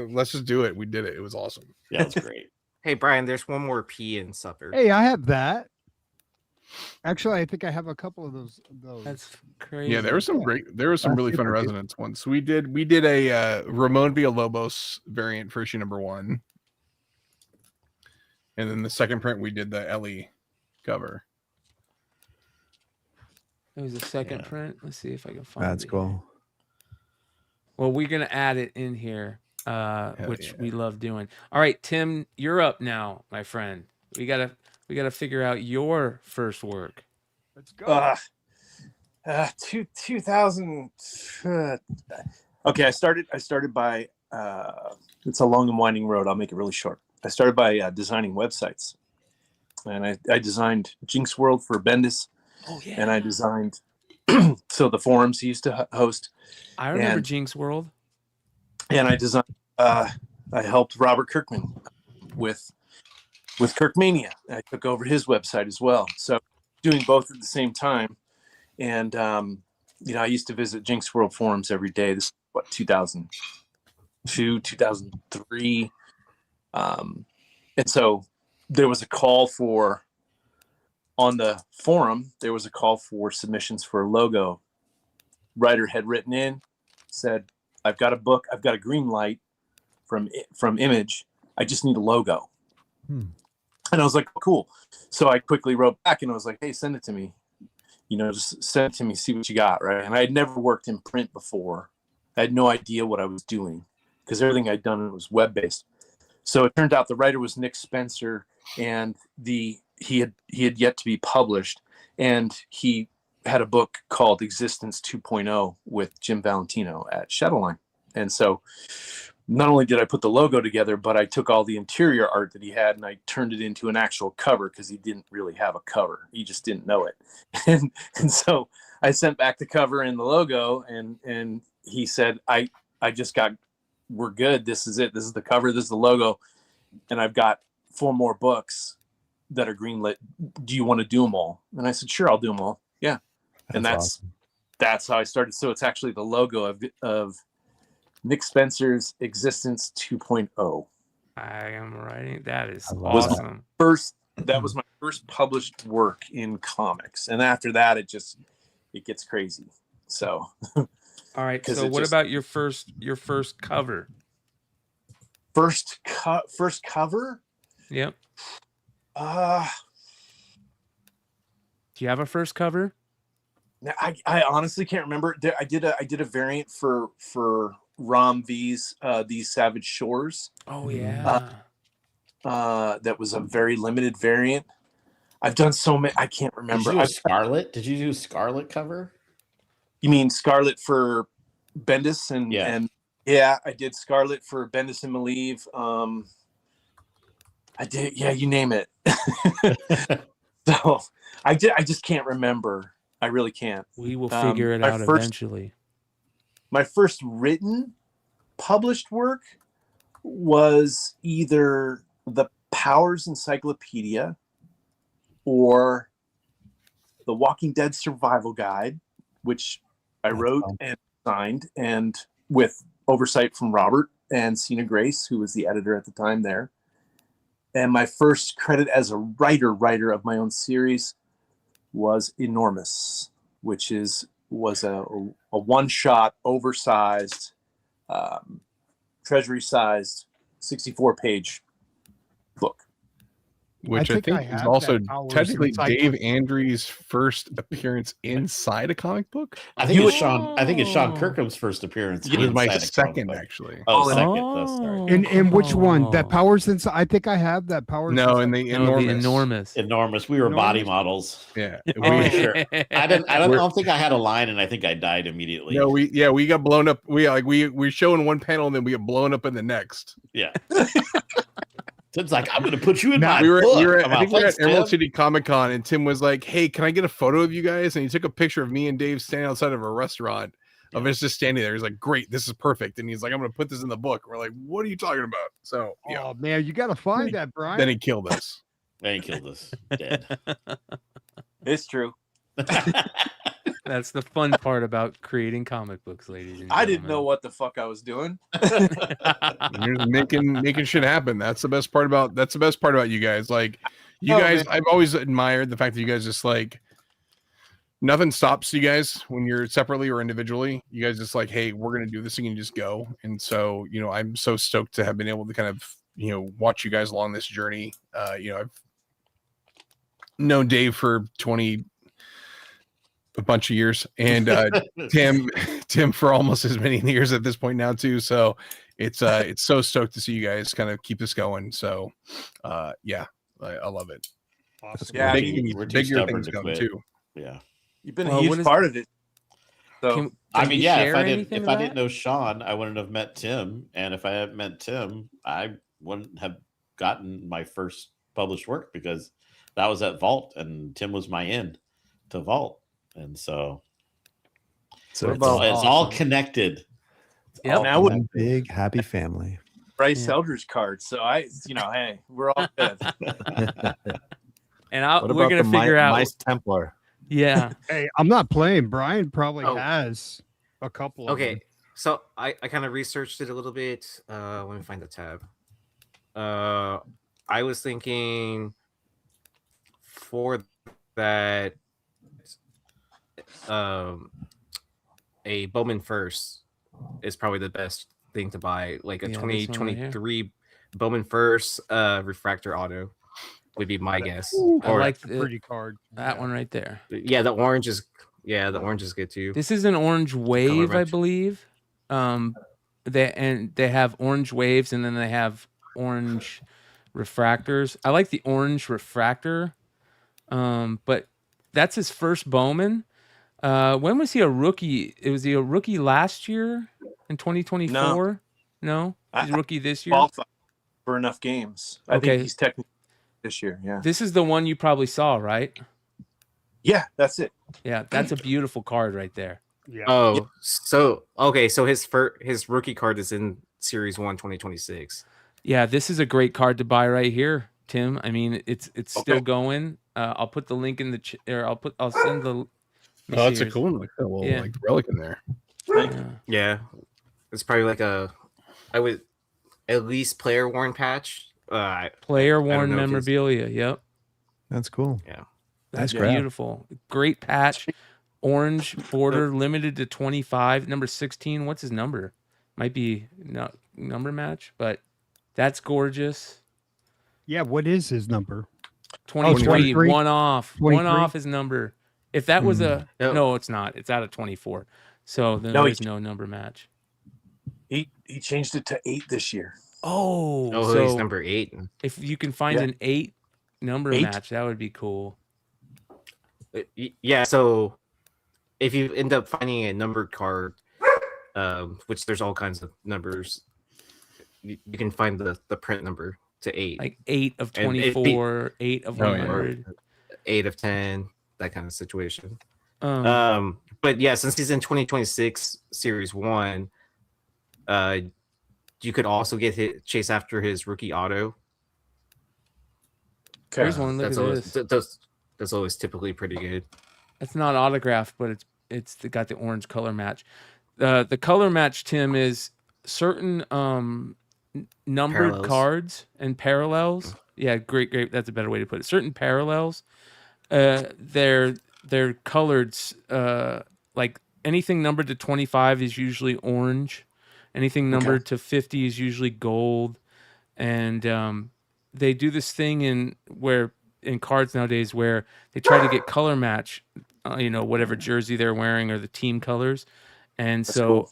let's just do it. We did it. It was awesome. Yeah, it was great. Hey Brian, there's one more P in supper. Hey, I have that. Actually, I think I have a couple of those. That's crazy. Yeah, there was some really fun Resonance ones. We did a Ramon Villalobos variant for issue number 1. And then the second print, we did the Ellie cover. It was a second print. Let's see if I can find That's it. cool. Well, we're gonna add it in here, which we love doing. All right, Tim, you're up now, my friend. We gotta figure out your first work. Let's go. 2000. Okay, I started by. It's a long and winding road. I'll make it really short. I started by designing websites, and I designed Jinx World for Bendis. Oh yeah. And I designed so the forums he used to host. I remember Jinx World. And I designed. I helped Robert Kirkman with Kirkmania. I took over his website as well. So doing both at the same time. And I used to visit Jinx World forums every day. This is 2002, 2003. And so there was a call for on the forum, there was a call for submissions for a logo. Writer had written in, said, I've got a book, I've got a green light from Image. I just need a logo. And I was like, cool. So I quickly wrote back and I was like, hey, send it to me. Just send it to me, see what you got, right? And I had never worked in print before. I had no idea what I was doing because everything I'd done was web-based. So it turned out the writer was Nick Spencer, and he had yet to be published, and he had a book called Existence 2.0 with Jim Valentino at Shadowline. And so not only did I put the logo together, but I took all the interior art that he had and I turned it into an actual cover because he didn't really have a cover. He just didn't know it. And so I sent back the cover and the logo, and he said, we're good. This is it. This is the cover. This is the logo. And I've got 4 more books that are greenlit. Do you want to do them all? And I said, sure, I'll do them all. Yeah. And that's how I started. So it's actually the logo of Nick Spencer's Existence 2.0. I am writing. That is awesome. That was my first published work in comics. And after that, it gets crazy. So. All right. So what about your first cover? First cover? Yep. Do you have a first cover? I honestly can't remember. I did a variant for Rom V's These Savage Shores. Oh yeah. That was a very limited variant. I've done so many. I can't remember. Did you do Scarlet? Did you do Scarlet cover? You mean Scarlet for Bendis and yeah, I did Scarlet for Bendis and Malieve. I did. Yeah, you name it. So I just can't remember. I really can't. We will figure it out eventually. My first written published work was either the Powers Encyclopedia or the Walking Dead Survival Guide, which I wrote and signed, and with oversight from Robert and Sina Grace, who was the editor at the time there. And my first credit as a writer of my own series was Enormous, which was a one-shot, oversized, treasury-sized, 64-page book. Which I think is also technically Dave Andrews' first appearance inside a comic book. I think it's Sean Kirkham's first appearance. It was my second, actually. Oh, second. Oh, sorry. In which one? That Powers Inside? I think I have that Powers. No, in the Enormous. Enormous. We were body models. Yeah. Sure. I don't think I had a line, and I think I died immediately. No, we got blown up. We show in one panel, and then we get blown up in the next. Yeah. Tim's like, I'm going to put you in my book. book. I think we were at Emerald City Comic Con, and Tim was like, hey, can I get a photo of you guys? And he took a picture of me and Dave standing outside of a restaurant of us just standing there. He's like, great, this is perfect. And he's like, I'm going to put this in the book. We're like, what are you talking about? So, yeah. Oh, man, you got to find that, Brian. Then he killed us. Dead. It's true. That's the fun part about creating comic books, ladies and gentlemen. I didn't know what the fuck I was doing. You're making shit happen. That's the best part about you guys. Like you guys, man. I've always admired the fact that you guys just like nothing stops you guys when you're separately or individually. You guys just like, hey, we're gonna do this thing and just go. And so, I'm so stoked to have been able to kind of, watch you guys along this journey. I've known Dave for a bunch of years, and Tim for almost as many years at this point now too. So it's so stoked to see you guys kind of keep this going. So I love it. Awesome. Yeah, bigger things coming too. Yeah, you've been a huge part of it. So if I didn't know Sean, I wouldn't have met Tim, and if I hadn't met Tim, I wouldn't have gotten my first published work because that was at Vault, and Tim was my in to Vault. And so it's all connected. Yeah, now one big happy family. Bryce Eldridge card. So hey, we're all good. And we're gonna figure out Mice Templar. Yeah. Hey, I'm not playing. Brian probably has a couple. Okay, so I kind of researched it a little bit. Let me find the tab. I was thinking for that a Bowman First is probably the best thing to buy. Like a Yeah, this one right here. 2023 Bowman First refractor auto would be my guess. I like That's a pretty card. that one right there. Yeah, the orange is good too. This is an orange wave, I match. believe. They have orange waves, and then they have orange refractors. I like the orange refractor, but that's his first Bowman. When was he a rookie? Was he a rookie last year in 2024? No, he's a rookie this year. Qualified for enough games. I Okay. think he's technically this year. Yeah. This is the one you probably saw, right? Yeah, that's it. Yeah, that's a beautiful card right there. Yeah. Oh, so okay, so his rookie card is in Series 1 2026. Yeah, this is a great card to buy right here, Tim. I mean, it's still going. I'll put the link in the or I'll send the. Oh, that's a cool one. Like a little like relic in there. Yeah, it's probably like I would at least player worn patch. Player I don't worn know if it's- memorabilia. Yep, That's cool. Yeah, that's Nice grab. beautiful. Great patch, orange border, limited to 25. Number 16. What's his number? Might be not number match, but that's gorgeous. Yeah, what is his number? 23. 23? One off. 23? One off his number. If that was a no, it's not. It's out of 24. So then No, there's no number match. He changed it to 8 this year. Oh, he's so number 8. if you can find an 8 number 8? match, that would be cool. Yeah, so if you end up finding a numbered card, which there's all kinds of numbers, you can find the print number to 8. Like 8 of And it'd be- 24, 8 of 100. 8 of 10, that kind of situation. Um, But yeah, since he's in 2026 Series 1, you could also chase after his rookie auto. Here's one. Look That's at always, this. that's always typically pretty good. It's not autographed, but it's got the orange color match. The color match, Tim, is certain numbered Parallels. cards and parallels. Yeah, great. That's a better way to put it. Certain parallels, they're colored. Like anything numbered to 25 is usually orange. Anything numbered to 50 is usually gold. And they do this thing in cards nowadays where they try to get color match, whatever jersey they're wearing or the team colors. And That's so, cool.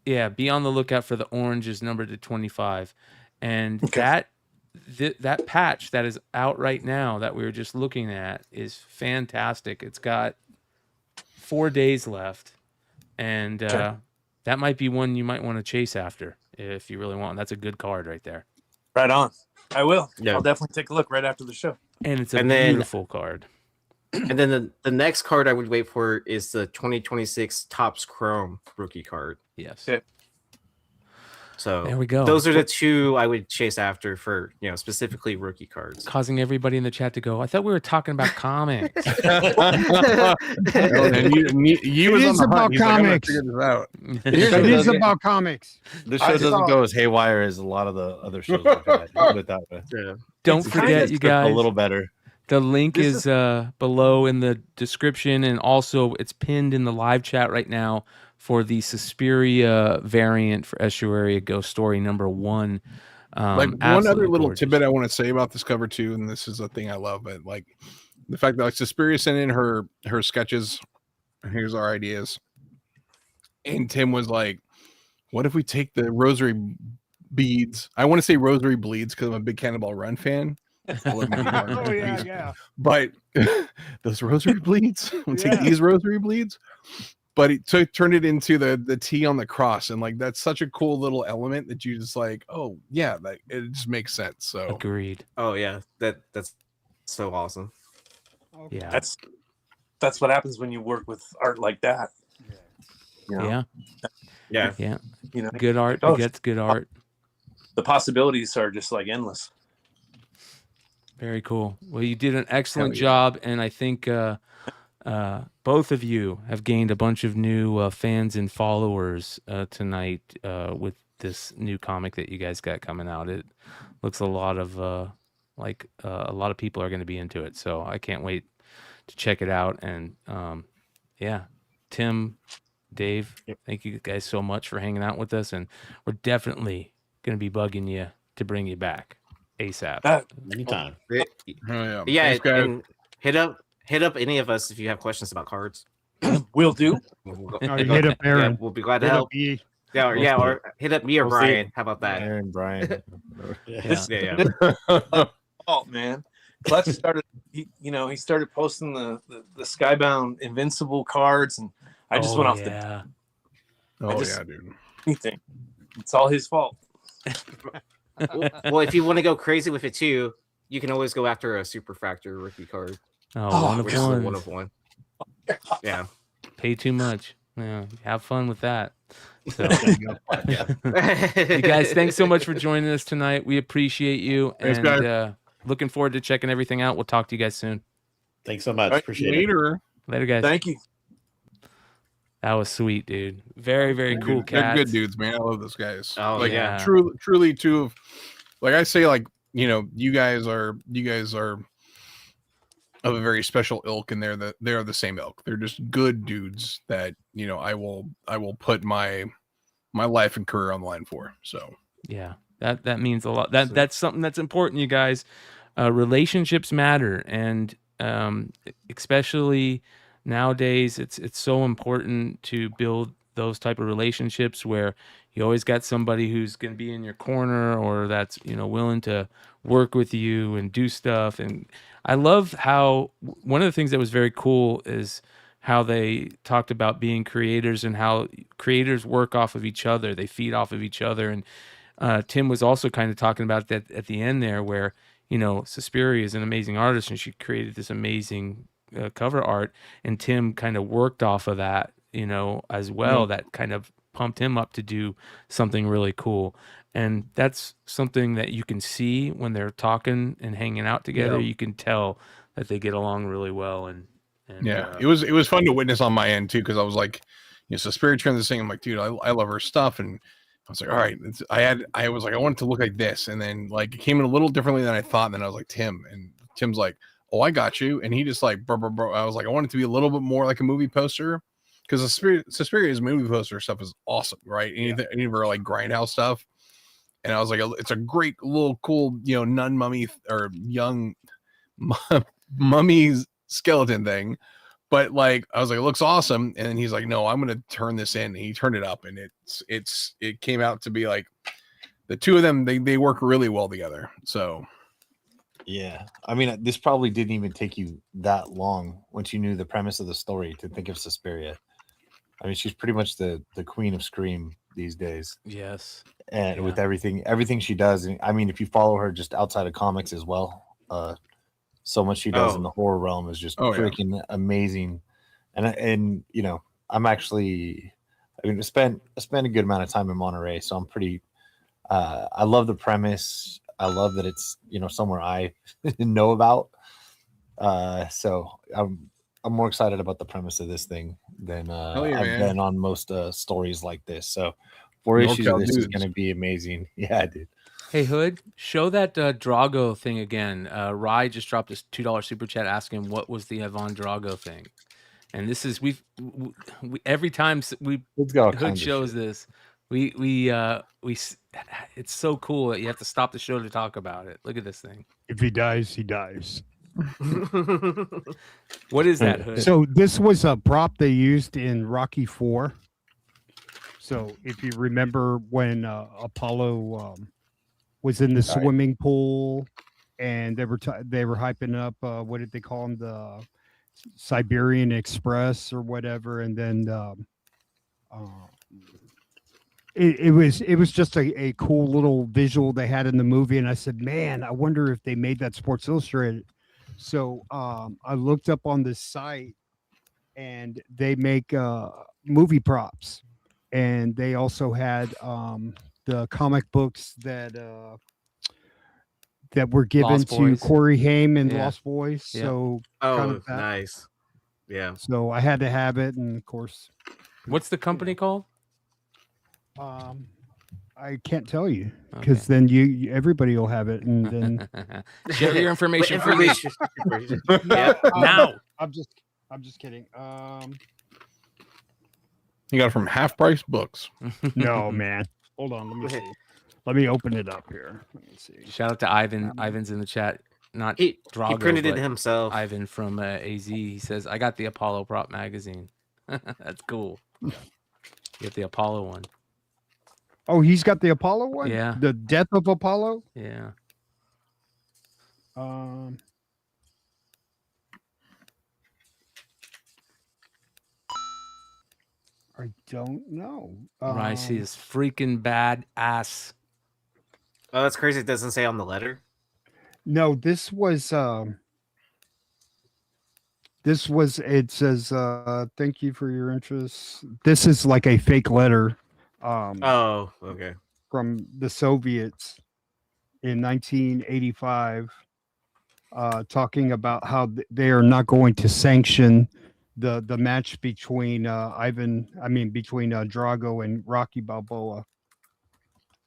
yeah, be on the lookout for the orange is numbered to 25. And that patch that is out right now that we were just looking at is fantastic. It's got 4 days left. And that might be one you might want to chase after if you really want. That's a good card right there. Right on. I will. Yeah. I'll definitely take a look right after the show. And it's a And then- beautiful card. And then the next card I would wait for is the 2026 Topps Chrome rookie card. Yes. Okay. So There we go. Those are the two I would chase after for specifically rookie cards. Causing everybody in the chat to go, I thought we were talking about comics. And you It was on is the about hunt. He's like, I'm gonna comics. figure this out. It is about comics. The show I doesn't saw- go as haywire as a lot of the other shows we've had. Put it that way. Yeah. Don't It's forget, kinda you A guys, little better. the link This is below in the description, and also it's pinned in the live chat right now for the Suspiria variant for Estuary, Ghost Story #1. Like one Absolutely other little gorgeous. tidbit I want to say about this cover too, and this is a thing I love, but like the fact that like Suspiria sent in her sketches, here's our ideas, and Tim was like, "What if we take the rosary beads?" I want to say rosary bleeds because I'm a big Cannonball Run fan. I love Mickey Mouse. Oh yeah. But those rosary bleeds, we'll take Yeah. these rosary bleeds. But it turned it into the T on the cross, and like that's such a cool little element that you just like, oh yeah, like it just makes sense. So Agreed. Oh yeah, that's so awesome. Yeah. That's what happens when you work with art like that. You know? Yeah. Yeah. Yeah. You know, Good art Oh, begets good art. the possibilities are just like endless. Very cool. Well, you did an excellent yeah. job, and I think both of you have gained a bunch of new fans and followers tonight with this new comic that you guys got coming out. It looks a lot of a lot of people are going to be into it, so I can't wait to check it out. And yeah, Tim, Dave, thank you guys so much for hanging out with us, and we're definitely going to be bugging you to bring you back ASAP. Anytime. Yeah, Thanks, guys. and hit up any of us if you have questions about cards. Will do. Hit up Aaron. Yeah, we'll be glad to Hit up help. E. Or hit up me or We'll see. Brian. How about that? Aaron, Brian. Yeah. Oh man, Clutch started. He started posting the Skybound Invincible cards, and I just went off the. Dude. Anything. It's all his fault. Well, if you want to go crazy with it too, you can always go after a Superfractor rookie card. One of one of one. Yeah. Pay too much. Yeah. Have fun with that. So, you guys, thanks so much for joining us tonight. We appreciate you. Thanks, and guys. Looking forward to checking everything out. We'll talk to you guys soon. Thanks so much. Right, Appreciate it. Later, guys. Thank you. That was sweet, dude. Very, very cool They're cats. good dudes, man. I love those guys. Oh, like, yeah. truly two of, like I say, like, you guys are of a very special ilk, and they're the same ilk. They're just good dudes that I will put my life and career on the line for. So yeah, that means a lot. That's something that's important, you guys. Relationships matter, and especially nowadays, it's so important to build those type of relationships where you always got somebody who's going to be in your corner, or that's willing to work with you and do stuff. And I love how one of the things that was very cool is how they talked about being creators and how creators work off of each other. They feed off of each other. And Tim was also kind of talking about that at the end there, where Suspiria is an amazing artist and she created this amazing cover art, and Tim kind of worked off of that as well. Yeah. That kind of pumped him up to do something really cool. And that's something that you can see when they're talking and hanging out together. Yeah. You can tell that they get along really well. And yeah, it was fun to witness on my end too, because I was like, Suspiria turned this thing. I'm like, dude, I love her stuff, and I was like, all right, I was like, I want it to look like this, and then like it came in a little differently than I thought. And then I was like, Tim's like, oh, I got you, and he just like, bro. I was like, I want it to be a little bit more like a movie poster, because Suspiria's movie poster stuff is awesome, right? Any of her like grindhouse stuff. And I was like, it's a great little cool, nun mummy or young mummy skeleton thing. But like, I was like, it looks awesome. And then he's like, no, I'm going to turn this in. And he turned it up, and it came out to be like the two of them, they work really well together. So yeah, I mean, this probably didn't even take you that long once you knew the premise of the story to think of Suspiria. I mean, she's pretty much the queen of Scream these days. Yes. And with everything she does, and I mean, if you follow her just outside of comics as well, so much she does in the horror realm is just freaking amazing. And I'm actually, I spent a good amount of time in Monterey, so I'm pretty. I love the premise. I love that it's somewhere I know about. So I'm more excited about the premise of this thing than I've been on most stories like this. So 4 issues of this is going to be amazing. Yeah, dude. Hey Hood, show that Drago thing again. Rye just dropped a $2 super chat asking what was the Von Drago thing, and this is we every time Hood shows this, we it's so cool that you have to stop the show to talk about it. Look at this thing. If he dies, he dies. What is that, Hood? So this was a prop they used in Rocky IV. So if you remember when Apollo was in the swimming pool, and they were hyping up what did they call him, the Siberian Express or whatever, and then it was just a cool little visual they had in the movie, and I said, man, I wonder if they made that Sports Illustrated. So I looked up on this site, and they make movie props, and they also had the comic books that were given to Corey Haim and Lost Boys. So nice. Yeah. So I had to have it, and of course. What's the company called? I can't tell you, because then you everybody will have it, and then share your information. Information. Now. I'm just kidding. You got it from Half Price Books. No, man. Hold on. Let me see. Let me open it up here. Let me see. Shout out to Ivan. Ivan's in the chat. Not He Drago, printed it but himself. Ivan from AZ. He says, "I got the Apollo prop magazine." That's cool. You get the Apollo one. Oh, he's got the Apollo one? Yeah. The Death of Apollo? Yeah. I don't know. Rice is freaking bad ass. Oh, that's crazy. It doesn't say on the letter. No, this was it says thank you for your interest. This is like a fake letter Oh, okay. from the Soviets in 1985 talking about how they are not going to sanction the match between between Drago and Rocky Balboa.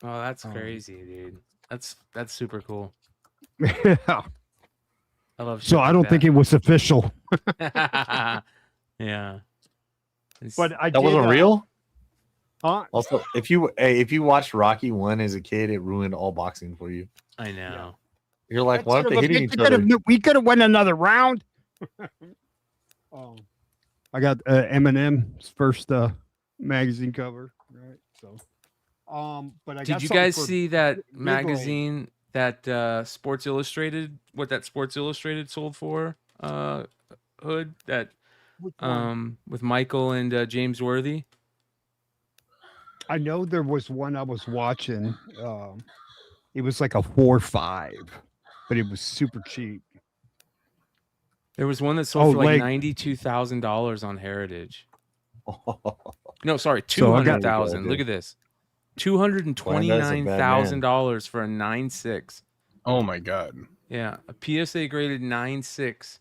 Oh, that's crazy, dude. That's super cool. Yeah. I love shit So I like don't think it was official. that. Yeah. But I That did, wasn't real. Huh? Also, if you watched Rocky 1 as a kid, it ruined all boxing for you. I know. You're like, why aren't they Son of a hitting bitch, each other? we could have won another round. I got Eminem's first magazine cover, right? So, but I Did got you something guys for see that giveaway. magazine that Sports Illustrated? What that Sports Illustrated sold for? Hood that Which one? with Michael and James Worthy. I know there was one I was watching. It was like a 4.5, but it was super cheap. There was one that sold for like like $92,000 on Heritage. No, sorry, So I got- $200,000. Look at this, $229,000 for a 9.6. Oh my god. Yeah, a PSA graded 9.6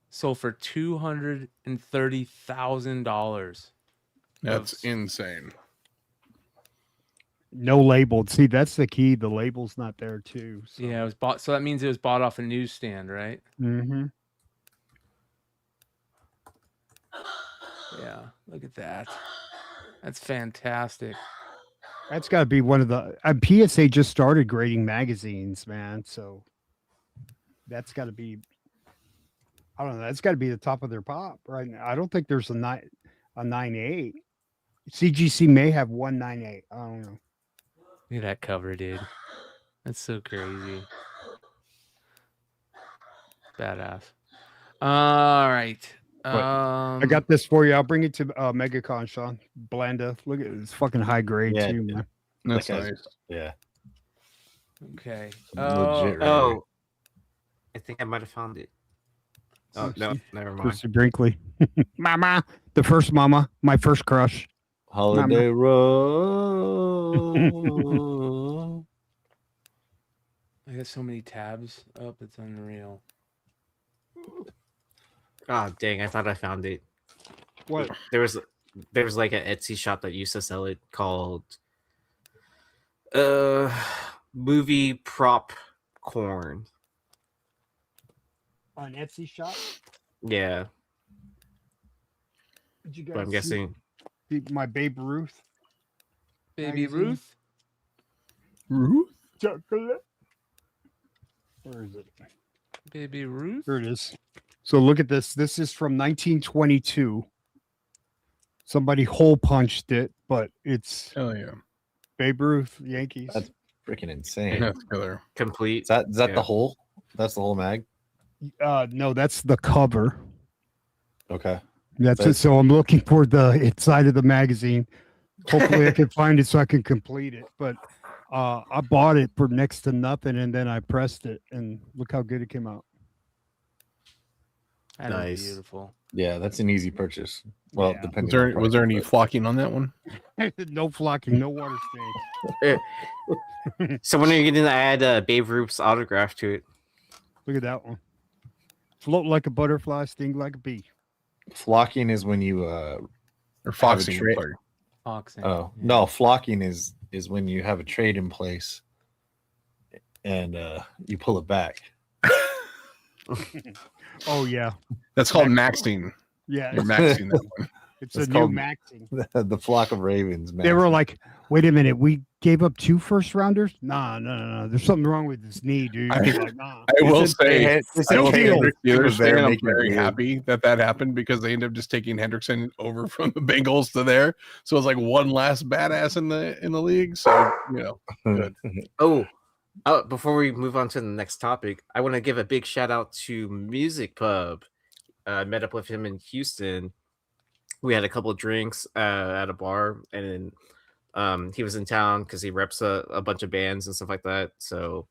sold for $230,000. That's insane. No labeled. See, that's the key. The label's not there too. So. Yeah, it was bought. So that means it was bought off a newsstand, right? Mm-hmm. Yeah, look at that. That's fantastic. That's got to be one of the. PSA just started grading magazines, man. So that's got to be. I don't know. That's got to be the top of their pop right now. I don't think there's a 9.8. CGC may have 1.98. I don't know. Look at that cover, dude. That's so crazy. Badass. All right. I got this for you. I'll bring it to Megacon, Sean. Blanda. Look at it. It's fucking high grade Yeah, too, man. That's That guy's- nice. Yeah. Okay. Legit right Oh, I think I might have found it. Oh no, never mind. Chrissy Brinkley. Mama. The first mama. My first crush. Holiday Road. I got so many tabs up. It's unreal. Oh dang! I thought I found it. What? There was like an Etsy shop that used to sell it called movie prop corn. On Etsy shop? Yeah, Did you but I'm guys guessing. see my Babe Ruth? Baby magazine? Ruth? Ruth? Chocolate. Where is it? Baby Ruth? Here it is. So look at this. This is from 1922. Somebody hole punched it, but it's Hell yeah. Babe Ruth, Yankees. That's freaking insane. That's killer. Complete. Is that Yeah. the whole? That's the whole mag. No, that's the cover. Okay. That's it. So I'm looking for the inside of the magazine. Hopefully I can find it so I can complete it. But I bought it for next to nothing and then I pressed it and look how good it came out. That is Nice. beautiful. Yeah, that's an easy purchase. Well, Yeah. depending. on Was there price, any but- flocking on that one? No flocking, no water stains. So when are you going to add Babe Ruth's autograph to it? Look at that one. Float like a butterfly, sting like a bee. Flocking is when you Or foxing? tra- Sorry. Oxen. Oh yeah. no, flocking is when you have a trade in place and you pull it back. Oh yeah, That's called maxing. yeah. You're maxing that one. It's It's a new called maxing. the flock of ravens, man. They were like, "Wait a minute, we gave up 2 first rounders? Nah, no. There's something wrong with this knee, dude." I- They're like, nah. I will say, they said I will say Hendrickson Steelers was there fan, I'm making it very weird. happy that happened because they ended up just taking Hendrickson over from the Bengals to there. So it's like one last badass in the league. So good. Oh, before we move on to the next topic, I want to give a big shout out to Music Pub. I met up with him in Houston. We had a couple of drinks at a bar, and then he was in town because he reps a bunch of bands and stuff like that. So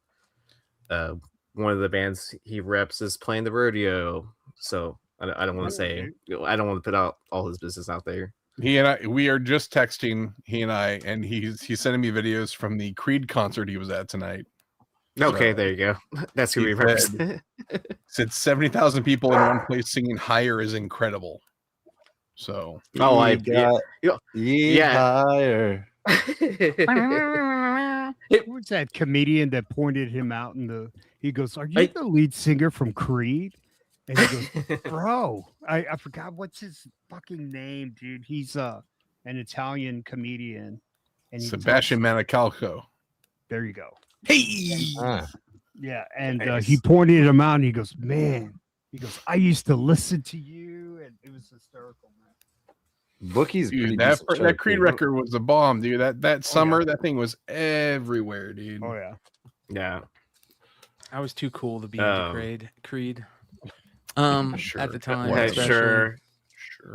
one of the bands he reps is playing the rodeo. So I don't want to say, I don't want to put out all his business out there. We are just texting, and he's sending me videos from the Creed concert he was at tonight. Okay, So, there you go. That's who he we reps. said 70,000 people in one place singing "Higher" is incredible. So higher. Who was that comedian that pointed him out he goes, "Are you the lead singer from Creed?" And he goes, "Bro, I forgot what's his fucking name, dude. He's an Italian comedian." And Sebastian Maniscalco. There you go. Hey. Yeah, and Nice. he pointed him out and he goes, "Man," he goes, "I used to listen to you," and it was hysterical, man. Bookie's Dude, that Creed record was a bomb, dude. That summer, that thing was everywhere, dude. Oh yeah. Yeah. I was too cool to be into Creed. At the time. Yeah, especially. sure.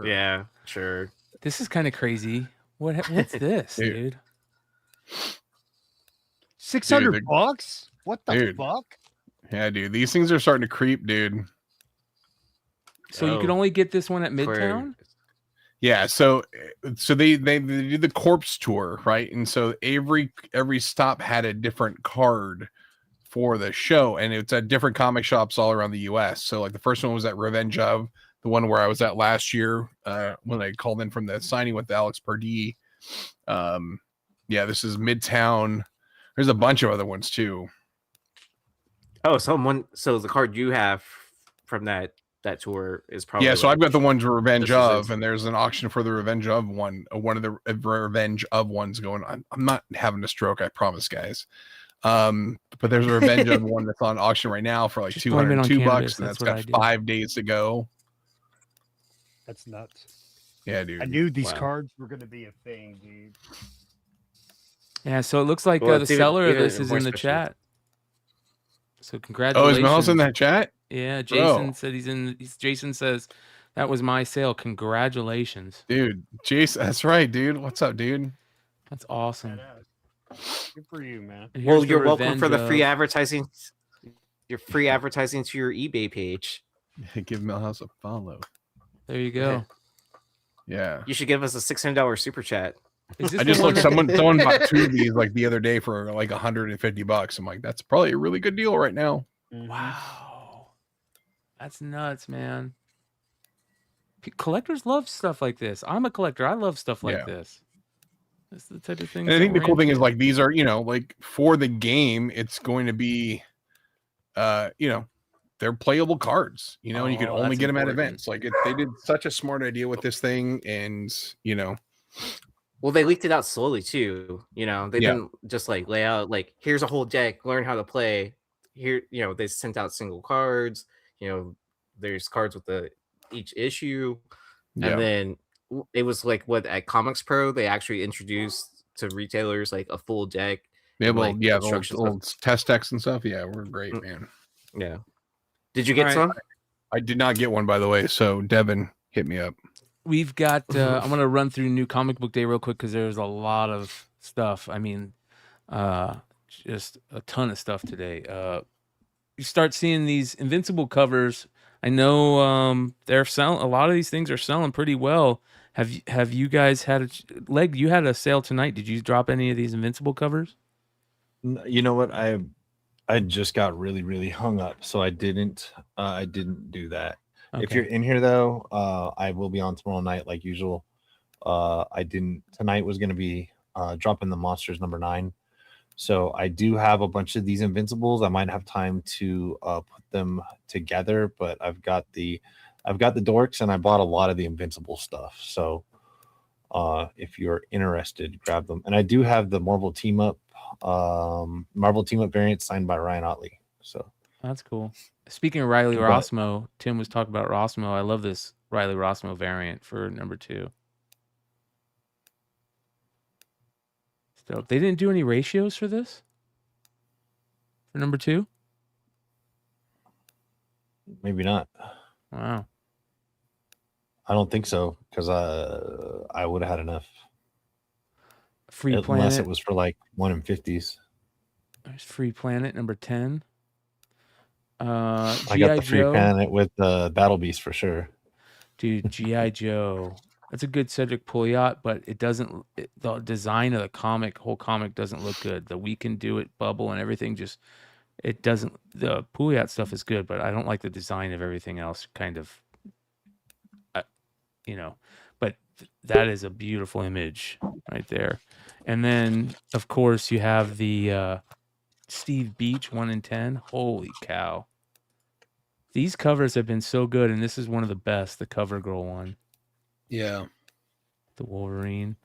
Yeah, sure. This is kind of crazy. What's this, dude? $600? What the fuck? Yeah, dude. These things are starting to creep, dude. So you could only get this one at Midtown? Yeah, so they did the corpse tour, right? And so every stop had a different card for the show, and it's at different comic shops all around the US. So like the first one was at Revenge of, the one where I was at last year when I called in from the signing with Alex Pardee. Yeah, this is Midtown. There's a bunch of other ones too. Oh, so the card you have from that tour is probably so I've got the ones Revenge this is of, it. and there's an auction for the Revenge of one of the Revenge of ones going on. I'm not having a stroke, I promise, guys. But there's a Revenge of one that's on auction right now for like Just blame it on $202, cannabis, and that's that's what I got do. 5 days to go. That's nuts. Yeah, dude. I knew these Wow. cards were gonna be a thing, dude. Yeah, so it looks like Well, the it's even- seller of even this is more in the special. chat. So Oh, congratulations. is Miles in that chat? Yeah, Jason Bro. said Jason says that was my sale. Congratulations. Dude, Jason, that's right, dude. What's up, dude? That's awesome. Good for you, man. And Well, here's the you're welcome for the Revenge free of- advertising. Your free advertising to your eBay page. Give Millhouse a follow. There you go. Yeah. You should give us a $600 super chat. Is this I the just one looked. that- Someone bought 2 of these like the other day for like $150. I'm like, that's probably a really good deal right now. Wow. That's nuts, man. Collectors love stuff like this. I'm a collector. I love stuff like Yeah. this. That's the type of thing. And I think the cool thing is like these are, like for the game, it's going to be, they're playable cards, and you can Oh, only that's get them at important. events. Like they did such a smart idea with this thing, and Well, they leaked it out slowly too. They Yeah. didn't just like lay out like here's a whole deck, learn how to play. Here, they sent out single cards. There's cards with each issue, Yeah. and then it was like what at Comics Pro they actually introduced to retailers like a full deck. yeah, and, well, like, yeah, instructions old test decks and stuff. Yeah, we're great, Mm. man. Yeah. Did you get All some? I did not get one, by the way. So Devin, hit me up. We've got I'm gonna run through new comic book day real quick because there's a lot of stuff. I mean, just a ton of stuff today. You start seeing these Invincible covers. I know they're selling a lot of these things are selling pretty well. Have you guys had Leg, you had a sale tonight. Did you drop any of these Invincible covers? You know what? I just got really, really hung up, so I didn't do that. If Okay. you're in here though, I will be on tomorrow night like usual. Tonight was gonna be dropping the Monsters #9. So I do have a bunch of these Invincibles. I might have time to put them together, but I've got the dorks, and I bought a lot of the Invincible stuff. So if you're interested, grab them. And I do have the Marvel Team Up variant signed by Ryan Otley. So That's cool. Speaking of Riley But- Rossmo, Tim was talking about Rossmo. I love this Riley Rossmo variant for number 2. So they didn't do any ratios for this? For number 2? maybe not. Wow. I don't think so, because I would have had enough. Free Unless Planet. it was for like 1 in 50s. There's Free Planet number 10. I got G.I. the Free Joe. Planet with the Battle Beast for sure. Dude, G.I. Joe. That's a good Cedric Pouliot, but it doesn't. The design of the whole comic doesn't look good. The We Can Do It bubble and everything it doesn't. The Pouliot stuff is good, but I don't like the design of everything else. Kind of, But that is a beautiful image right there. And then, of course, you have the Steve Beach 1 in 10. Holy cow! These covers have been so good, and this is one of the best. The Cover Girl one. Yeah. The Wolverine.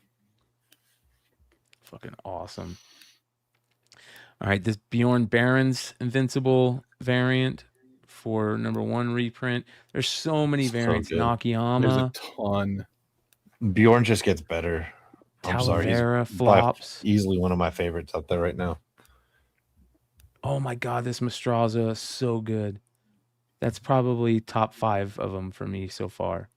Fucking awesome. All right, this Bjorn Barron's Invincible variant for number 1 reprint. There's so many So variants. good. Nakayama. There's a ton. Bjorn just gets better. I'm sorry, he's Talavera, by Flops. easily one of my favorites out there right now. Oh my God, this Mastraza is so good. That's probably top 5 of them for me so far.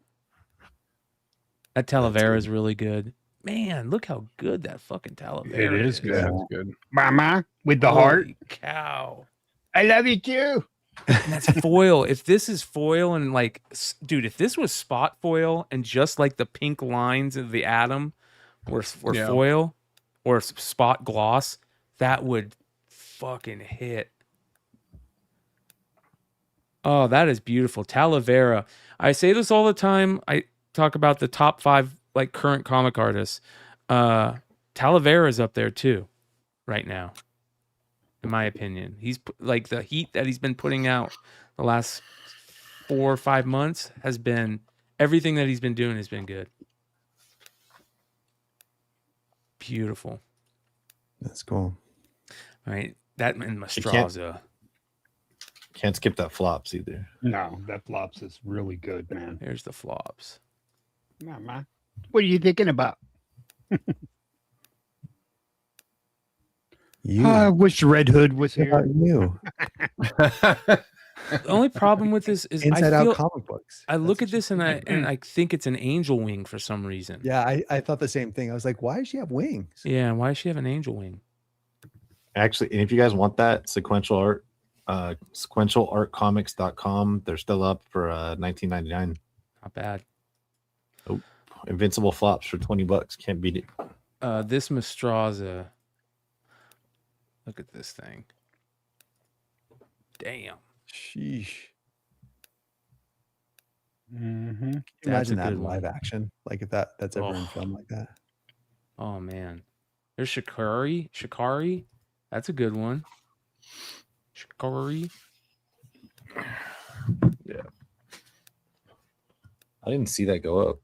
That Talavera is really good. Man, look how good that fucking Talavera It is Yeah, good. that's good. Mama with the heart. Holy cow. I love you too. And that's foil. If this is foil and dude, if this was spot foil and just like the pink lines of the atom were Yeah. foil or spot gloss, that would fucking hit. Oh, that is beautiful. Talavera. I say this all the time. I talk about the top 5 current comic artists. Talavera is up there too right now. In my opinion, he's the heat that he's been putting out the last 4 or 5 months has been everything that he's been doing has been good. Beautiful. That's cool. All right, that and Mastraza. Can't skip that Flops either. No, that Flops is really good, man. There's the Flops. Mama, what are you thinking about? You. I wish Red Hood was What here. about you? The only problem with this is Inside I feel, Out comic books. I look That's at this and I think it's an angel wing for some reason. Yeah, I thought the same thing. I was like, why does she have wings? Yeah, why does she have an angel wing? Actually, and if you guys want that sequential art, sequentialartcomics.com, they're still up for $19.99. Not bad. Oh, Invincible Flops for $20. Can't beat it. This Mastraza. Look at this thing. Damn. Sheesh. Mm-hmm. Can you That's imagine a that good in live one. action? Like if that's ever in Oh. film like that. Oh man. There's Shikari. That's a good one. Shikari. Yeah. I didn't see that go up.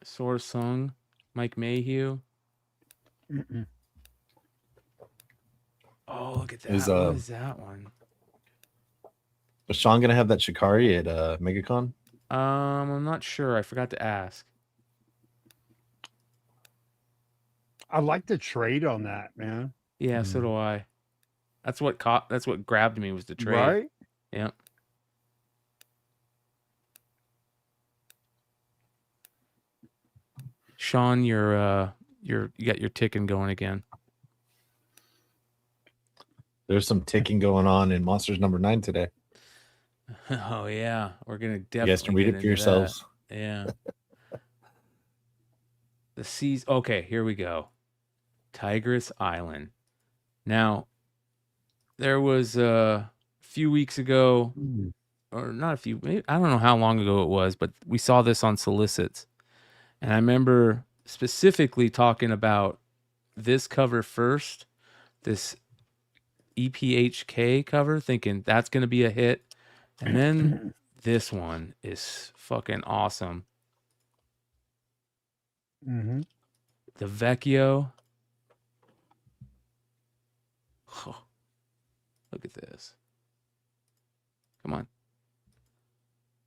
Sora Sung. Mike Mayhew. Mm-mm. Oh, look at that. Is, What is that one? Was Sean gonna have that Shikari at Megacon? I'm not sure. I forgot to ask. I like the trade on that, man. Yeah, so do I. That's what grabbed me was the trade. Right? Yeah. Sean, you got your ticking going again. There's some ticking going on in Monsters number 9 today. Oh yeah, we're gonna definitely. You guys can read get it for into that. yourselves. Yeah. The seas. Okay, here we go. Tigress Island. Now, there was a few weeks ago, or not a few. Maybe, I don't know how long ago it was, but we saw this on solicits, and I remember specifically talking about this cover first. This EPHK cover, thinking that's going to be a hit. And then this one is fucking awesome. Mm-hmm. The Vecchio. Oh, look at this. Come on.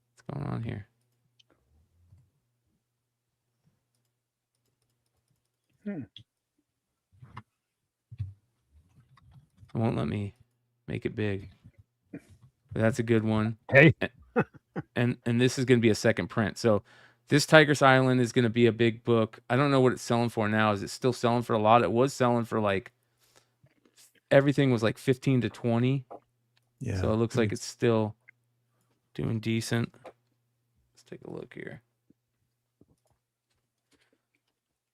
What's going on here? It won't let me make it big. But that's a good one. Hey. And this is going to be a second print. So this Tiger's Island is going to be a big book. I don't know what it's selling for now. Is it still selling for a lot? It was selling for like, everything was like 15 to 20. Yeah. So it looks like it's still doing decent. Let's take a look here.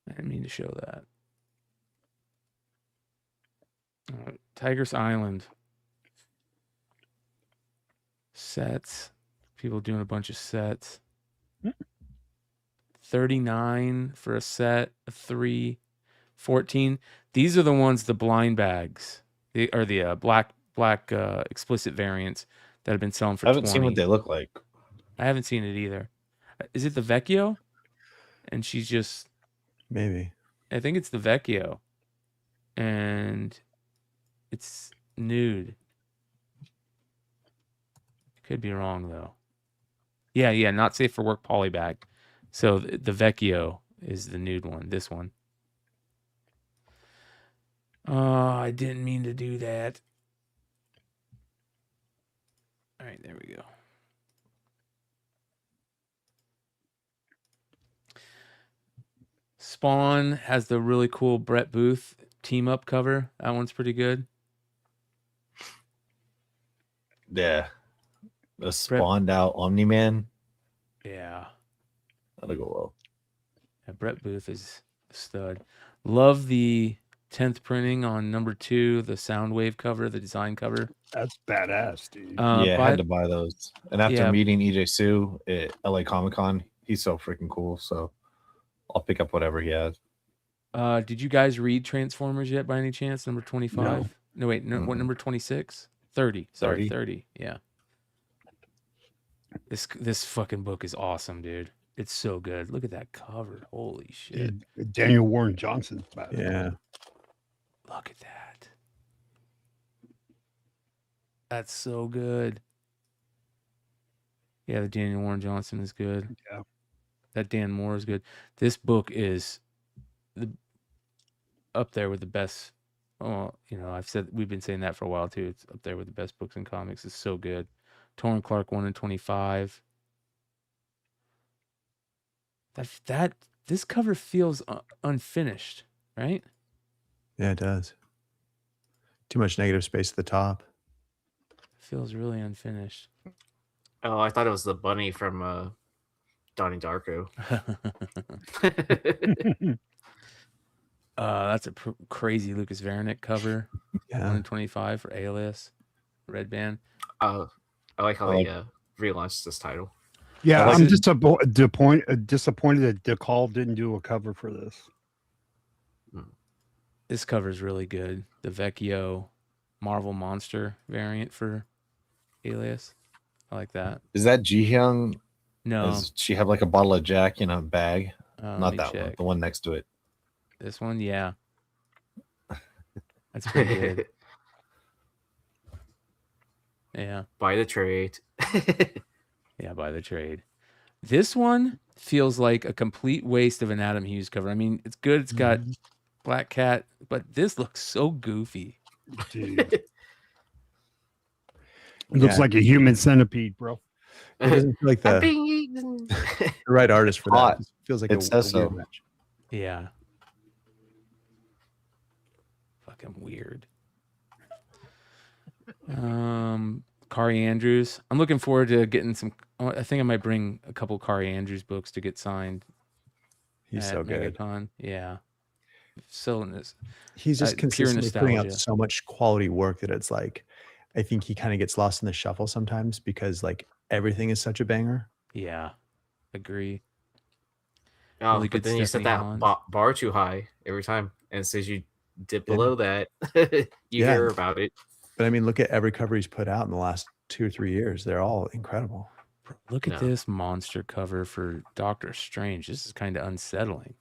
I didn't mean to show that. Tiger's Island. Sets. People doing a bunch of sets. 39 for a set of 3. 14. These are the ones, the blind bags. They are the black explicit variants that have been selling for 20. I haven't seen what they look like. I haven't seen it either. Is it the Vecchio? And she's just... Maybe. I think it's the Vecchio. And it's nude. Could be wrong, though. Yeah, not safe for work poly bag. So the Vecchio is the nude one, this one. Oh, I didn't mean to do that. All right, there we go. Spawn has the really cool Brett Booth team up cover. That one's pretty good. Yeah. A spawned out Omni-Man. Yeah. That'll go well. Yeah, Brett Booth is a stud. Love the 10th printing on number 2, the Soundwave cover, the design cover. That's badass, dude. Yeah, I had to buy those. And after meeting EJ Sue at LA Comic Con, he's so freaking cool. So I'll pick up whatever he has. Did you guys read Transformers yet by any chance? Number 25? No, wait. No, what number 26? 30. Sorry, 30. Yeah. This fucking book is awesome, dude. It's so good. Look at that cover. Holy shit. Daniel Warren Johnson. Yeah. Look at that. That's so good. Yeah, the Daniel Warren Johnson is good. Yeah. That Dan Moore is good. This book is up there with the best. Oh, we've been saying that for a while too. It's up there with the best books in comics. It's so good. Torrin Clark 1 in 25. This cover feels unfinished, right? Yeah, it does. Too much negative space at the top. Feels really unfinished. Oh, I thought it was the bunny from Donnie Darko. That's a crazy Lucas Variant cover. Yeah. 1 in 25 for Alias. Red Band. I like how they relaunched this title. Yeah, I'm just disappointed that DeCall didn't do a cover for this. This cover is really good. The Vecchio Marvel Monster variant for Alias. I like that. Is that Ji-Hyung? No. Does she have like a bottle of Jack in a bag? Not that one. check. The one next to it. This one, yeah. That's pretty good. Yeah. Buy the trade. Yeah, buy the trade. This one feels like a complete waste of an Adam Hughes cover. I mean, it's good. It's got Black Cat, but this looks so goofy. Dude. It looks like a human centipede, bro. It doesn't feel like the right artist for that. It feels like it says weird so. match. Yeah. Fucking weird. Kari Andrews. I'm looking forward to getting some. I think I might bring a couple Kari Andrews books to get signed. He's so good. Megacon. Yeah. So He's just consistently putting out nostalgia. so much quality work that it's like, I think he kind of gets lost in the shuffle sometimes because like everything is such a banger. Yeah. Agree. Oh, Really but good then you set Stephanie that Hans. bar too high every time, and as soon as you dip below that, you hear about it. But I mean, look at every cover he's put out in the last 2 or 3 years. They're all incredible. Look at this monster cover for Doctor Strange. This is kind of unsettling.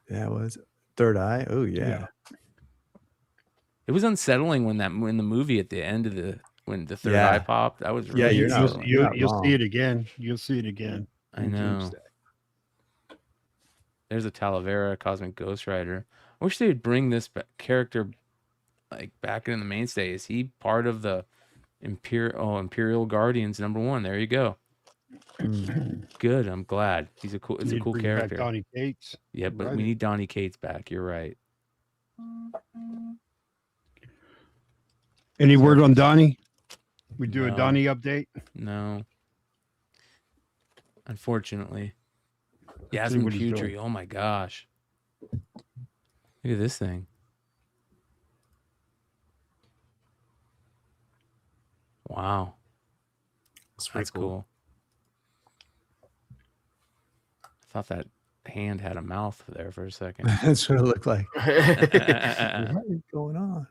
Yeah, it was Third Eye. Oh yeah. It was unsettling when the movie at the end of when the third Yeah. eye popped. That was Yeah, really you're not- unsettling. You'll see it again. You'll see it again. I in know. Doomsday. There's a Talavera Cosmic Ghost Rider. I wish they would bring this character like back in the mainstay. Is he part of the Imperial Guardians #1? There you go. Good. I'm glad. It's a cool Need to bring back character. Donny Cates. Yeah, but Right. we need Donny Cates back. You're right. Any word on Donnie? We do No. a Donnie update. No. Unfortunately. See Yasmin what he's Putri. doing. Oh my gosh. Look at this thing. Wow. That's cool. I thought that hand had a mouth there for a second. That's what it looked like. What is going on?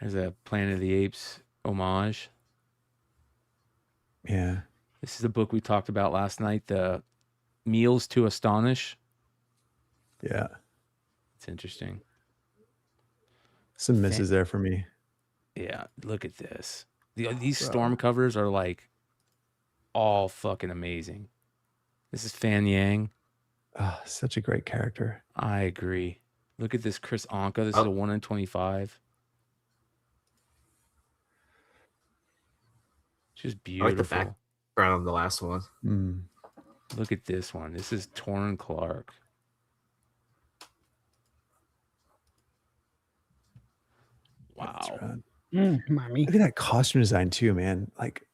There's a Planet of the Apes homage. Yeah. This is a book we talked about last night, the Meals to Astonish. Yeah. It's interesting. Some misses there for me. Yeah, look at this. These storm covers are like all fucking amazing. This is Fan Yang. Oh, such a great character. I agree. Look at this Chris Anka. This is a 1 in 25. Just I beautiful. like the background of the last one. Look at this one. This is Torrin Clark. Wow. Mommy. Look at that costume design too, man. Like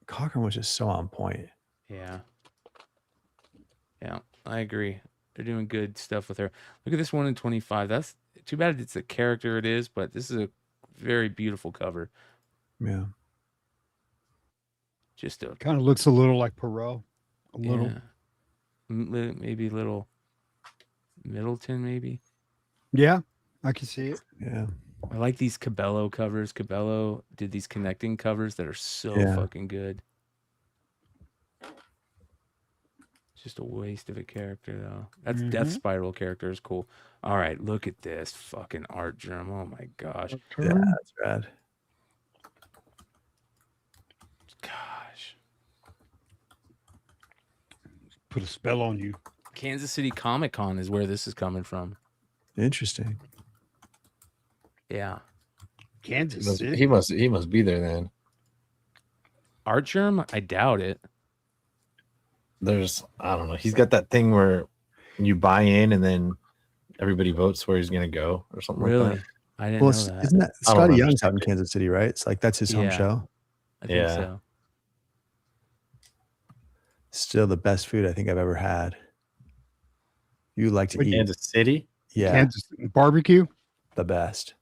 Cochran was just so on point. Yeah. Yeah, I agree. They're doing good stuff with her. Look at this 1 in 25. That's too bad it's a character it is, but this is a very beautiful cover. Yeah. Just a Kind of looks a little like Perot. A little. yeah. Maybe a little Middleton, maybe. Yeah, I can see it. Yeah. I like these Cabello covers. Cabello did these connecting covers that are so Yeah. fucking good. Just a waste of a character, though. That's Death Spiral character is cool. All right, look at this fucking art germ. Oh my gosh. Yeah, that's rad. Gosh. Put a spell on you. Kansas City Comic Con is where this is coming from. Interesting. Yeah. Kansas City. He must be there then. Art germ? I doubt it. I don't know. He's got that thing where you buy in and then everybody votes where he's gonna go or something Really? like that. I didn't Well, know that. isn't that I don't Scotty remember. Young's out in Kansas City, right? It's like that's his home Yeah. show. I think Yeah. so. Still the best food I think I've ever had. You like to eat? Kansas City? Yeah, Kansas barbecue. the best.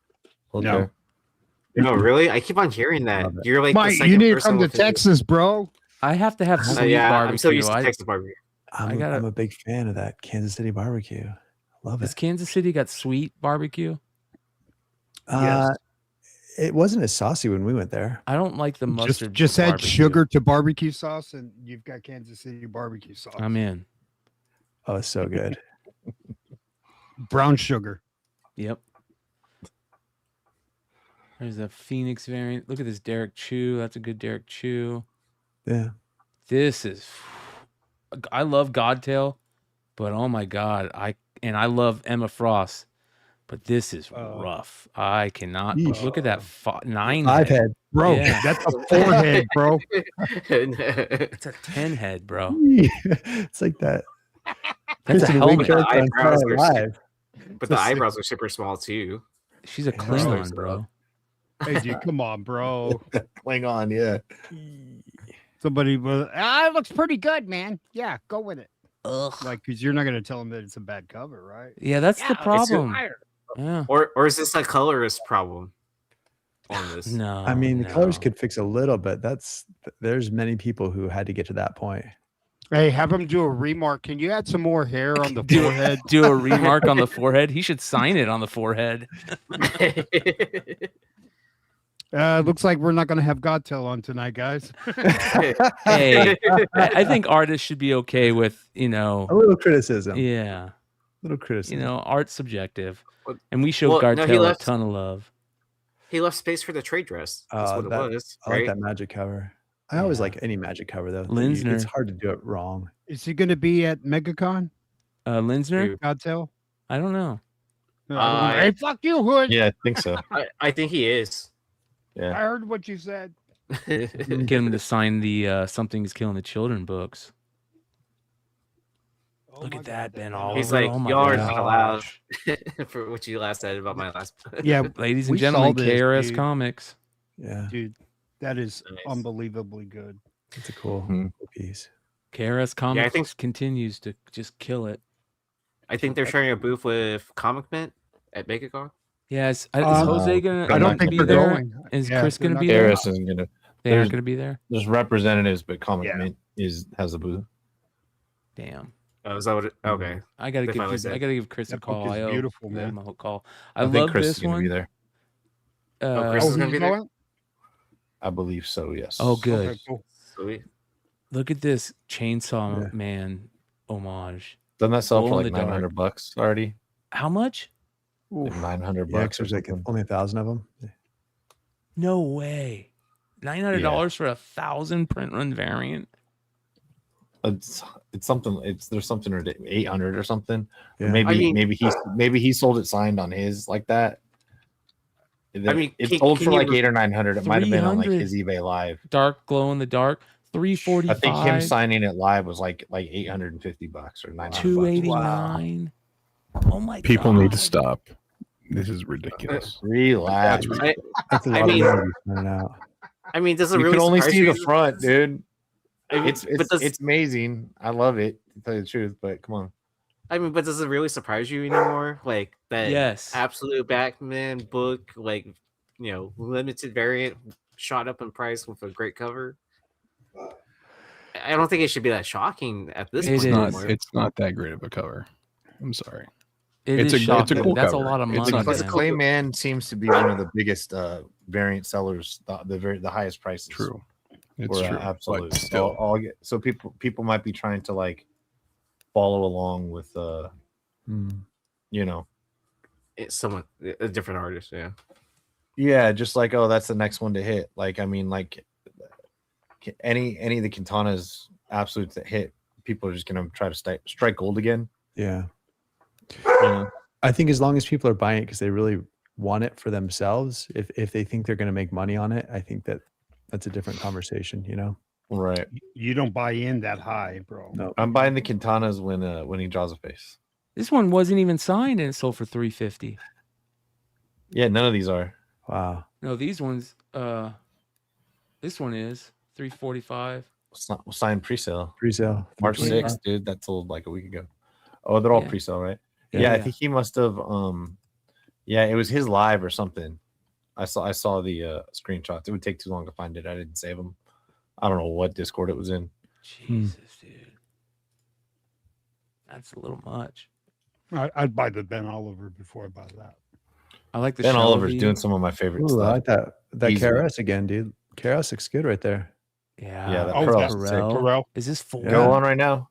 Okay. No. No, really? I keep on hearing that. Love it. You're like the Mike, you second need to person come to with the- Texas, bro. I have to have sweet yeah, barbecue. I'm so used to Texas barbecue. I'm, gotta- I'm a big fan of that Kansas City barbecue. Love Has it. Kansas City got sweet barbecue? It wasn't as saucy when we went there. I don't like the mustard. Just add barbecue. sugar to barbecue sauce, and you've got Kansas City barbecue sauce. I'm in. Oh, it's so good. Brown sugar. Yep. There's a Phoenix variant. Look at this Derek Chew. That's a good Derek Chew. Yeah. This is. I love Godtail, but oh my god, I love Emma Frost, but this is rough. I cannot look at that 9 Five head. Bro, Yeah. that's a 4 head, bro. It's a 10 head, bro. It's like that. That's a Kristen Wiig helmet. character on Eyebrows Saturday are Live. But the eyebrows are super small too. She's a Yeah. Klingon, bro. Hey, dude, come on, bro. Klingon, yeah. Somebody was, it looks pretty good, man. Yeah, go with it. Like, because you're not going to tell them that it's a bad cover, right? Yeah, that's the problem. fire. Yeah. Or is this a colorist problem on this? No. I mean, the colors no. could fix a little, but there's many people who had to get to that point. Hey, have him do a remark. Can you add some more hair on the forehead? Do a remark on the forehead. He should sign it on the forehead. Looks like we're not going to have Godtail on tonight, guys. Hey, I think artists should be okay with, a little criticism. Yeah. A little criticism. Art's subjective. And we showed Well, no, he Gartel a left- ton of love. He left space for the trade dress. That's what it was. I like Right? that magic cover. I always like any magic cover though. Linsner. It's hard to do it wrong. Is he going to be at Megacon? Linsner? Godtail? I don't know. Hey, fuck you, Hood. Yeah, I think so. I think he is. I Yeah. heard what you said. Get him to sign the Something's Killing the Children books. Look at that, Ben Oliver. He's like, Oh my y'all are not allowed gosh. for what you last said about my last. Yeah, Ladies and we saw gentlemen, this, KRS dude. Comics. Yeah. Dude, that is Nice. unbelievably good. It's a cool Mhm. piece. KRS Comics think- continues to just kill it. I think they're sharing a booth with Comic Mint at Megacon. Yes. Is Jose gonna I don't think be they're there? going. Is Yeah, Chris they're gonna not be going. there? Harris isn't gonna. They There's- aren't gonna be there? There's representatives, but Comic Yeah. Mint has a booth. Damn. Oh, is that what? Okay. I gotta They give finally Chris, I said. gotta give Chris a That book call. is I owe beautiful, him man. a call. I I think love Chris this is gonna one. be there. Chris is gonna who's be there? going? I believe so. Yes. Oh, good. Okay, cool. Sweet. Look at this Chainsaw Man homage. Doesn't that sell Glow for in like the dark. $900 already? How much? Like $900 Yeah, 'cause there's like only 1,000 of them. No way. $900 for 1,000 print run variant. It's something. There's something 800 or something. Yeah. Or maybe I mean- maybe he sold it signed on his like that. I mean, it can- sold can for you like re- 800 or 900. It might have been on like 300. his eBay live. Dark glow in the dark. I 345. think him signing it live was like $850 or $900. 289. Oh my People god. need to stop. This is ridiculous. Relax. That's a I lot mean- of money to be spending out. I mean, does it You really can only surprise see you? the front, dude. I mean, It's but does, it's amazing. I love it, to tell you the truth. But come on. I mean, but does it really surprise you anymore? Like that Yes. absolute Batman book, like limited variant, shot up in price with a great cover. I don't think it should be that shocking at this It point. is. anymore. It's not that great of a cover. I'm sorry. It's a it's a cool That's cover. a lot of It's money. a Plus, man. Clayman seems to be one of the biggest variant sellers, the highest prices. True. It's Or, true. absolute. But still, So people might be trying to like follow along with It's someone a different artist, yeah. yeah, just like, oh, that's the next one to hit. Like, I mean, like any of the Quintanas absolutes that hit, people are just gonna try to strike gold again. Yeah. You know? I think as long as people are buying it because they really want it for themselves, if they think they're going to make money on it, I think that's a different conversation, you know? Right. You don't buy in that high, bro. No. I'm buying the Quintanas when he draws a face. This one wasn't even signed and it sold for $350. Yeah, none of these are. Wow. No, these ones. This one is $345. Signed pre-sale. Pre-sale. March 6th, dude. That sold like a week ago. Oh, they're all Yeah. pre-sale, right? Yeah. Yeah, I think he must have yeah, it was his live or something. I saw the screenshots. It would take too long to find it. I didn't save them. I don't know what Discord it was in. Jesus, dude. That's a little much. I'd buy the Ben Oliver before I buy that. I like the Ben Oliver's Shelby. doing some of my favorite Ooh, I stuff. like that Easily. KRS again, dude. KRS looks good right there. Yeah. Yeah, that Oh, Pearl. that's Terrell. Is this full? Go on right now.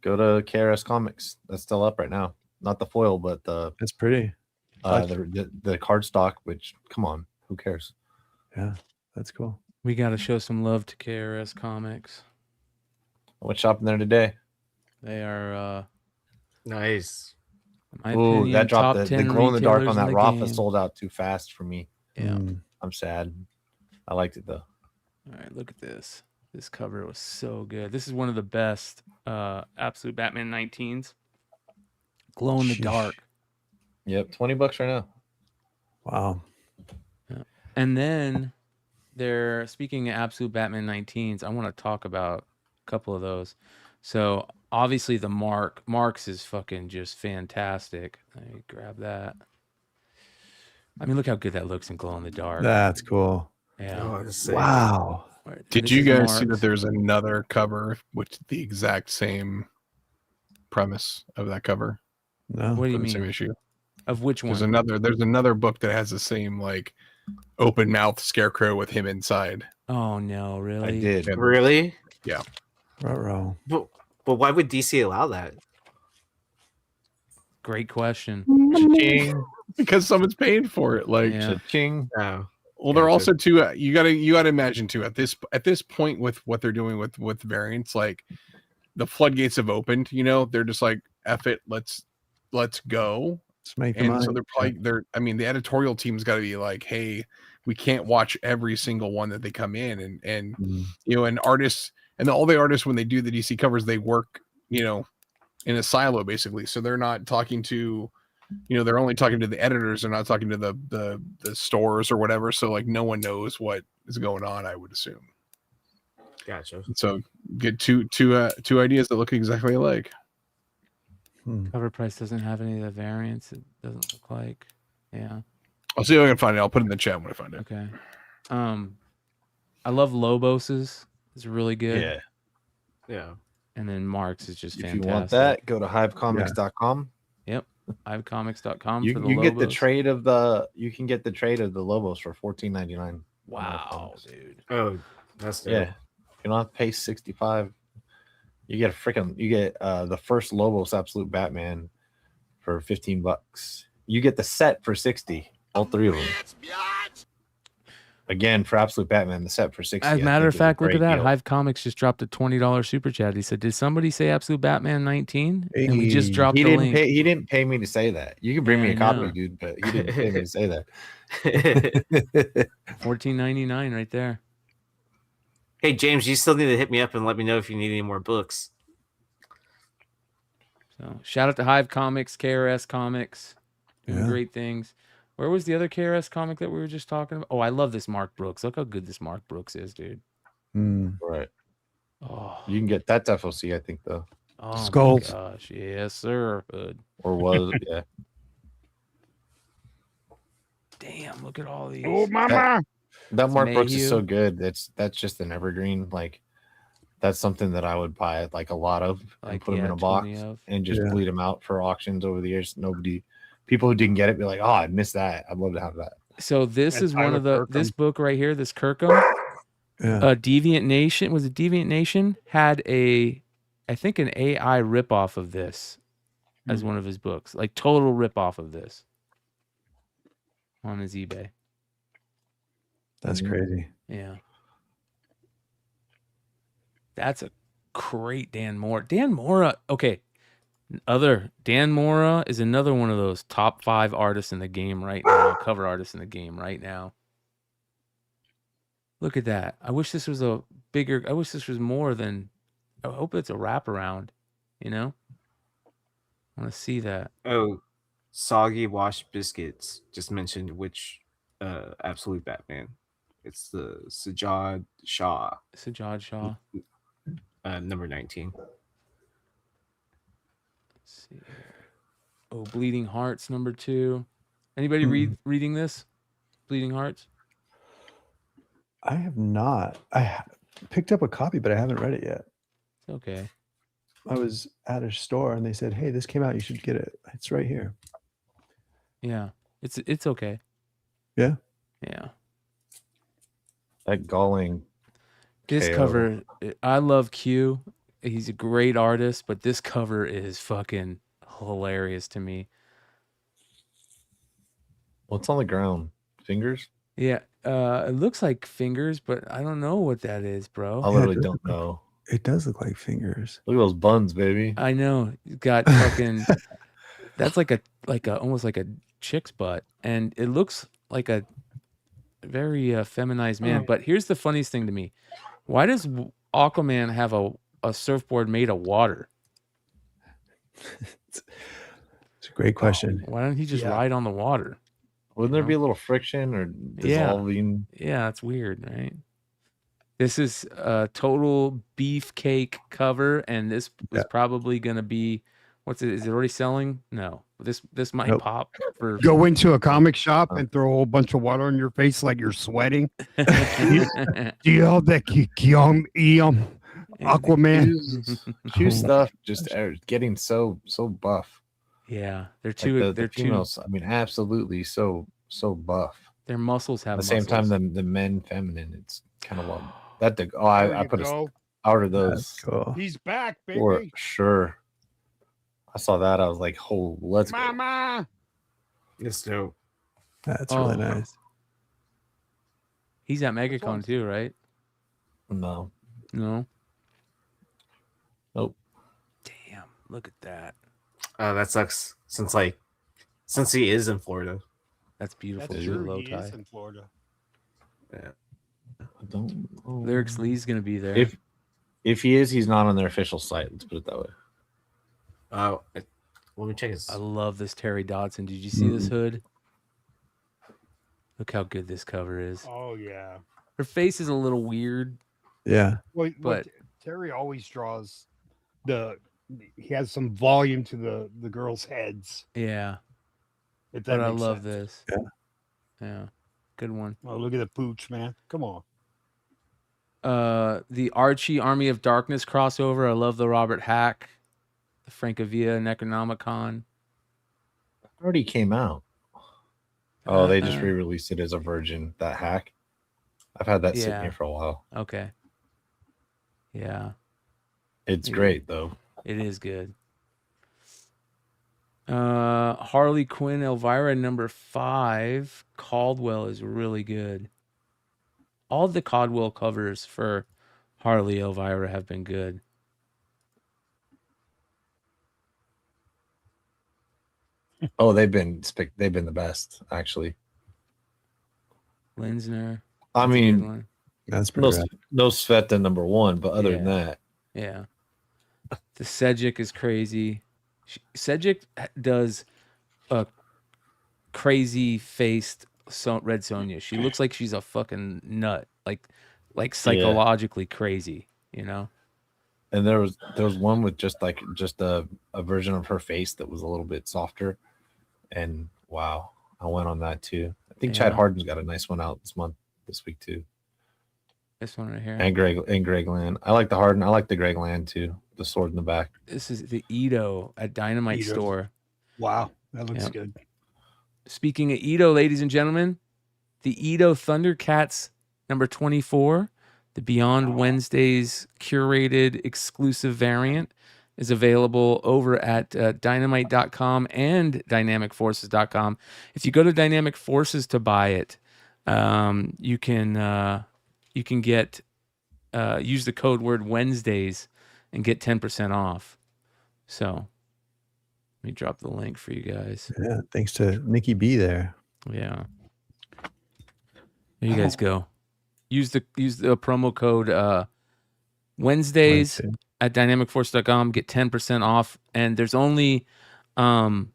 Go to KRS Comics. That's still up right now. Not the foil, but the That's pretty. the card stock. Which, come on, who cares? Yeah, that's cool. We got to show some love to KRS Comics. I went shopping there today. They are, Nice. in my Ooh, opinion, that dropped top the 10 glow in the dark retailers on in that the Rafa game. sold out too fast for me. Yeah. I'm sad. I liked it though. All right, look at this. This cover was so good. This is one of the best Absolute Batman 19s. Glow in the Sheesh. dark. Yep, $20 right now. Wow. And then they're speaking of Absolute Batman 19s. I want to talk about a couple of those. So obviously the Marks is fucking just fantastic. Let me grab that. I mean, look how good that looks in glow in the dark. That's cool. Yeah. Oh, that's sick. Wow. Did you guys see that there's another cover with the exact same premise of that cover? No. What do you For the mean? same issue. Of which one? There's another book that has the same like open mouth scarecrow with him inside. Oh no, really? I did. Really? Yeah. Ruh-roh. But why would DC allow that? Great question. Cha-ching. Because someone's paying for it. Like Yeah. Cha-ching. Oh. Well, they're also too. You gotta imagine too at this point with what they're doing with variants, like the floodgates have opened. You know, they're just like, F it, let's go. Let's make And them so I mean, the editorial team's got to be like, hey, we can't watch every single one that they come in, and you know, and artists and all the artists when they do the DC covers, they work, you know, in a silo basically. So they're not talking to, you know, they're only talking to the editors. They're not talking to the stores or whatever. So like, no one knows what is going on, I would assume. Gotcha. So get two ideas that look exactly alike. Cover price doesn't have any of the variants. It doesn't look like. Yeah. I'll see if I can find it. I'll put it in the chat when I find it. Okay. I love Lobos's. It's really good. Yeah. Yeah. And then Mark's is just If fantastic. you want that, go to hivecomics.com. Yep. Hivecomics.com. You for the can get the Lobos. trade of the Lobos for $14.99. Wow, dude. Oh, that's dope. Yeah. You don't have to pay $65. You get the first Lobos Absolute Batman for $15. You get the set for $60. All three of them. Again, for Absolute Batman, the set for $60. As a matter of fact, look at that. Hive Comics just dropped a $20 super chat. He said, "Did somebody say Absolute Batman 19?" And we just dropped the link. He didn't pay me to say that. You can bring me a copy, dude, but he didn't pay me to say that. $14.99 right there. Hey James, you still need to hit me up and let me know if you need any more books. So shout out to Hive Comics, KRS Comics, doing great things. Where was the other KRS comic that we were just talking about? Oh, I love this Mark Brooks. Look how good this Mark Brooks is, dude. Right. Oh, You can get that FOC, I think, though. oh Skulls. my gosh, yes, sir. Bud. Or was it? Yeah. Damn, look at all these. Oh, mama. That Mark Brooks is so Mayhew. good. That's just an evergreen. Like, that's something that I would buy like a lot of and Like, put them in yeah, a box 20 of. and just Yeah. bleed them out for auctions over the years. People who didn't get it be like, oh, I missed that. I'd love to have that. So this And is one Tyler of the Kirkham. this book right here, this Kirkham. Yeah. Deviant Nation, was it Deviant Nation had I think an AI ripoff of this as one of his books, like total ripoff of this on his eBay. That's crazy. Yeah, that's a great Dan Mora. Dan Mora, okay. Dan Mora is another one of those top 5 artists in the game right now, cover artists in the game right now. Look at that. I wish this was more than, I hope it's a wraparound, you know? I want to see that. Oh, Soggy Wash Biscuits just mentioned which Absolute Batman. It's the Sajjad Shah. Sajjad Shah. Number 19. Let's see. Oh, Bleeding Hearts number 2. Anybody reading this? Bleeding Hearts? I have not. Picked up a copy, but I haven't read it yet. It's okay. I was at a store and they said, "Hey, this came out. You should get it. It's right here." Yeah. It's okay. Yeah. Yeah. That galling. This KO. cover, I love Q. He's a great artist, but this cover is fucking hilarious to me. What's on the ground? Fingers? Yeah, it looks like fingers, but I don't know what that is, bro. I literally don't know. It does look like fingers. Look at those buns, baby. I know. He's got fucking. That's like a almost like a chick's butt, and it looks like a very feminized man. But here's the funniest thing to me: why does Aquaman have a surfboard made of water? It's a great question. Why don't he just ride on the water? Wouldn't there be a little friction or dissolving? Yeah, it's weird, right? This is a total beefcake cover, and this was probably going to be What's it? Is it already selling? No. This might Nope. pop for. Go into a comic shop and throw a whole bunch of water on your face like you're sweating. Do you have that Aquaman? Shoe stuff just getting so buff. Yeah, they're Like too. the they're too. females, I mean, absolutely so buff. Their muscles have. At the same time, muscles. the men feminine. It's kind of that. I put I ordered those. Cool. He's back, baby. For sure. I saw that. I was like, "Oh, let's go." Mama. It's dope. That's really nice. He's at Megacon too, right? No. No. Nope. Damn! Look at that. That sucks. Since he is in Florida. That's beautiful. That's too, true. low He is tie. in Florida. Yeah. I don't. Lyrics Lee's gonna be there. If he is, he's not on their official site. Let's put it that way. Oh, let me check his. I love this Terry Dodson. Did you see this hood? Look how good this cover is. Oh yeah. Her face is a little weird. Yeah. But Terry always draws he has some volume to the girls' heads. Yeah. If that But I makes love sense. this. Yeah. Good one. Oh, look at the pooch, man. Come on. The Archie Army of Darkness crossover. I love the Robert Hack, the Francavilla Necronomicon. Already came out. Oh, they just re-released it as a virgin. That hack. I've had that sitting here for a while. Okay. Yeah. It's great though. It is good. Harley Quinn Elvira #5. Caldwell is really good. All the Caldwell covers for Harley Elvira have been good. Oh, they've been the best actually. Linsner. I That's a good mean, one. That's pretty no Sveta #1, but other than that, Yeah. The Sedgwick is crazy. Sedgwick does a crazy faced Red Sonja. She looks like she's a fucking nut, like psychologically crazy, you know. and there was one with just a version of her face that was a little bit softer, and wow, I went on that too. I think Chad Yeah. Harden's got a nice one out this week too. This one right here. And Greg Land. I like the Harden. I like the Greg Land too. The sword in the back. This is the Ito at Dynamite Ito. store. Wow, that looks Yep. good. Speaking of Ito, ladies and gentlemen, the Edo ThunderCats #24, the Beyond Wednesdays curated exclusive variant, is available over at dynamite.com and dynamicforces.com. If you go to Dynamic Forces to buy it, you can get use the code word Wednesdays and get 10% off. So let me drop the link for you guys. Yeah. Thanks to Nikki B there. Yeah. There you guys go. Use the promo code Wednesdays at dynamicforce.com. Get 10% off. And there's only I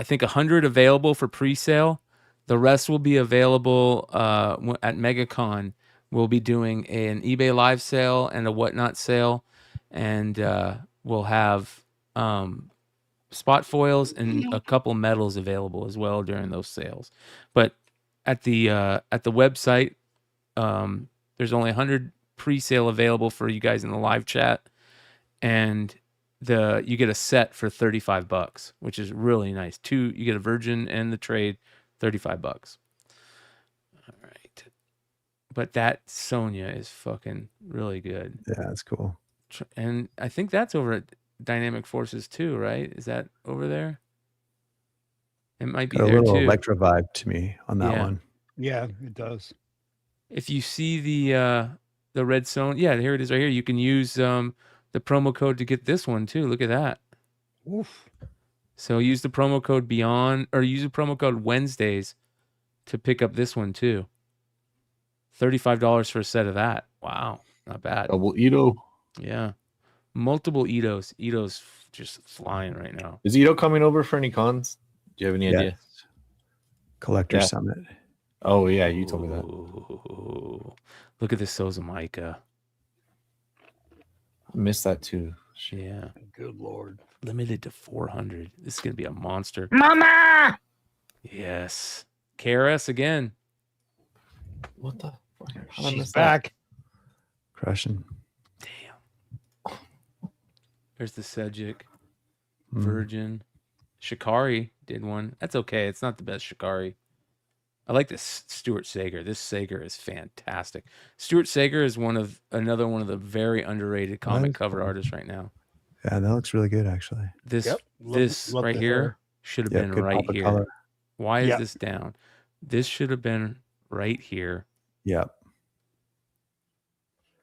think 100 available for pre-sale. The rest will be available at Megacon. We'll be doing an eBay live sale and a whatnot sale, and we'll have spot foils and a couple medals available as well during those sales. But at the website, there's only 100 pre-sale available for you guys in the live chat, and you get a set for $35, which is really nice. You get a virgin and the trade, $35. All right. But that Sonya is fucking really good. Yeah, that's cool. And I think that's over at Dynamic Forces too, right? Is that over there? It might be Got a there little too. Electro vibe to me on that Yeah. one. Yeah, it does. If you see the red zone, yeah, here it is right here. You can use the promo code to get this one too. Look at that. Oof. So use the promo code Beyond, or use the promo code Wednesdays to pick up this one too. $35 for a set of that. Wow, not bad. Double Ito. Yeah, multiple Itos. Ito's just flying right now. Is Ito coming over for any cons? Do you have any idea? Collector Yeah. Summit. Oh yeah, you told me that. Ooh, look at this Sozamaika. I missed that too. Yeah. Good Lord. limited to 400. This is gonna be a monster. Mama! Yes. KRS again. What the fuck? She's back. Crushing. There's the Sejic. Mm. Virgin. Shikari did one. That's okay. It's not the best Shikari. I like this Stuart Sager. This Sager is fantastic. Stuart Sager is another one of the very underrated comic cover artists right now. Yeah, that looks really good actually. This Love right the here hair. should have Yeah, been good right pop of here. color. Why is Yep. this down? This should have been right here. Yep.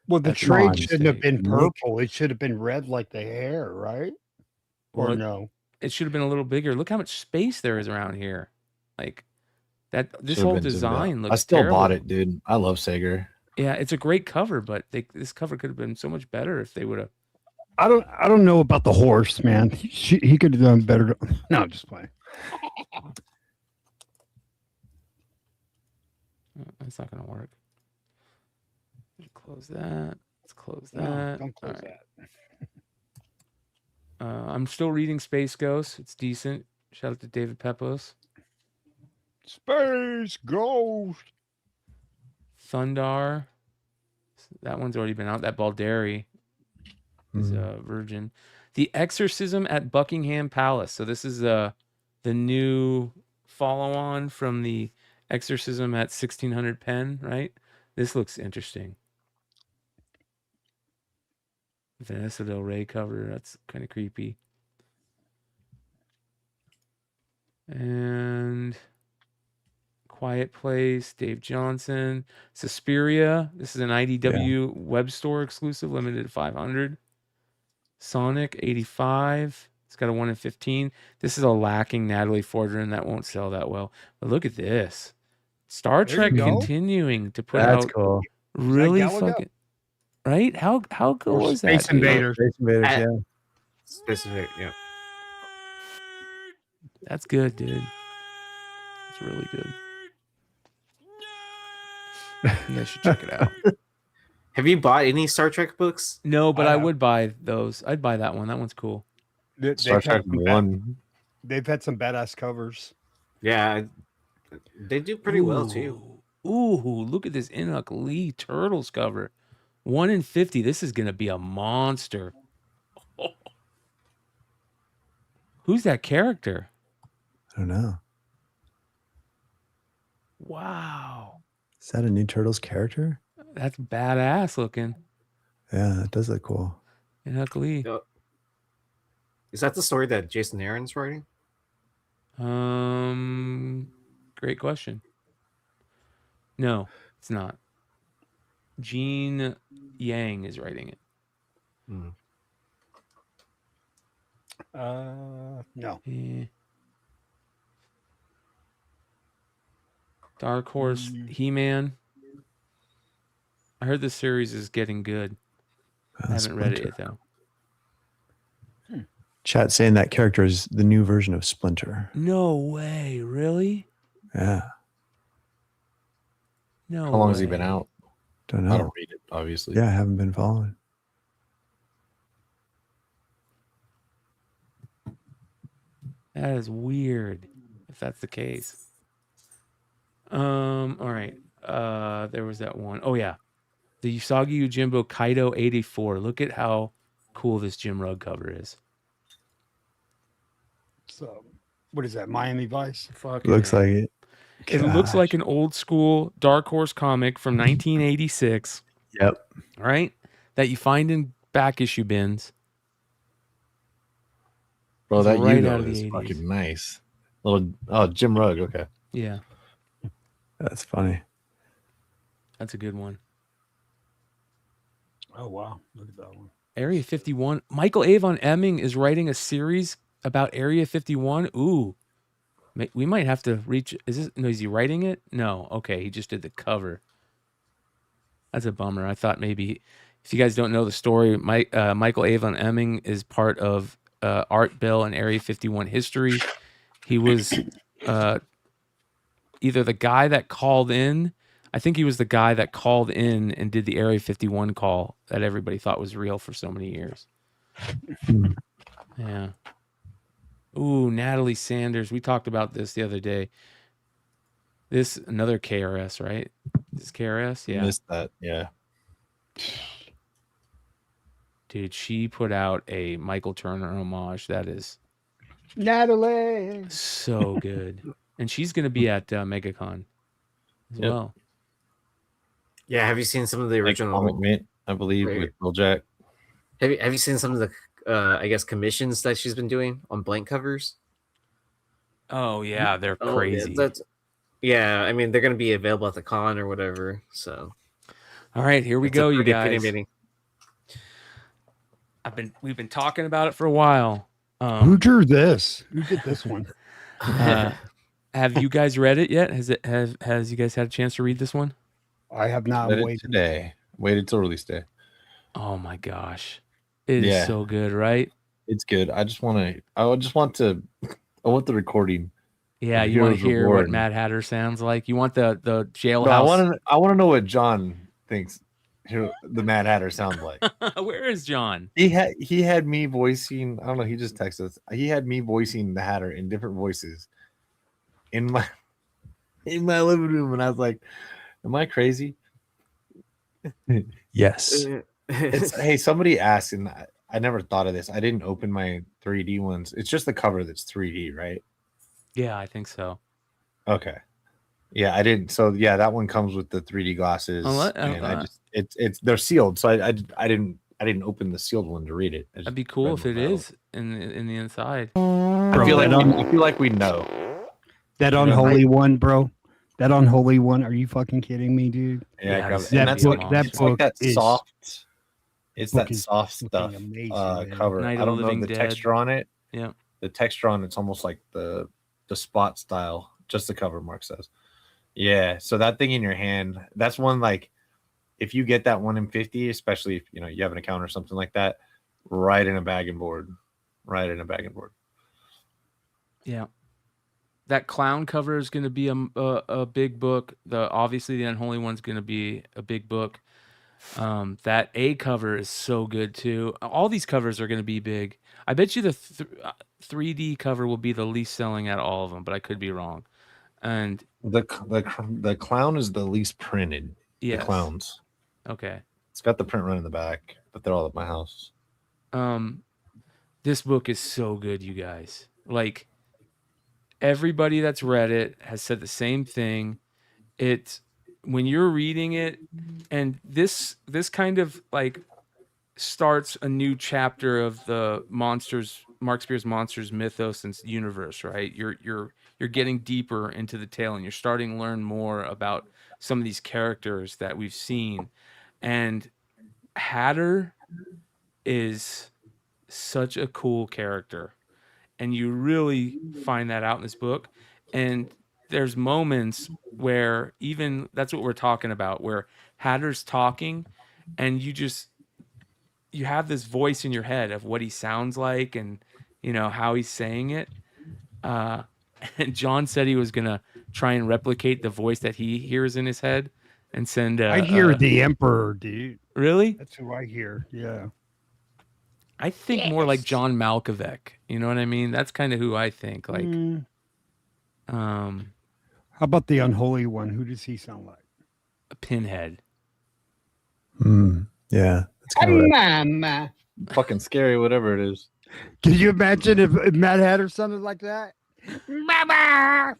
Well, the That's a trade mistake. shouldn't have been Nick. purple. It should have been red like the hair, right? Or Well, no? It should have been a little bigger. Look how much space there is around here. Like that. This Should've whole been zoomed out. design looks. I still terrible. bought it, dude. I love Sager. Yeah, it's a great cover, but this cover could have been so much better if they would have. I don't know about the horse, man. He could have done better. No, I'm just playing. That's not going to work. Close that. Let's close No, that. don't close All right. that. I'm still reading Space Ghost. It's decent. Shout out to David Pepos. Space Ghost. Thundar. That one's already been out. That Baldari is a virgin. The Exorcism at Buckingham Palace. So this is the new follow-on from the Exorcism at 1600 Penn, right? This looks interesting. Vanessa Del Rey cover. That's kind of creepy. And Quiet Place, Dave Johnson, Suspiria. This is an IDW web store exclusive, limited to 500. Sonic 85. It's got a 1 in 15. This is a lacking Natalie Fordrin that won't sell that well. But look at this. Star There Trek you go. continuing to put That's out cool. really Galaga? fucking right. How cool Or was that? Space dude? Invaders. Space Invaders, At- yeah. Specific, yeah. That's good, dude. It's really good. You guys should check it out. Have you bought any Star Trek books? No, but I I have. would buy those. I'd buy that one. That one's cool. Star Trek They've had some badass covers. Yeah, they do pretty well too. Ooh, look at this Inuk Lee Turtles cover. 1 in 50. This is gonna be a monster. Who's that character? I don't know. Wow, Is that a new Turtles character? that's badass looking. Yeah, that does look cool. Inuk Lee. Is that the story that Jason Aaron's writing? Great question. No, it's not. Gene Yang is writing it. No. Dark Horse, He-Man. I heard this series is getting good. I haven't read it yet though. Chat saying that character is the new version of Splinter. No way, really? Yeah. No. How long has he way. been out? Don't know. I don't read it, obviously. Yeah, I haven't been following. That is weird, if that's the case. All right. There was that one. Oh yeah, the Usagi Yojimbo Kaido 84. Look at how cool this Jim Rugg cover is. So, what is that? Miami Vice? Fucking Looks like it. It looks like an old school Dark Horse comic from 1986. Yep. Right? That you find in back issue bins. Bro, It's that right Yugo out of the is 80s. fucking nice. Jim Rugg. Okay. Yeah, That's funny. that's a good one. Oh wow, look at that one. Area 51. Michael Avon Emming is writing a series about Area 51. Ooh. We might have to reach. Is he writing it? No. Okay. He just did the cover. That's a bummer. I thought maybe, if you guys don't know the story, Michael Avon Emming is part of Art Bell and Area 51 history. He was either the guy that called in. I think he was the guy that called in and did the Area 51 call that everybody thought was real for so many years. Yeah. Ooh, Natalie Sanders. We talked about this the other day. This another KRS, right? This KRS, yeah. Missed that. Yeah. Dude, she put out a Michael Turner homage that is Natalie. so good, and she's gonna be at Megacon as well. Yeah, have you seen some of the Like original? Comic Mint, I believe, with Bill Jack. Have you seen some of the I guess commissions that she's been doing on blank covers? Oh yeah, they're Oh, crazy. Yeah, I mean they're gonna be available at the con or whatever. So, all right, here we it's a go, you pretty guys. intimidating. We've been talking about it for a while. Who drew this? Who did this one? Have you guys read it yet? Has you guys had a chance to read this one? I have not. Read it Waited today. Waited till release day. Oh my gosh, it is so good, right? It's good. I want the recording. Yeah, you want to hear what Mad Hatter sounds like? You want the jailhouse? No, I want to know what John thinks the Mad Hatter sounds like. Where is John? He had me voicing. I don't know. He just texted us. He had me voicing the Hatter in different voices in my living room, and I was like, "Am I crazy?" Yes. Hey, somebody asked, and I never thought of this. I didn't open my 3D ones. It's just the cover that's 3D, right? Yeah, I think so. Okay. Yeah, I didn't. So yeah, that one comes with the 3D glasses, and I just it's they're sealed. So I didn't open the sealed one to read it. That'd be cool if it is in the inside. I feel like we know that unholy one, bro. That unholy one. Are you fucking kidding me, dude? Yeah, that book. That book that is soft. It's that is soft stuff amazing, cover. Night I of don't the know Living the Dead. texture on it. Yeah, the texture on it's almost like the spot style. Just the cover, Mark says. Yeah, so that thing in your hand, that's one like if you get that 1 in 50, especially if you have an account or something like that, right in a bag and board. Yeah. That clown cover is going to be a big book. Obviously the Unholy one's going to be a big book. That A cover is so good too. All these covers are going to be big. I bet you the 3D cover will be the least selling out of all of them, but I could be wrong. And the clown is the least printed. Yes. The clowns. Okay. It's got the print run in the back, but they're all at my house. This book is so good, you guys. Like everybody that's read it has said the same thing. It's when you're reading it, and this kind of like starts a new chapter of the Mark Spears Monsters mythos and universe, right? You're getting deeper into the tale, and you're starting to learn more about some of these characters that we've seen. And Hatter is such a cool character, and you really find that out in this book. And there's moments where even that's what we're talking about, where Hatter's talking, and you have this voice in your head of what he sounds like and how he's saying it. And John said he was gonna try and replicate the voice that he hears in his head and send. I hear the Emperor, dude. Really? That's who I hear. Yeah. I think more like John Malkovich. You know what I mean? That's kind of who I think. Like, how about the Unholy one? Who does he sound like? A Pinhead. Yeah. That's kind of Mama. Fucking scary, whatever it is. Can you imagine if Mad Hatter sounded like that? Mama.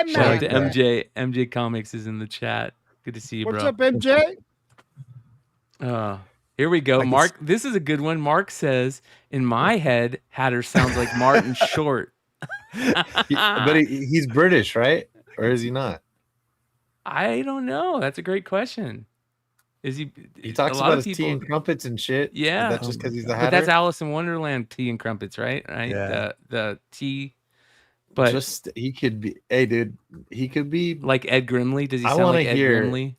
Shout out to MJ. MJ Comics is in the chat. Good to see you, bro. What's up, MJ? Here we go. Mark, this is a good one. Mark says, in my head, Hatter sounds like Martin Short. But he's British, right? Or is he not? I don't know. That's a great question. Is he? He talks about his tea and crumpets and shit. Yeah. That's just because he's the Hatter. But that's Alice in Wonderland tea and crumpets, right? Right. Yeah. The tea. But just he could be. Hey, dude, he could be like Ed Grimley. Does he sound like Ed Grimley?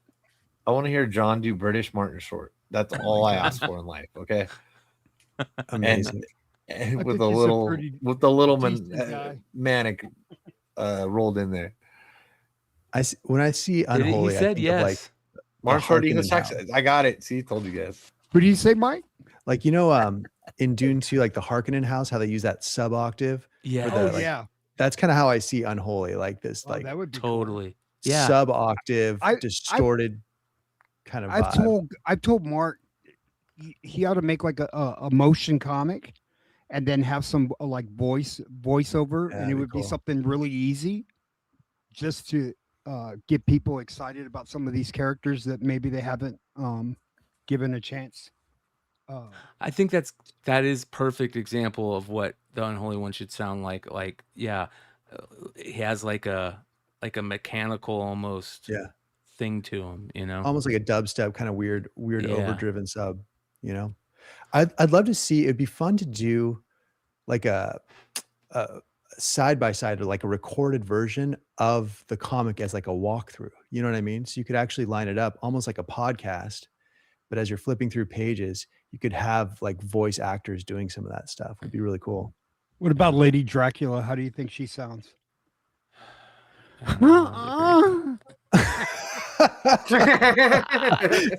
I want to hear John do British Martin Short. That's all I ask for in life. Okay. Amazing. And with a little manic rolled in there. When I see Unholy, he said I think yes. of like Martin Short English accent. I got it. See, told you guys. Who do you say, Mike? Like in Dune 2, like the Harkonnen house, how they use that sub octave. Yeah. Yeah. That's kind of how I see Unholy, like this, like that would be totally. Yeah. sub octave, distorted kind of vibe. I've told Mark he ought to make like a motion comic, and then have some like voiceover, and it would be something really easy, just to get people excited about some of these characters that maybe they haven't given a chance. I think that is perfect example of what the Unholy One should sound like. Like, yeah, he has like a mechanical almost thing to him, you know, almost like a dubstep kind of weird overdriven sub. You know, I'd love to see. It'd be fun to do like a side by side, or like a recorded version of the comic as like a walkthrough. You know what I mean? So you could actually line it up almost like a podcast, but as you're flipping through pages, you could have like voice actors doing some of that stuff. It'd be really cool. What about Lady Dracula? How do you think she sounds?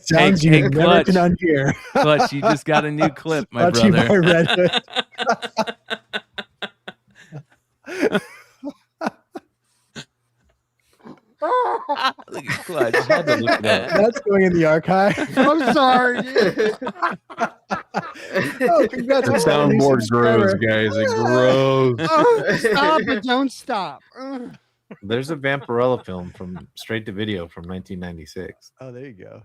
Sounds hey, you never Clutch. can unhear. Clutch, you just got a new clip, my Brought to you brother. by Red Hood. Look at Clutch. I had to look it up. That's going in the archive. I'm sorry. Oh, congrats. The soundboard grows, guys. It grows. Stop it! Don't stop. There's a Vampirella film from straight to video from 1996. Oh, there you go.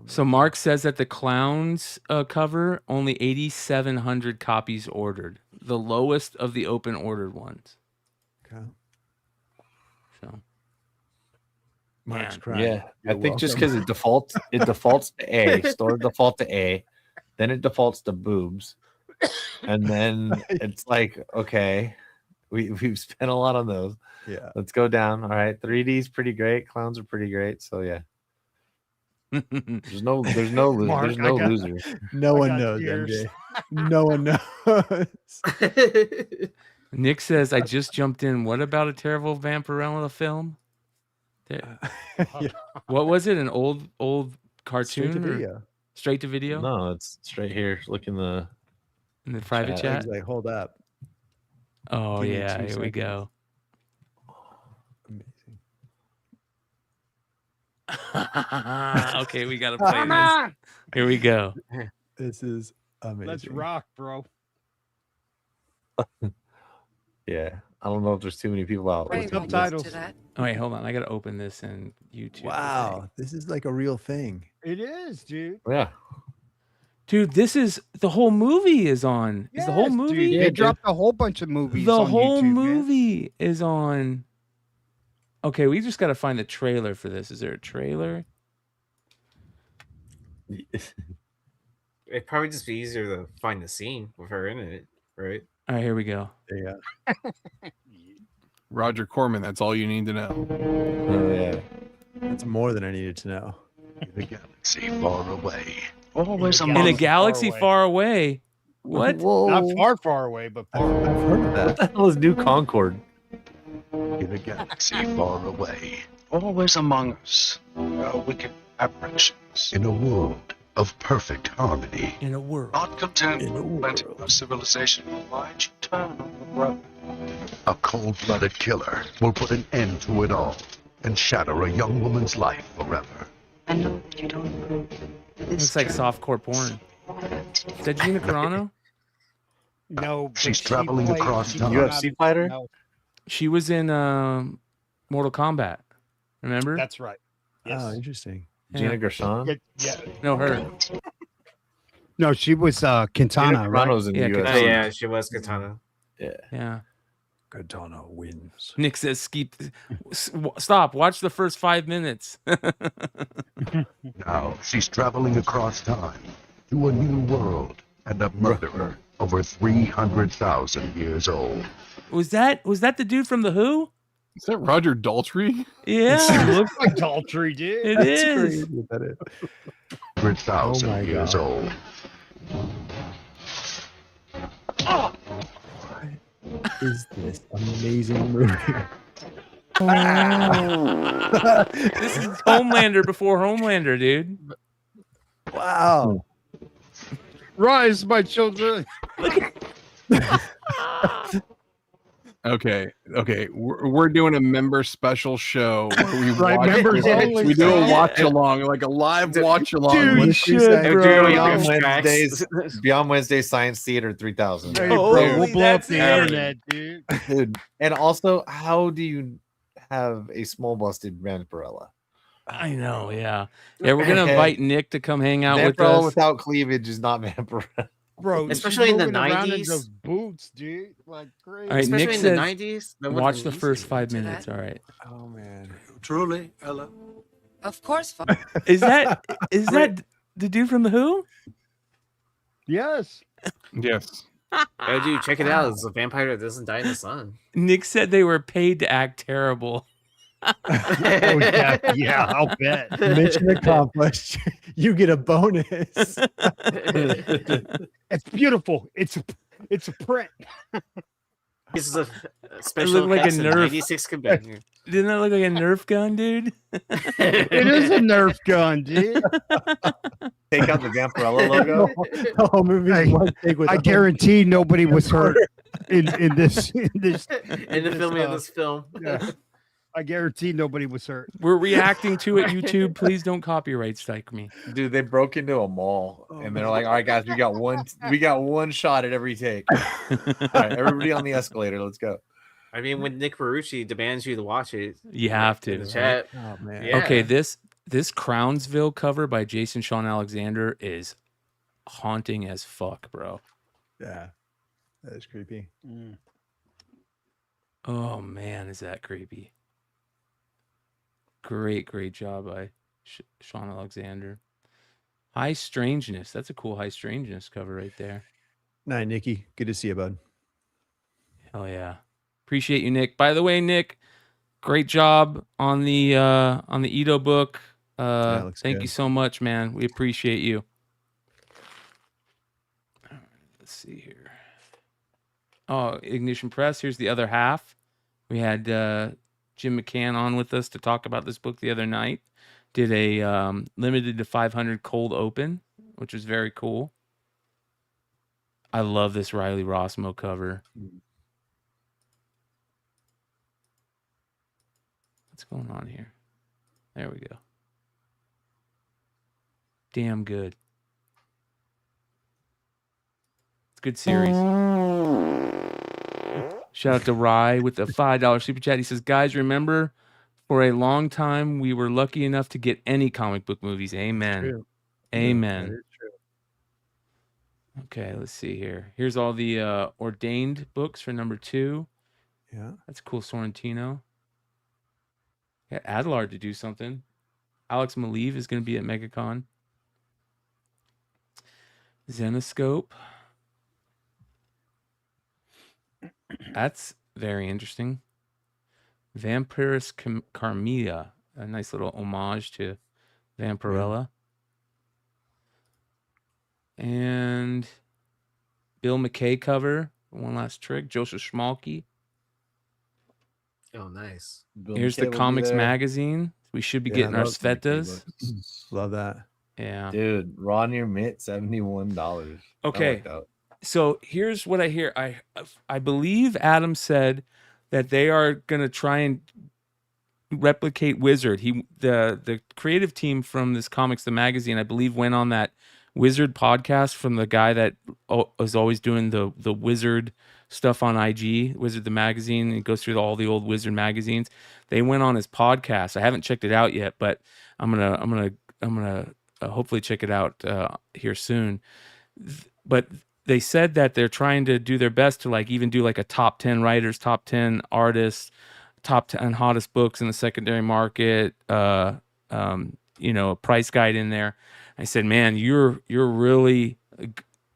So Mark says that the Clowns cover, only 8,700 copies ordered, the lowest of the open ordered ones. Okay. So, Mark's man. crying. Yeah, I You're think just welcome. because it defaults to A, store default to A, then it defaults to boobs, and then it's like, okay, we've spent a lot on those. Yeah, let's go down. All right, 3D's pretty great, clowns are pretty great. So yeah, there's no Mark, losers. No one knows, tears. MJ. No one knows. Nick says, I just jumped in. What about a terrible Vampirella film? There- What was it? An old cartoon? Straight to or- video. Straight to video? No, it's straight here. Look in the private chat. He's like, hold up. Oh Give me yeah, 2 here we seconds. go. Amazing. Okay, we gotta play this. Here we go. This is amazing. Let's rock, bro. Yeah, I don't know if there's too many people out. Right, listening to this. subtitles. Oh wait, hold on. I gotta open this in YouTube. Wow, this is like a real thing. It is, dude. Yeah, Dude, this is the whole movie is on. Is the whole Yes, movie? dude. They dropped a whole bunch of movies. The on whole YouTube, man. movie is on. Okay, we just gotta find the trailer for this. Is there a trailer? It'd probably just be easier to find the scene with her in it, right? All right, here we go. Yeah. Roger Corman. That's all you need to know. oh yeah. That's more than I needed to know. The galaxy far away. Always In among a galaxy away. far away. What? Not far, far away, but I've far away. heard of that. That was New Concord. in a galaxy far away. Always among us. Our wicked aberrations. In a world of perfect harmony. In a world. Not content In a with plenty world. of civilization. Why you turn on the brother? A cold-blooded killer will put an end to it all and shatter a young woman's life forever. I know that you don't approve. Looks like softcore porn. Is that Gina Carano? No, but She's she traveling played- across she time. came out- UFC fighter? No, She was in Mortal Kombat. Remember? that's right. Yes. Oh, interesting. Gina Gershon? Yeah. No, her. No, she was Gina Quintana, right? Carano's in Yeah, the Oh UFC. yeah, she was Katana. Yeah. Katana wins. Nick says, stop. Watch the first 5 minutes. Now she's traveling across time to a new world and a murderer over 300,000 years old. Was that the dude from The Who? Is that Roger Daltrey? Yeah. It looks like Daltrey, dude. It That's is. crazy. That is. 100,000 Oh my years God. old. What is this amazing movie? This is Homelander before Homelander, dude. Wow. Rise, my children. Okay, we're doing a member special show where we Right, watch members only we do a show. watch along, like a live watch along. Dude, you should, bro. Beyond Wednesdays, Science Theater 3000. Hey, bro, we'll blow up the internet, dude. Dude. And also, how do you have a small busted Vampirella? I know, yeah. Yeah, we're gonna invite Nick to come hang out with Vampirella us. without cleavage is not Vampirella. Bro, Especially she's in the moving around in 90s. those boots, dude. Like crazy. All right, Especially Nick in the says, 90s, no one watch was the using first it 5 to minutes. that. All right. Oh man. Truly, Ella. Of course. Is that the dude from the Who? Yes. Yes. Oh, dude, check it out. It's a vampire that doesn't die in the sun. Nick said they were paid to act terrible. Oh, yeah, I'll bet. Mission accomplished. You get a bonus. It's beautiful. It's a print. This is a It special looked like a cast of Nerf. 96 convention. Didn't that look like a Nerf gun, dude? It is a Nerf gun, dude. Take out the Vampirella logo. The whole movie. I guarantee nobody was hurt in this In the filming of this film. Yeah. I guarantee nobody was hurt. We're reacting to it, YouTube. Please don't copyright strike me. Dude, they broke into a mall and they're like, all right, guys, we got one shot at every take. All right, everybody on the escalator, let's go. I mean, when Nick Marucci demands you to watch it, You have to. in the right? chat. Oh man. Yeah. Okay, this Crownsville cover by Jason Sean Alexander is haunting as fuck, bro. Yeah. That is creepy. Oh man, is that creepy? Great job by Sean Alexander. High Strangeness. That's a cool High Strangeness cover right there. Night, Nikki. Good to see you, bud. Hell yeah. Appreciate you, Nick. By the way, Nick, great job on the Ito book. looks Thank good. you so much, man. We appreciate you. All right, let's see here. Oh, Ignition Press. Here's the other half. We had Jim McCann on with us to talk about this book the other night. Did a limited to 500 cold open, which was very cool. I love this Riley Rossmo cover. What's going on here? There we go. Damn good. It's a good series. Shout out to Rye with the $5 super chat. He says, guys, remember, for a long time, we were lucky enough to get any comic book movies. Amen. True. Amen. Yeah, that is true. Okay, let's see here. Here's all the ordained books for number 2. Yeah. That's cool, Sorrentino. Yeah, Adelard to do something. Alex Maleev is going to be at Megacon. Zenoscope. That's very interesting. Vampiris Carmilla. A nice little homage to Vampirella. And Bill McKay cover. One last trick. Joseph Schmalke. Oh, nice. Here's the comics magazine. We should be getting our Svetas. Love that. Yeah. Dude, raw near mint, $71. Okay. So here's what I hear. I believe Adam said that they are gonna try and replicate Wizard. The creative team from this comics, the magazine, I believe, went on that Wizard podcast from the guy that was always doing the Wizard stuff on IG, Wizard the magazine. It goes through all the old Wizard magazines. They went on his podcast. I haven't checked it out yet, but I'm gonna hopefully check it out here soon. But they said that they're trying to do their best to like even do like a top 10 writers, top 10 artists, top 10 hottest books in the secondary market. A price guide in there. I said, man, you're really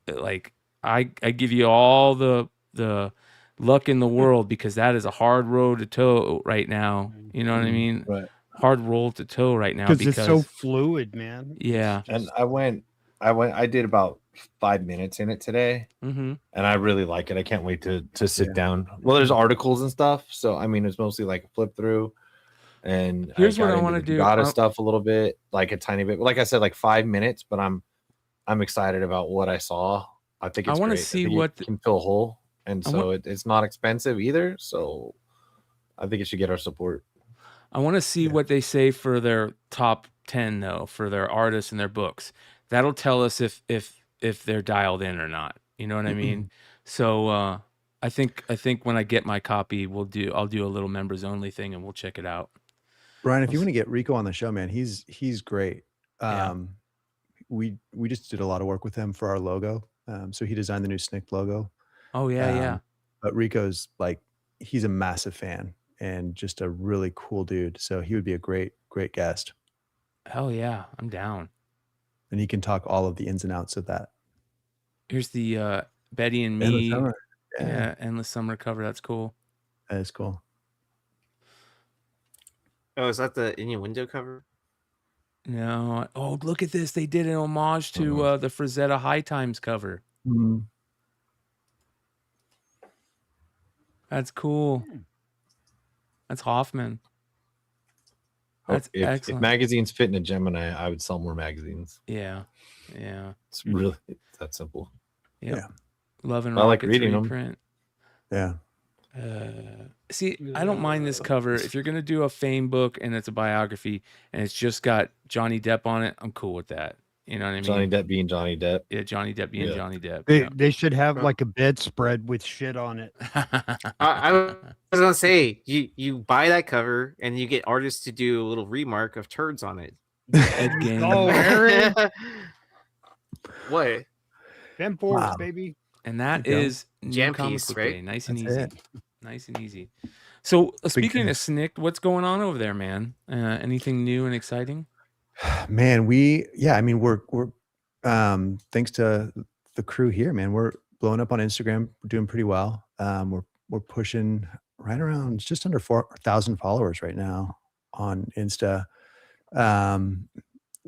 like I give you all the luck in the world because that is a hard road to toe right now. You know what I mean? Right. Hard roll to toe right now because it's so fluid, man. Yeah. And I did about 5 minutes in it today, and I really like it. I can't wait to sit down. Well, there's articles and stuff, so I mean, it's mostly like a flip through. And here's what I want to do. Got stuff a little bit, like a tiny bit. Like I said, like 5 minutes, but I'm I'm excited about what I saw. I think I it's want to great. I see think what it can fill a hole, and I so want, it's not expensive either. So I think it should get our support. I want to see what they say for their top 10 though, for their artists and their books. That'll tell us if they're dialed in or not. You know what I mean? So I think when I get my copy, I'll do a little members only thing and we'll check it out. Brian, if you want to get Rico on the show, man, he's great. Yeah. We just did a lot of work with him for our logo. So he designed the new SNCC logo. Oh yeah. But Rico's like, he's a massive fan and just a really cool dude. So he would be a great guest. Hell yeah, I'm down. And he can talk all of the ins and outs of that. Here's the Betty and Endless Me. Summer. Yeah, Endless Summer cover. That's cool. That is cool. Oh, is that the innuendo cover? No. Oh, look at this. They did an homage to the Frazetta High Times cover. That's cool. That's Hoffman. That's if excellent. magazines fit in a Gemini, I would sell more magazines. Yeah. It's really that simple. Yeah. Love and I like Rockets reading them. reprint. Yeah. See, I don't mind this cover. If you're gonna do a Fame book and it's a biography and it's just got Johnny Depp on it, I'm cool with that. You know what I mean? Johnny Depp being Johnny Depp. Yeah, Johnny Depp being Johnny Depp. They should have like a bedspread with shit on it. I was gonna say you buy that cover and you get artists to do a little remark of turds on it. Ed Gein. Oh, Aaron. What? Them fours, baby. And that There you go. is new Jam comic piece, book right? day. Nice and That's easy. it. Nice and easy. So speaking of fan. SNCC, what's going on over there, man? Anything new and exciting? Man, we're thanks to the crew here, man, we're blowing up on Instagram. We're doing pretty well. We're pushing right around just under 4,000 followers right now on Insta.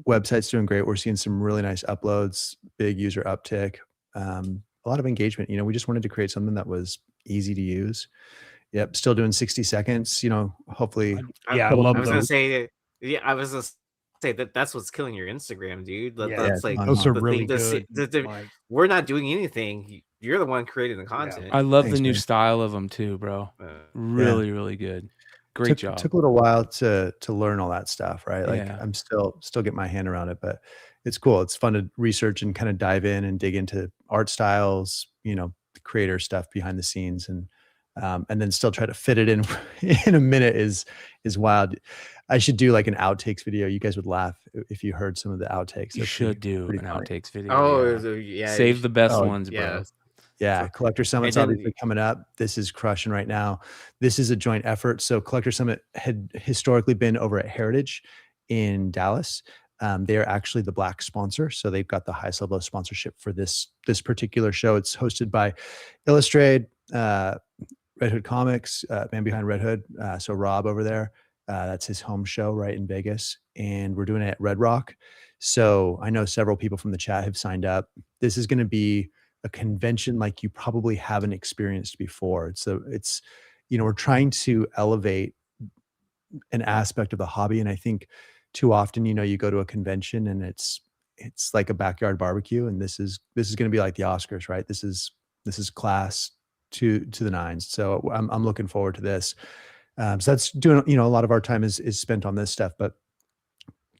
Website's doing great. We're seeing some really nice uploads, big user uptick, a lot of engagement. We just wanted to create something that was easy to use. Yep, still doing 60 seconds. Hopefully. Yeah, I love I was those. gonna say, I was gonna say that's what's killing your Instagram, dude. That's like those are the really thing to good. see- Like, we're not doing anything. You're the one creating the content. I love Thanks, the new man. style of them too, bro. Really, really good. Great job. Took a little while to learn all that stuff, right? Like Yeah. I'm still getting my hand around it, but it's cool. It's fun to research and kind of dive in and dig into art styles, creator stuff behind the scenes, and then still try to fit it in in a minute is wild. I should do like an outtakes video. You guys would laugh if you heard some of the outtakes. You They're should do pretty an funny. outtakes video. Oh, yeah. yeah. Save the best Oh, ones, bro. yeah. Yeah, Collector Summit's then- obviously coming up. This is crushing right now. This is a joint effort. So Collector Summit had historically been over at Heritage in Dallas. They are actually the Black sponsor, so they've got the highest level of sponsorship for this particular show. It's hosted by Illustrated, Red Hood Comics, man behind Red Hood. So Rob over there, that's his home show right in Vegas, and we're doing it at Red Rock. So I know several people from the chat have signed up. This is going to be a convention like you probably haven't experienced before. So it's, we're trying to elevate an aspect of the hobby. And I think too often, you go to a convention and it's like a backyard barbecue. And this is going to be like the Oscars, right? This is class to the nines. So I'm looking forward to this. So that's doing, a lot of our time is spent on this stuff, but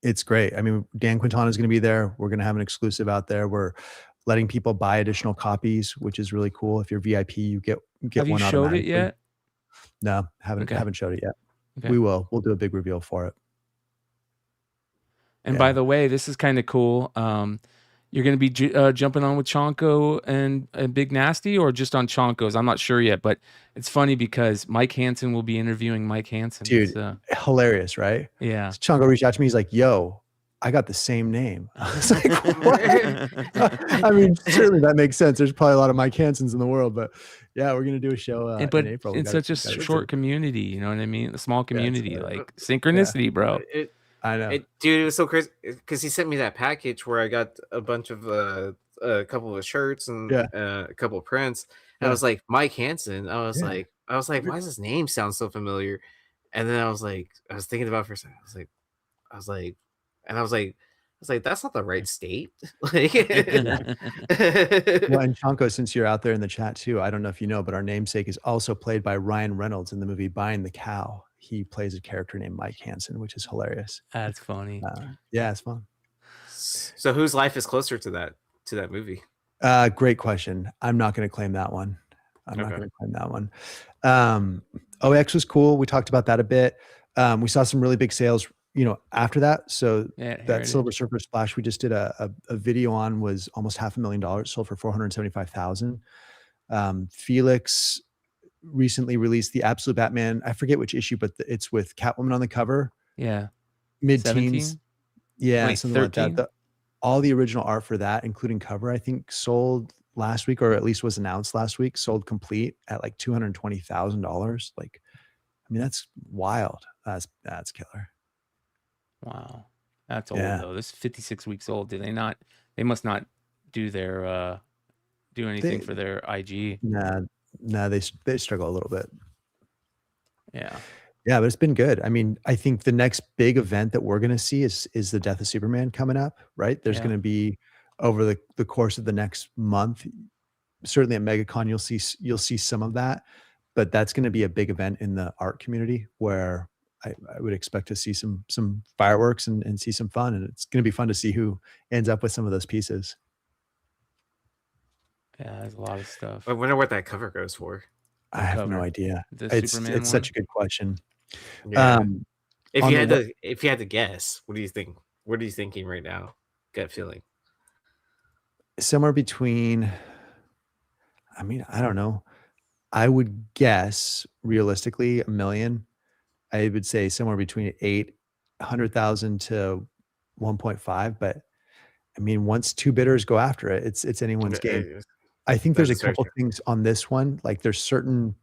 it's great. I mean, Dan Quintana is going to be there. We're going to have an exclusive out there. We're letting people buy additional copies, which is really cool. If you're VIP, you get Have one you showed it automatically. yet? No, haven't showed it yet. Okay. We will. We'll do a big reveal for it. And by the way, this is kind of cool. You're going to be jumping on with Chonko and Big Nasty, or just on Chonko's? I'm not sure yet, but it's funny because Mike Hansen will be interviewing Mike Hansen. Dude, So, hilarious, right? yeah. So Chongo reached out to me. He's like, "Yo, I got the same name." I was like, "What?" I mean, certainly that makes sense. There's probably a lot of Mike Hansens in the world, but yeah, we're gonna do a show but in April. in such a short community, you know what I mean? A small community, like synchronicity, bro. I know. Dude, it was so crazy because he sent me that package where I got a bunch of a couple of shirts and a couple of prints. And I was like, Mike Hansen. I was like, why does his name sound so familiar? And then I was thinking about it for a second. I was like, was like, that's not the right state. Like, Well, and Chanko, since you're out there in the chat too, I don't know if you know, but our namesake is also played by Ryan Reynolds in the movie Buying the Cow. He plays a character named Mike Hansen, which is hilarious. That's funny. Yeah, it's fun. So whose life is closer to that movie? Great question. I'm not going to claim that one. I'm not Okay. going to claim that one. OX was cool. We talked about that a bit. We saw some really big sales, after that. So Yeah, that Heritage. Silver Surfer Splash we just did a video on was almost $500,000, sold for $475,000. Felix recently released the Absolute Batman. I forget which issue, but it's with Catwoman on the cover. Yeah. Mid-teens. 17? Yeah, Wait, something 13? like that. All the original art for that, including cover, I think sold last week, or at least was announced last week, sold complete at like $220,000. Like, I mean, that's wild. That's killer. Wow. That's old Yeah. though. This is 56 weeks old. They must not do their do anything for their IG. Nah, they struggle a little bit. Yeah. Yeah, but it's been good. I mean, I think the next big event that we're going to see is the Death of Superman coming up, right? There's Yeah. going to be over the course of the next month. Certainly at Megacon, you'll see some of that, but that's going to be a big event in the art community where I would expect to see some fireworks and see some fun, and it's going to be fun to see who ends up with some of those pieces. Yeah, there's a lot of stuff. I wonder what that cover goes for. I have no cover? idea. The It's Superman such a one? good question. Yeah. If on you the had to guess, what do you think? What are you thinking right now? Gut feeling. somewhere between, I mean, I don't know. I would guess realistically $1 million. I would say somewhere between 800,000 to 1.5. But I mean, once two bidders go after it, it's anyone's game. I think there's a That's very couple true. things on this one. Like there's certain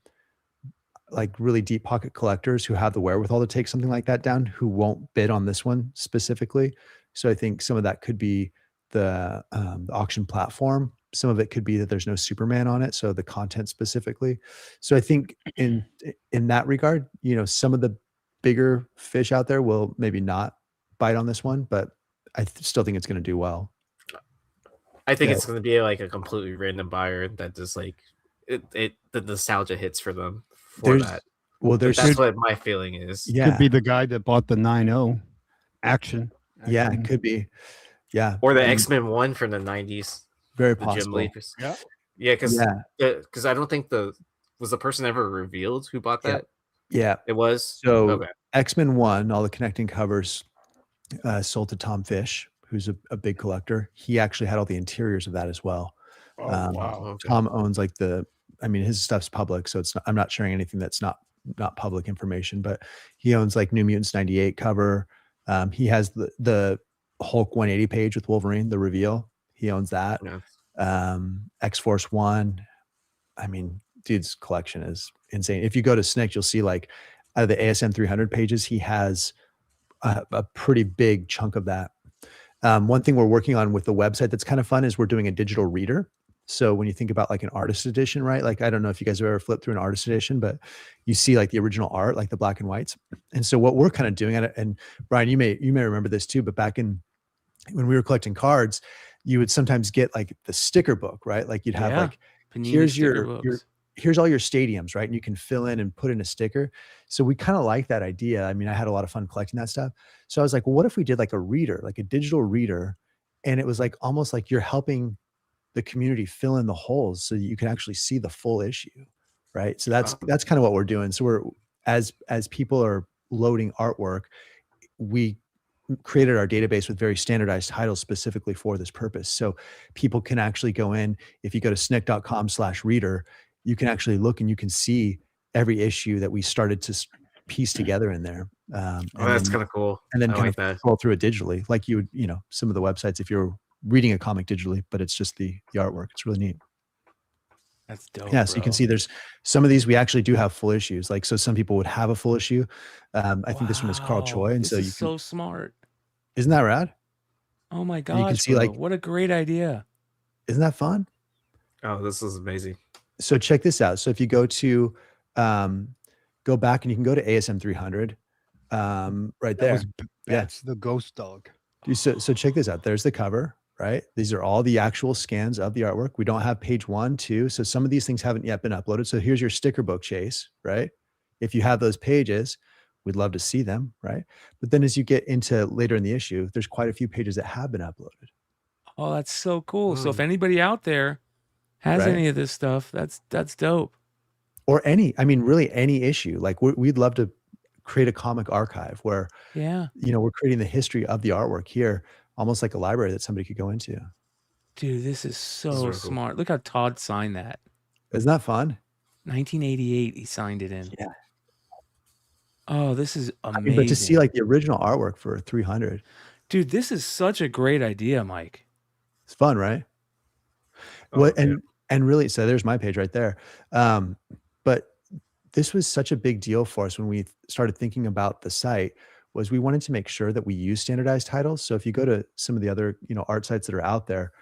like really deep pocket collectors who have the wherewithal to take something like that down who won't bid on this one specifically. So I think some of that could be the auction platform. Some of it could be that there's no Superman on it, so the content specifically. So I think in that regard, some of the bigger fish out there will maybe not bite on this one, but I still think it's going to do well. I think Yeah. it's going to be like a completely random buyer that just like the nostalgia hits for them for There's- that. well, there's That's certain- what my feeling is. Yeah. Could be the guy that bought the 9.0 action. Yeah, it could be. Yeah. Or the And X-Men one from the 90s. Very the Jim possible. Lee. Yeah. Yeah, because Yeah. I don't think was the person ever revealed who bought Yeah. that? Yeah. It was? So Okay. X-Men 1, all the connecting covers sold to Tom Fish, who's a big collector. He actually had all the interiors of that as well. Oh, wow. Okay. Tom owns like his stuff's public, so I'm not sharing anything that's not public information, but he owns like New Mutants 98 cover. He has the Hulk 180 page with Wolverine, the reveal. He owns that. Yeah. X-Force 1. I mean, dude's collection is insane. If you go to Snick, you'll see like out of the ASM 300 pages, he has a pretty big chunk of that. One thing we're working on with the website that's kind of fun is we're doing a digital reader. So when you think about like an artist edition, right? Like, I don't know if you guys have ever flipped through an artist edition, but you see like the original art, like the black and whites. And so what we're kind of doing at it, and Brian, you may remember this too, but back when we were collecting cards, you would sometimes get like the sticker book, right? Like you'd have Yeah. like, Panini here's sticker your books. here's all your stadiums, right? And you can fill in and put in a sticker. So we kind of like that idea. I mean, I had a lot of fun collecting that stuff. So I was like, well, what if we did like a reader, like a digital reader? And it was like almost like you're helping the community fill in the holes so that you can actually see the full issue, right? So that's kind of what we're doing. So we're as people are loading artwork, we created our database with very standardized titles specifically for this purpose. So people can actually go in. If you go to snick.com/reader, you can actually look and you can see every issue that we started to piece together in there. That's kind of cool. And then I kind like of that. scroll through it digitally, like you would, some of the websites, if you're reading a comic digitally, but it's just the artwork. It's really neat. That's dope. Yeah, so you can see there's some of these we actually do have full issues. Like, so some people would have a full issue. I think this one is Carl Choi, and This so is you can, so smart. isn't that rad? Oh my And gosh. you can see bro, like, what a great idea. isn't that fun? Oh, this is amazing. So check this out. So if you go to go back and you can go to ASM 300 right there. That's the ghost dog. So check this out. There's the cover, right? These are all the actual scans of the artwork. We don't have page 1, 2. So some of these things haven't yet been uploaded. So here's your sticker book, Chase, right? If you have those pages, we'd love to see them, right? But then as you get into later in the issue, there's quite a few pages that have been uploaded. Oh, that's so cool. So if anybody out there has Right. any of this stuff, that's dope. Or really any issue. Like we'd love to create a comic archive where, Yeah. we're creating the history of the artwork here, almost like a library that somebody could go into. Dude, this is so really cool. smart. Look how Todd signed that. Isn't that fun? 1988, he signed it in. Yeah. Oh, this is I amazing. mean, but to see like the original artwork for 300, Dude, this is such a great idea, Mike. it's fun, right? And really, so there's my page right there. But this was such a big deal for us when we started thinking about the site. Was we wanted to make sure that we use standardized titles. So if you go to some of the other art sites that are out there,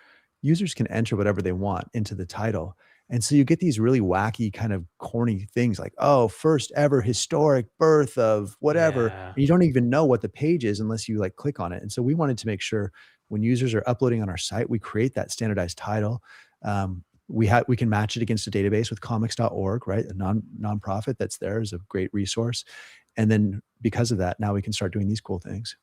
users can enter whatever they want into the title. And so you get these really wacky kind of corny things like, oh, first ever historic birth of whatever. Yeah. And you don't even know what the page is unless you like click on it. And so we wanted to make sure when users are uploading on our site, we create that standardized title. We can match it against a database with comics.org, right? A nonprofit that's there is a great resource. And then because of that, now we can start doing these cool things.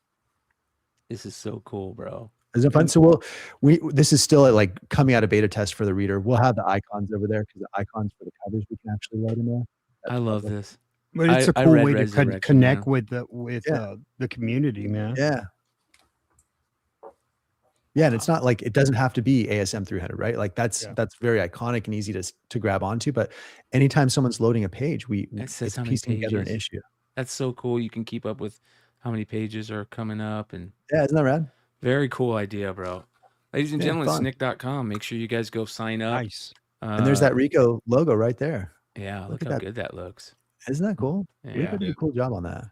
This is so cool, bro. Isn't it fun? So this is still like coming out of beta test for the reader. We'll have the icons over there because the icons for the covers we can actually load in there. I love this. But it's a I cool read way to Resurrection, connect yeah. with the community, man. Yeah. Yeah, and it's not like it doesn't have to be ASM 300, right? Like that's very iconic and easy to grab onto. But anytime someone's loading a page, It says it's how many piecing together an pages. issue. That's so cool. You can keep up with how many pages are coming up. And Yeah, isn't that rad? very cool idea, bro. Ladies and Yeah, gentlemen, fun. snick.com. Make sure you guys go sign up. Nice. And there's that Rico logo right there. Yeah, look Look at how that. good that looks. Isn't that cool? Yeah. Rico did a cool job on that.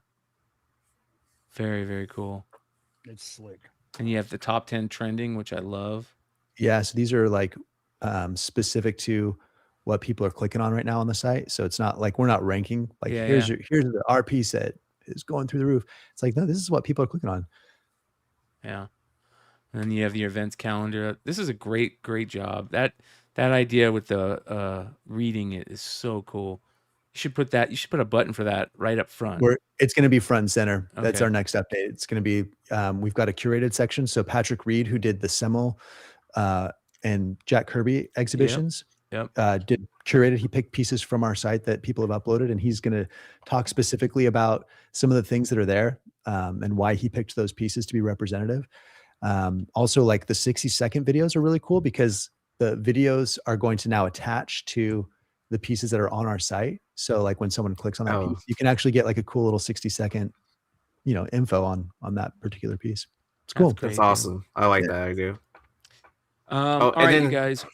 Very, very cool. It's slick. And you have the top 10 trending, which I love. Yeah, so these are like specific to what people are clicking on right now on the site. So it's not like we're not ranking like Yeah, here's yeah. the RP set is going through the roof. It's like no, this is what people are clicking on. Yeah. And then you have your events calendar. This is a great, great job. That idea with the reading it is so cool. You should put a button for that right up front. It's going to be front and center. That's Okay. our next update. It's going to be we've got a curated section. So Patrick Reed, who did the Semmel and Jack Kirby exhibitions, Yep. did curated. He picked pieces from our site that people have uploaded, and he's going to talk specifically about some of the things that are there and why he picked those pieces to be representative. Also, like the 60-second videos are really cool because the videos are going to now attach to the pieces that are on our site. So like when someone clicks on that piece, you can actually get like a cool little 60-second, info on that particular piece. It's cool. That's awesome. I like that idea. All right, you guys.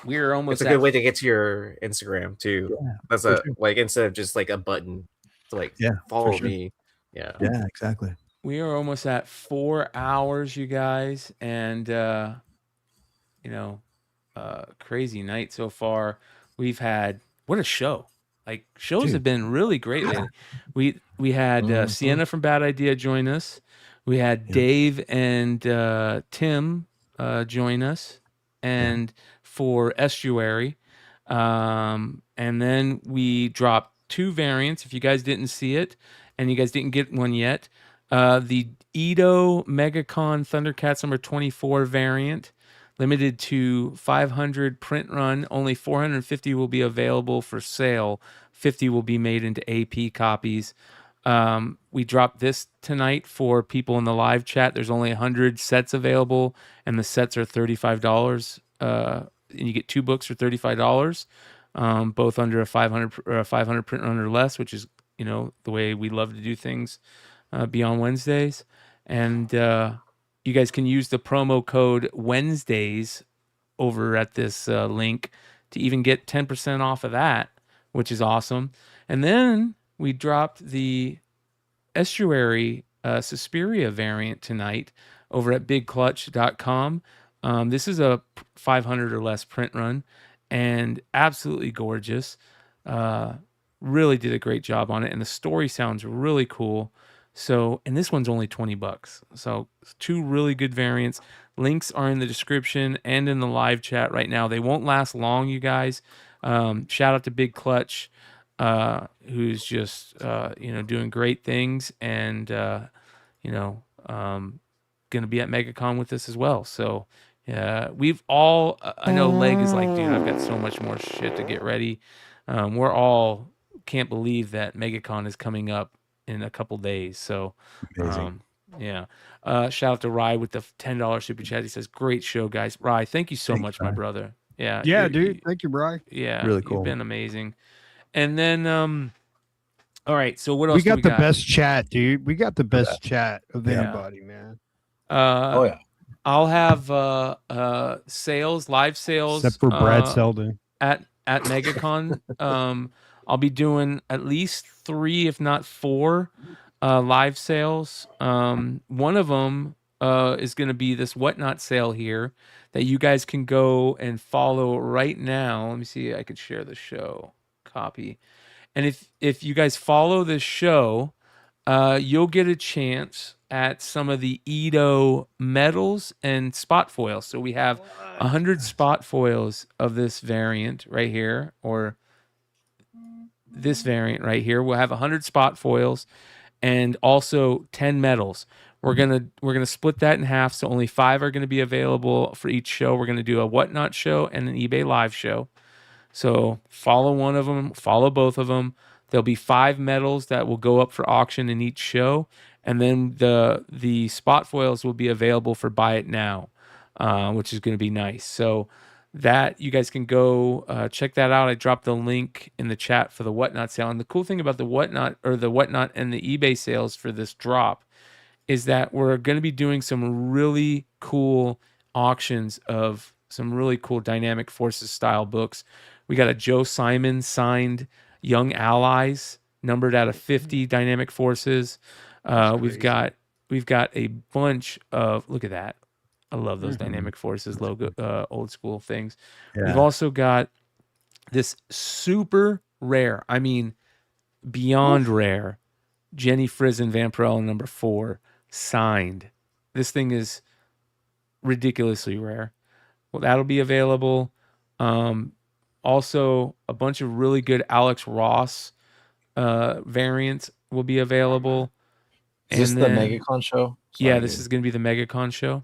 We're almost It's a good way to get to your Instagram too. Yeah, That's for a sure. like instead of just like a button to like follow me. Yeah. Yeah, exactly. We are almost at 4 hours, you guys, and crazy night so far. We've had what a show! Like shows have been really great lately. We had Sienna from Bad Idea join us. We had Dave and Tim join us, and for Estuary, and then we dropped 2 variants. If you guys didn't see it, and you guys didn't get one yet, the Edo Megacon ThunderCats number 24 variant, limited to 500 print run. Only 450 will be available for sale. 50 will be made into AP copies. We dropped this tonight for people in the live chat. There's only 100 sets available, and the sets are $35. And you get 2 books for $35, both under a 500 print run or less, which is the way we love to do things beyond Wednesdays. And you guys can use the promo code Wednesdays over at this link to even get 10% off of that, which is awesome. And then we dropped the Estuary Suspiria variant tonight over at bigclutch.com. This is a 500 or less print run and absolutely gorgeous. Really did a great job on it. And the story sounds really cool. So, and this one's only $20. So, two really good variants. Links are in the description and in the live chat right now. They won't last long, you guys. Shout out to Big Clutch, who's just doing great things, and going to be at Megacon with us as well. So, we've all. I know Leg is like, dude, I've got so much more shit to get ready. We're all can't believe that Megacon is coming up in a couple days. So, Amazing. yeah. Shout out to Rye with the $10 super chat. He says, "Great show, guys." Rye, thank you so Thanks, much, Rye. my brother. Yeah, Yeah, dude. Thank you, Bri. yeah, Really you've cool. been amazing. And then, all right. So what else? We do got the best chat, dude. We got the best chat of Yeah. anybody, man. Oh yeah. I'll have sales, live sales, Except for Brad Selden. at Megacon. I'll be doing at least 3, if not 4, live sales. One of them is going to be this Whatnot sale here that you guys can go and follow right now. Let me see. I could share the show copy. And if you guys follow this show, you'll get a chance at some of the Edo medals and spot foils. So we have 100 spot foils of this variant right here, or this variant right here. We'll have 100 spot foils and also 10 medals. We're gonna split that in half, so only 5 are gonna be available for each show. We're gonna do a Whatnot show and an eBay live show. So follow one of them, follow both of them. There'll be 5 medals that will go up for auction in each show, and then the spot foils will be available for buy it now, which is going to be nice. So that you guys can go check that out. I dropped the link in the chat for the Whatnot sale. And the cool thing about the Whatnot and the eBay sales for this drop is that we're going to be doing some really cool auctions of some really cool Dynamic Forces style books. We got a Joe Simon signed Young Allies, numbered out of 50 Dynamic Forces. We've got a bunch of, look at that. I love those Dynamic Forces logo, old school things. Yeah. We've also got this super rare, I mean, beyond rare, Jenny Frizen Vampirella number 4 signed. This thing is ridiculously rare. Well, that'll be available. Also, a bunch of really good Alex Ross variants will be available. Is this the Megacon show? Yeah, this is going to be the Megacon show.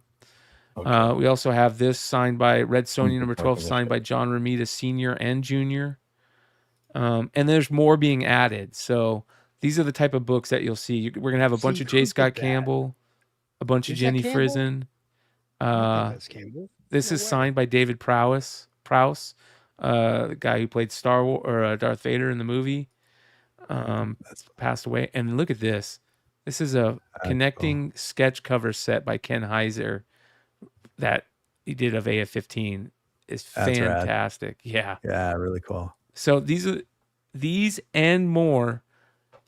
Okay. We also have this signed by Red Sonja number 12, signed by John Romita Sr. and Jr. And there's more being added. So these are the type of books that you'll see. We're going to have a bunch of J. Scott Campbell, a bunch of Jenny Frizen. This is signed by David Prowse, the guy who played Star Wars or Darth Vader in the movie. That's passed away. And look at this. This is a connecting sketch cover set by Ken Heiser that he did of AF-15. It's fantastic. Rad. Yeah, really cool. So these and more.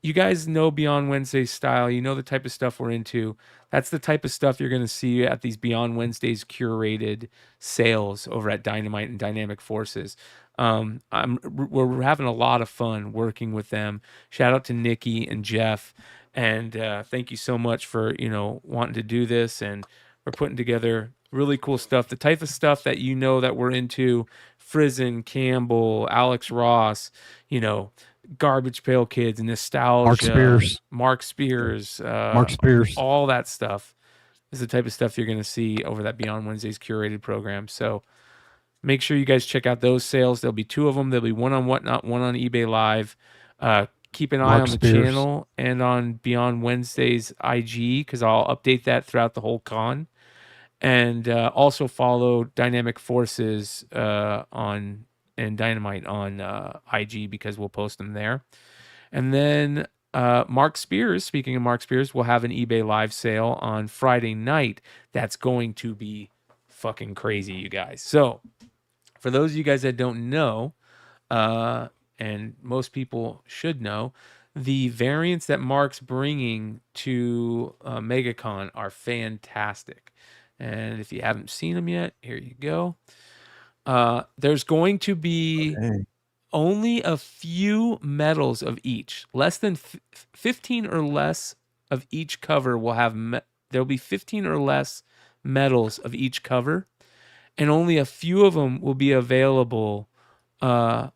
You guys know Beyond Wednesday's style. You know the type of stuff we're into. That's the type of stuff you're going to see at these Beyond Wednesdays curated sales over at Dynamite and Dynamic Forces. We're having a lot of fun working with them. Shout out to Nikki and Jeff, and thank you so much for wanting to do this. And we're putting together really cool stuff. The type of stuff that that we're into: Frizen, Campbell, Alex Ross, Garbage Pail Kids, nostalgia, Mark Spears, all that stuff is the type of stuff you're going to see over that Beyond Wednesdays curated program. So make sure you guys check out those sales. There'll be 2 of them. There'll be one on Whatnot, one on eBay Live. Keep an eye on the channel and on Beyond Wednesdays IG, because I'll update that throughout the whole con. And also follow Dynamic Forces and Dynamite on IG, because we'll post them there. And then Mark Spears, speaking of Mark Spears, will have an eBay live sale on Friday night. That's going to be fucking crazy, you guys. So for those of you guys that don't know, and most people should know, the variants that Mark's bringing to Megacon are fantastic. And if you haven't seen them yet, here you go. There's going to be only a few medals of each, less than 15 or less of each cover will have there'll be 15 or less medals of each cover, and only a few of them will be available on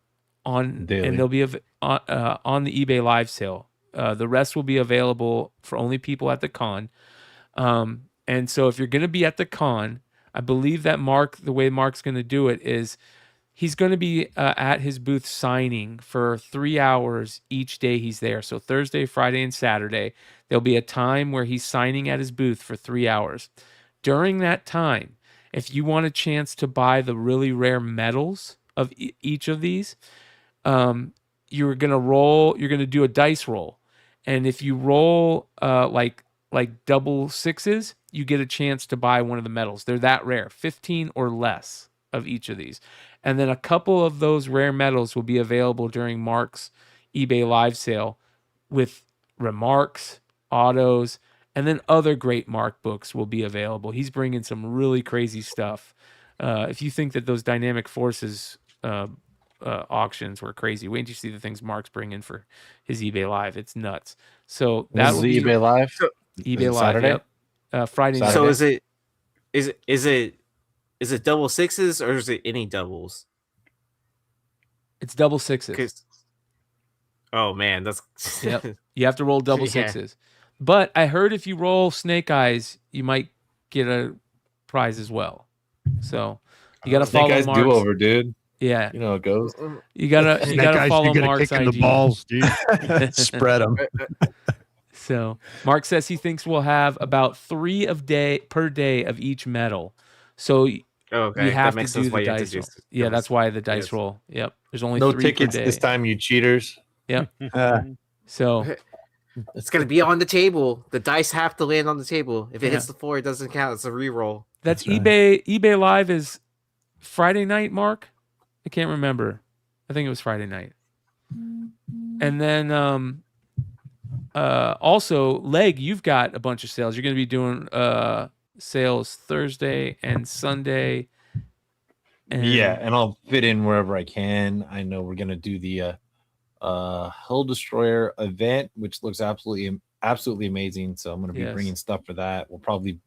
Daily. and they'll be on the eBay live sale. The rest will be available for only people at the con. And so if you're going to be at the con, I believe that the way Mark's going to do it is he's going to be at his booth signing for 3 hours each day he's there. So Thursday, Friday, and Saturday, there'll be a time where he's signing at his booth for 3 hours. During that time, if you want a chance to buy the really rare medals of each of these, you're going to do a dice roll. And if you roll like double sixes, you get a chance to buy one of the medals. They're that rare, 15 or less of each of these. And then a couple of those rare medals will be available during Mark's eBay live sale with remarks, autos, and then other great Mark books will be available. He's bringing some really crazy stuff. If you think that those Dynamic Forces auctions were crazy, wait until you see the things Mark's bringing for his eBay Live. It's nuts. So that will be eBay Live. eBay Live, Saturday? yep. Friday night. So is it double sixes or is it any doubles? It's double sixes. Oh man, that's yep. You have to roll double sixes. But I heard if you roll Snake Eyes, you might get a prize as well. So you got to follow Snake Eyes Mark's. do over, dude. Yeah, you know how it goes. You gotta follow Mark's in IG. the balls, dude. Spread them. So Mark says he thinks we'll have about 3 per day of each medal. So you have to do the dice roll. Yeah, that's why the dice roll. Yep. There's only no 3 tickets per day. this time, you cheaters. Yep. So it's gonna be on the table. The dice have to land on the table. If it Yeah. hits the floor, it doesn't count. It's a reroll. That's eBay. eBay Live is Friday night, Mark. I can't remember. I think it was Friday night. And then also, Leg, you've got a bunch of sales. You're going to be doing sales Thursday and Sunday. Yeah, and I'll fit in wherever I can. I know we're gonna do the Hull Destroyer event, which looks absolutely amazing. So I'm gonna be bringing stuff for that. We'll probably,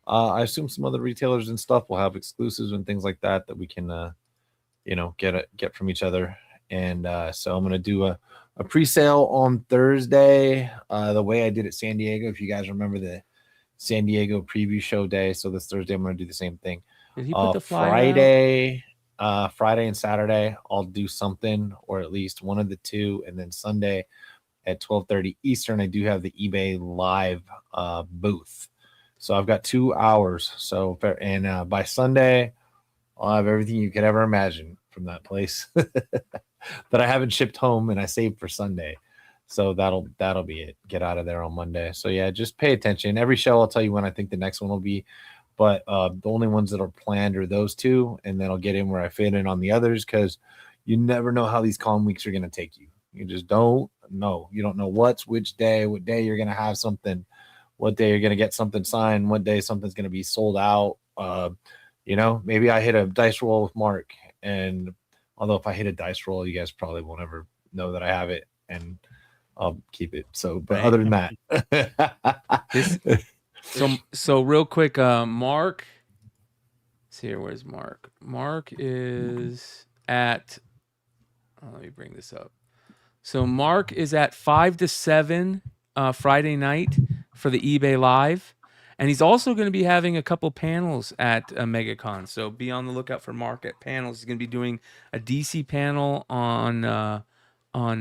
I assume, some other retailers and stuff will have exclusives and things like that we can, get from each other. And so I'm gonna do a pre-sale on Thursday, the way I did at San Diego. If you guys remember the San Diego preview show day, so this Thursday I'm gonna do the same thing. Did he put the flyer Friday and Saturday, I'll do something, or at least one of the two, and then Sunday at 12:30 Eastern, I do have the eBay Live booth. So I've got 2 hours. So and by Sunday, I'll have everything you could ever imagine from that place that I haven't shipped home and I saved for Sunday. So that'll be it. Get out of there on Monday. So yeah, just pay attention. Every show I'll tell you when I think the next one will be. But the only ones that are planned are those two, and then I'll get in where I fit in on the others, because you never know how these con weeks are going to take you. You just don't know. You don't know what day you're going to have something, what day you're going to get something signed, what day something's going to be sold out. Maybe I hit a dice roll with Mark, and although if I hit a dice roll, you guys probably won't ever know that I have it, and I'll keep it. So, but other than that. So real quick, Mark. Let's see here. Where's Mark? Mark is at. Let me bring this up. So Mark is at 5 to 7 Friday night for the eBay Live, and he's also going to be having a couple panels at Megacon. So be on the lookout for Mark at panels. He's going to be doing a DC panel on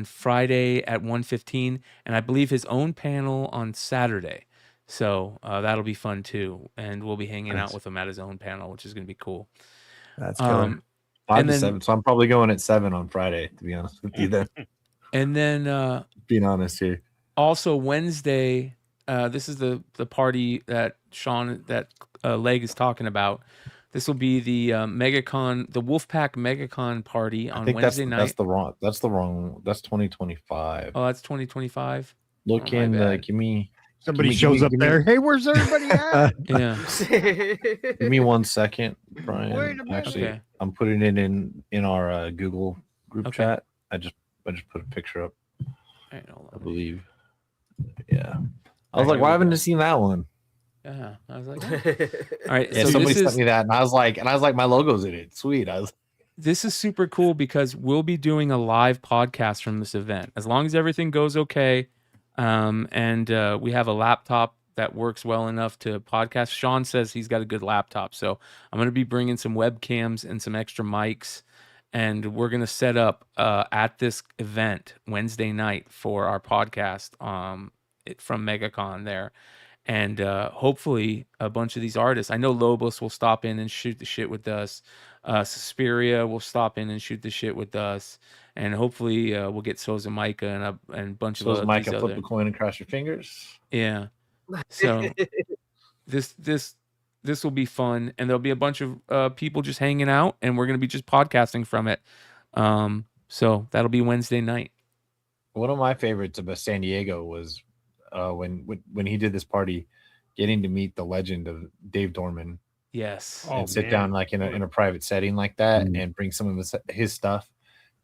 Friday at 1:15, and I believe his own panel on Saturday. So that'll be fun too, and we'll be hanging out with him at his own panel, which is going to be cool. That's cool. 5 to 7. So I'm probably going at 7 on Friday, to be honest with you. Then, and then being honest here. Also Wednesday, this is the party that Leg is talking about. This will be the Megacon, the Wolfpack Megacon party on Wednesday night. That's the wrong. That's 2025. Oh, that's 2025. Look in. Give me. Somebody shows up there. Hey, where's everybody at? Yeah. Give me 1 second, Brian. Wait a minute. Actually, Okay. I'm putting it in our Google group chat. I just put a picture up. All right, hold on. I believe. Yeah. I was like, why haven't I seen that one? Yeah, I was like, oh. All right. Yeah, So somebody this sent me that, and I was like, my logo's in it. Sweet. This is super cool because we'll be doing a live podcast from this event as long as everything goes okay, and we have a laptop that works well enough to podcast. Sean says he's got a good laptop, so I'm going to be bringing some webcams and some extra mics, and we're going to set up at this event Wednesday night for our podcast from Megacon there. And hopefully a bunch of these artists, I know Lobos will stop in and shoot the shit with us. Suspiria will stop in and shoot the shit with us. And hopefully we'll get Soza Micah and a bunch of Soza these Micah, other... flip a coin and cross your fingers. Yeah. So this will be fun. And there'll be a bunch of people just hanging out, and we're going to be just podcasting from it. So that'll be Wednesday night. One of my favorites about San Diego was when he did this party, getting to meet the legend of Dave Dorman. Yes. And sit down like in a private setting like that and bring some of his stuff.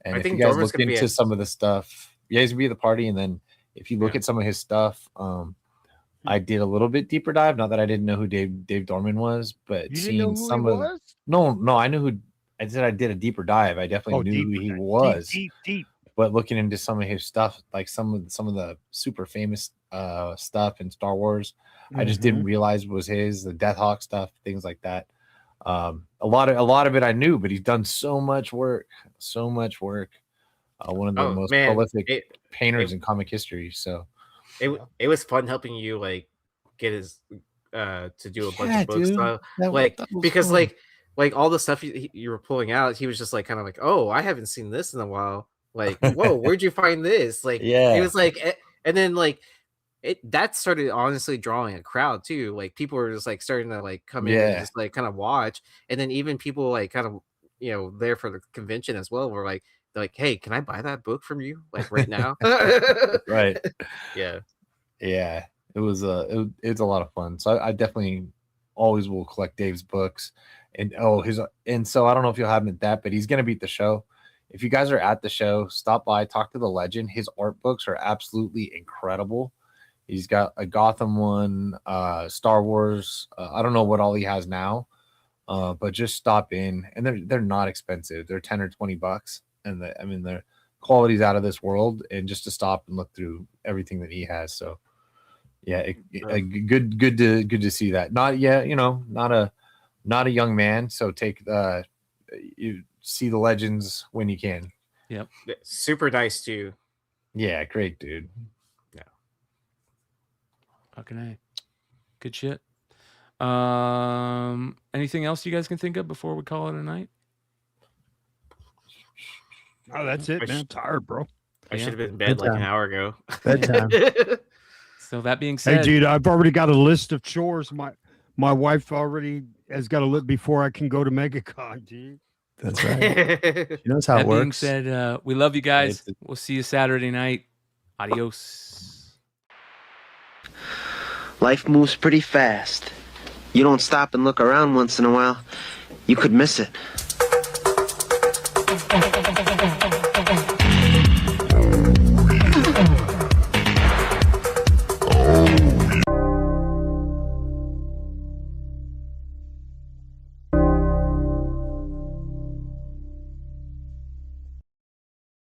And I if think you guys Dorman's look gonna be into at- some of the stuff, you guys can be at the party, and then if you look at some of his stuff, I did a little bit deeper dive. Not that I didn't know who Dave Dorman was, but You didn't know who he was? No, I knew who. I said I did a deeper dive. I definitely knew who he was. Deep. But looking into some of his stuff, like some of the super famous stuff in Star Wars, I just didn't realize was his, the Death Hawk stuff, things like that. A lot of it I knew, but he's done so much work. One of the most prolific painters in comic history. So it was fun helping you like get his to do a bunch of books. Dude. That was Because fun. like all the stuff you were pulling out, he was just like kind of like, oh, I haven't seen this in a while. Like, whoa, where'd you find this? Like, Yeah. it was like, and then like that started honestly drawing a crowd too. Like people were just like starting to like come in and just like kind of watch, and then even people like kind of there for the convention as well were like, they're like, hey, can I buy that book from you like right now? Right. Yeah. It was it's a lot of fun. So I definitely always will collect Dave's books. And so I don't know if you'll have him at that, but he's gonna be at the show. If you guys are at the show, stop by, talk to the legend. His art books are absolutely incredible. He's got a Gotham one, Star Wars. I don't know what all he has now, but just stop in, and they're not expensive. They're $10 or $20, and their quality's out of this world. And just to stop and look through everything that he has. So yeah, good to see that. Not yet, not a young man. So you see the legends when you can. Yep. Super nice too. Yeah, great dude. Yeah. Fucking A. Good shit. Anything else you guys can think of before we call it a night? Oh, that's it, man. I'm tired, bro. I should have been in bed like an hour ago. Bedtime. So that being said, Hey, dude, I've already got a list of chores. My wife already has got a list before I can go to Megacon, dude. That's right. She knows how it that being works. said, we love you guys. We'll see you Saturday night. Adios. Life moves pretty fast. You don't stop and look around once in a while, you could miss it.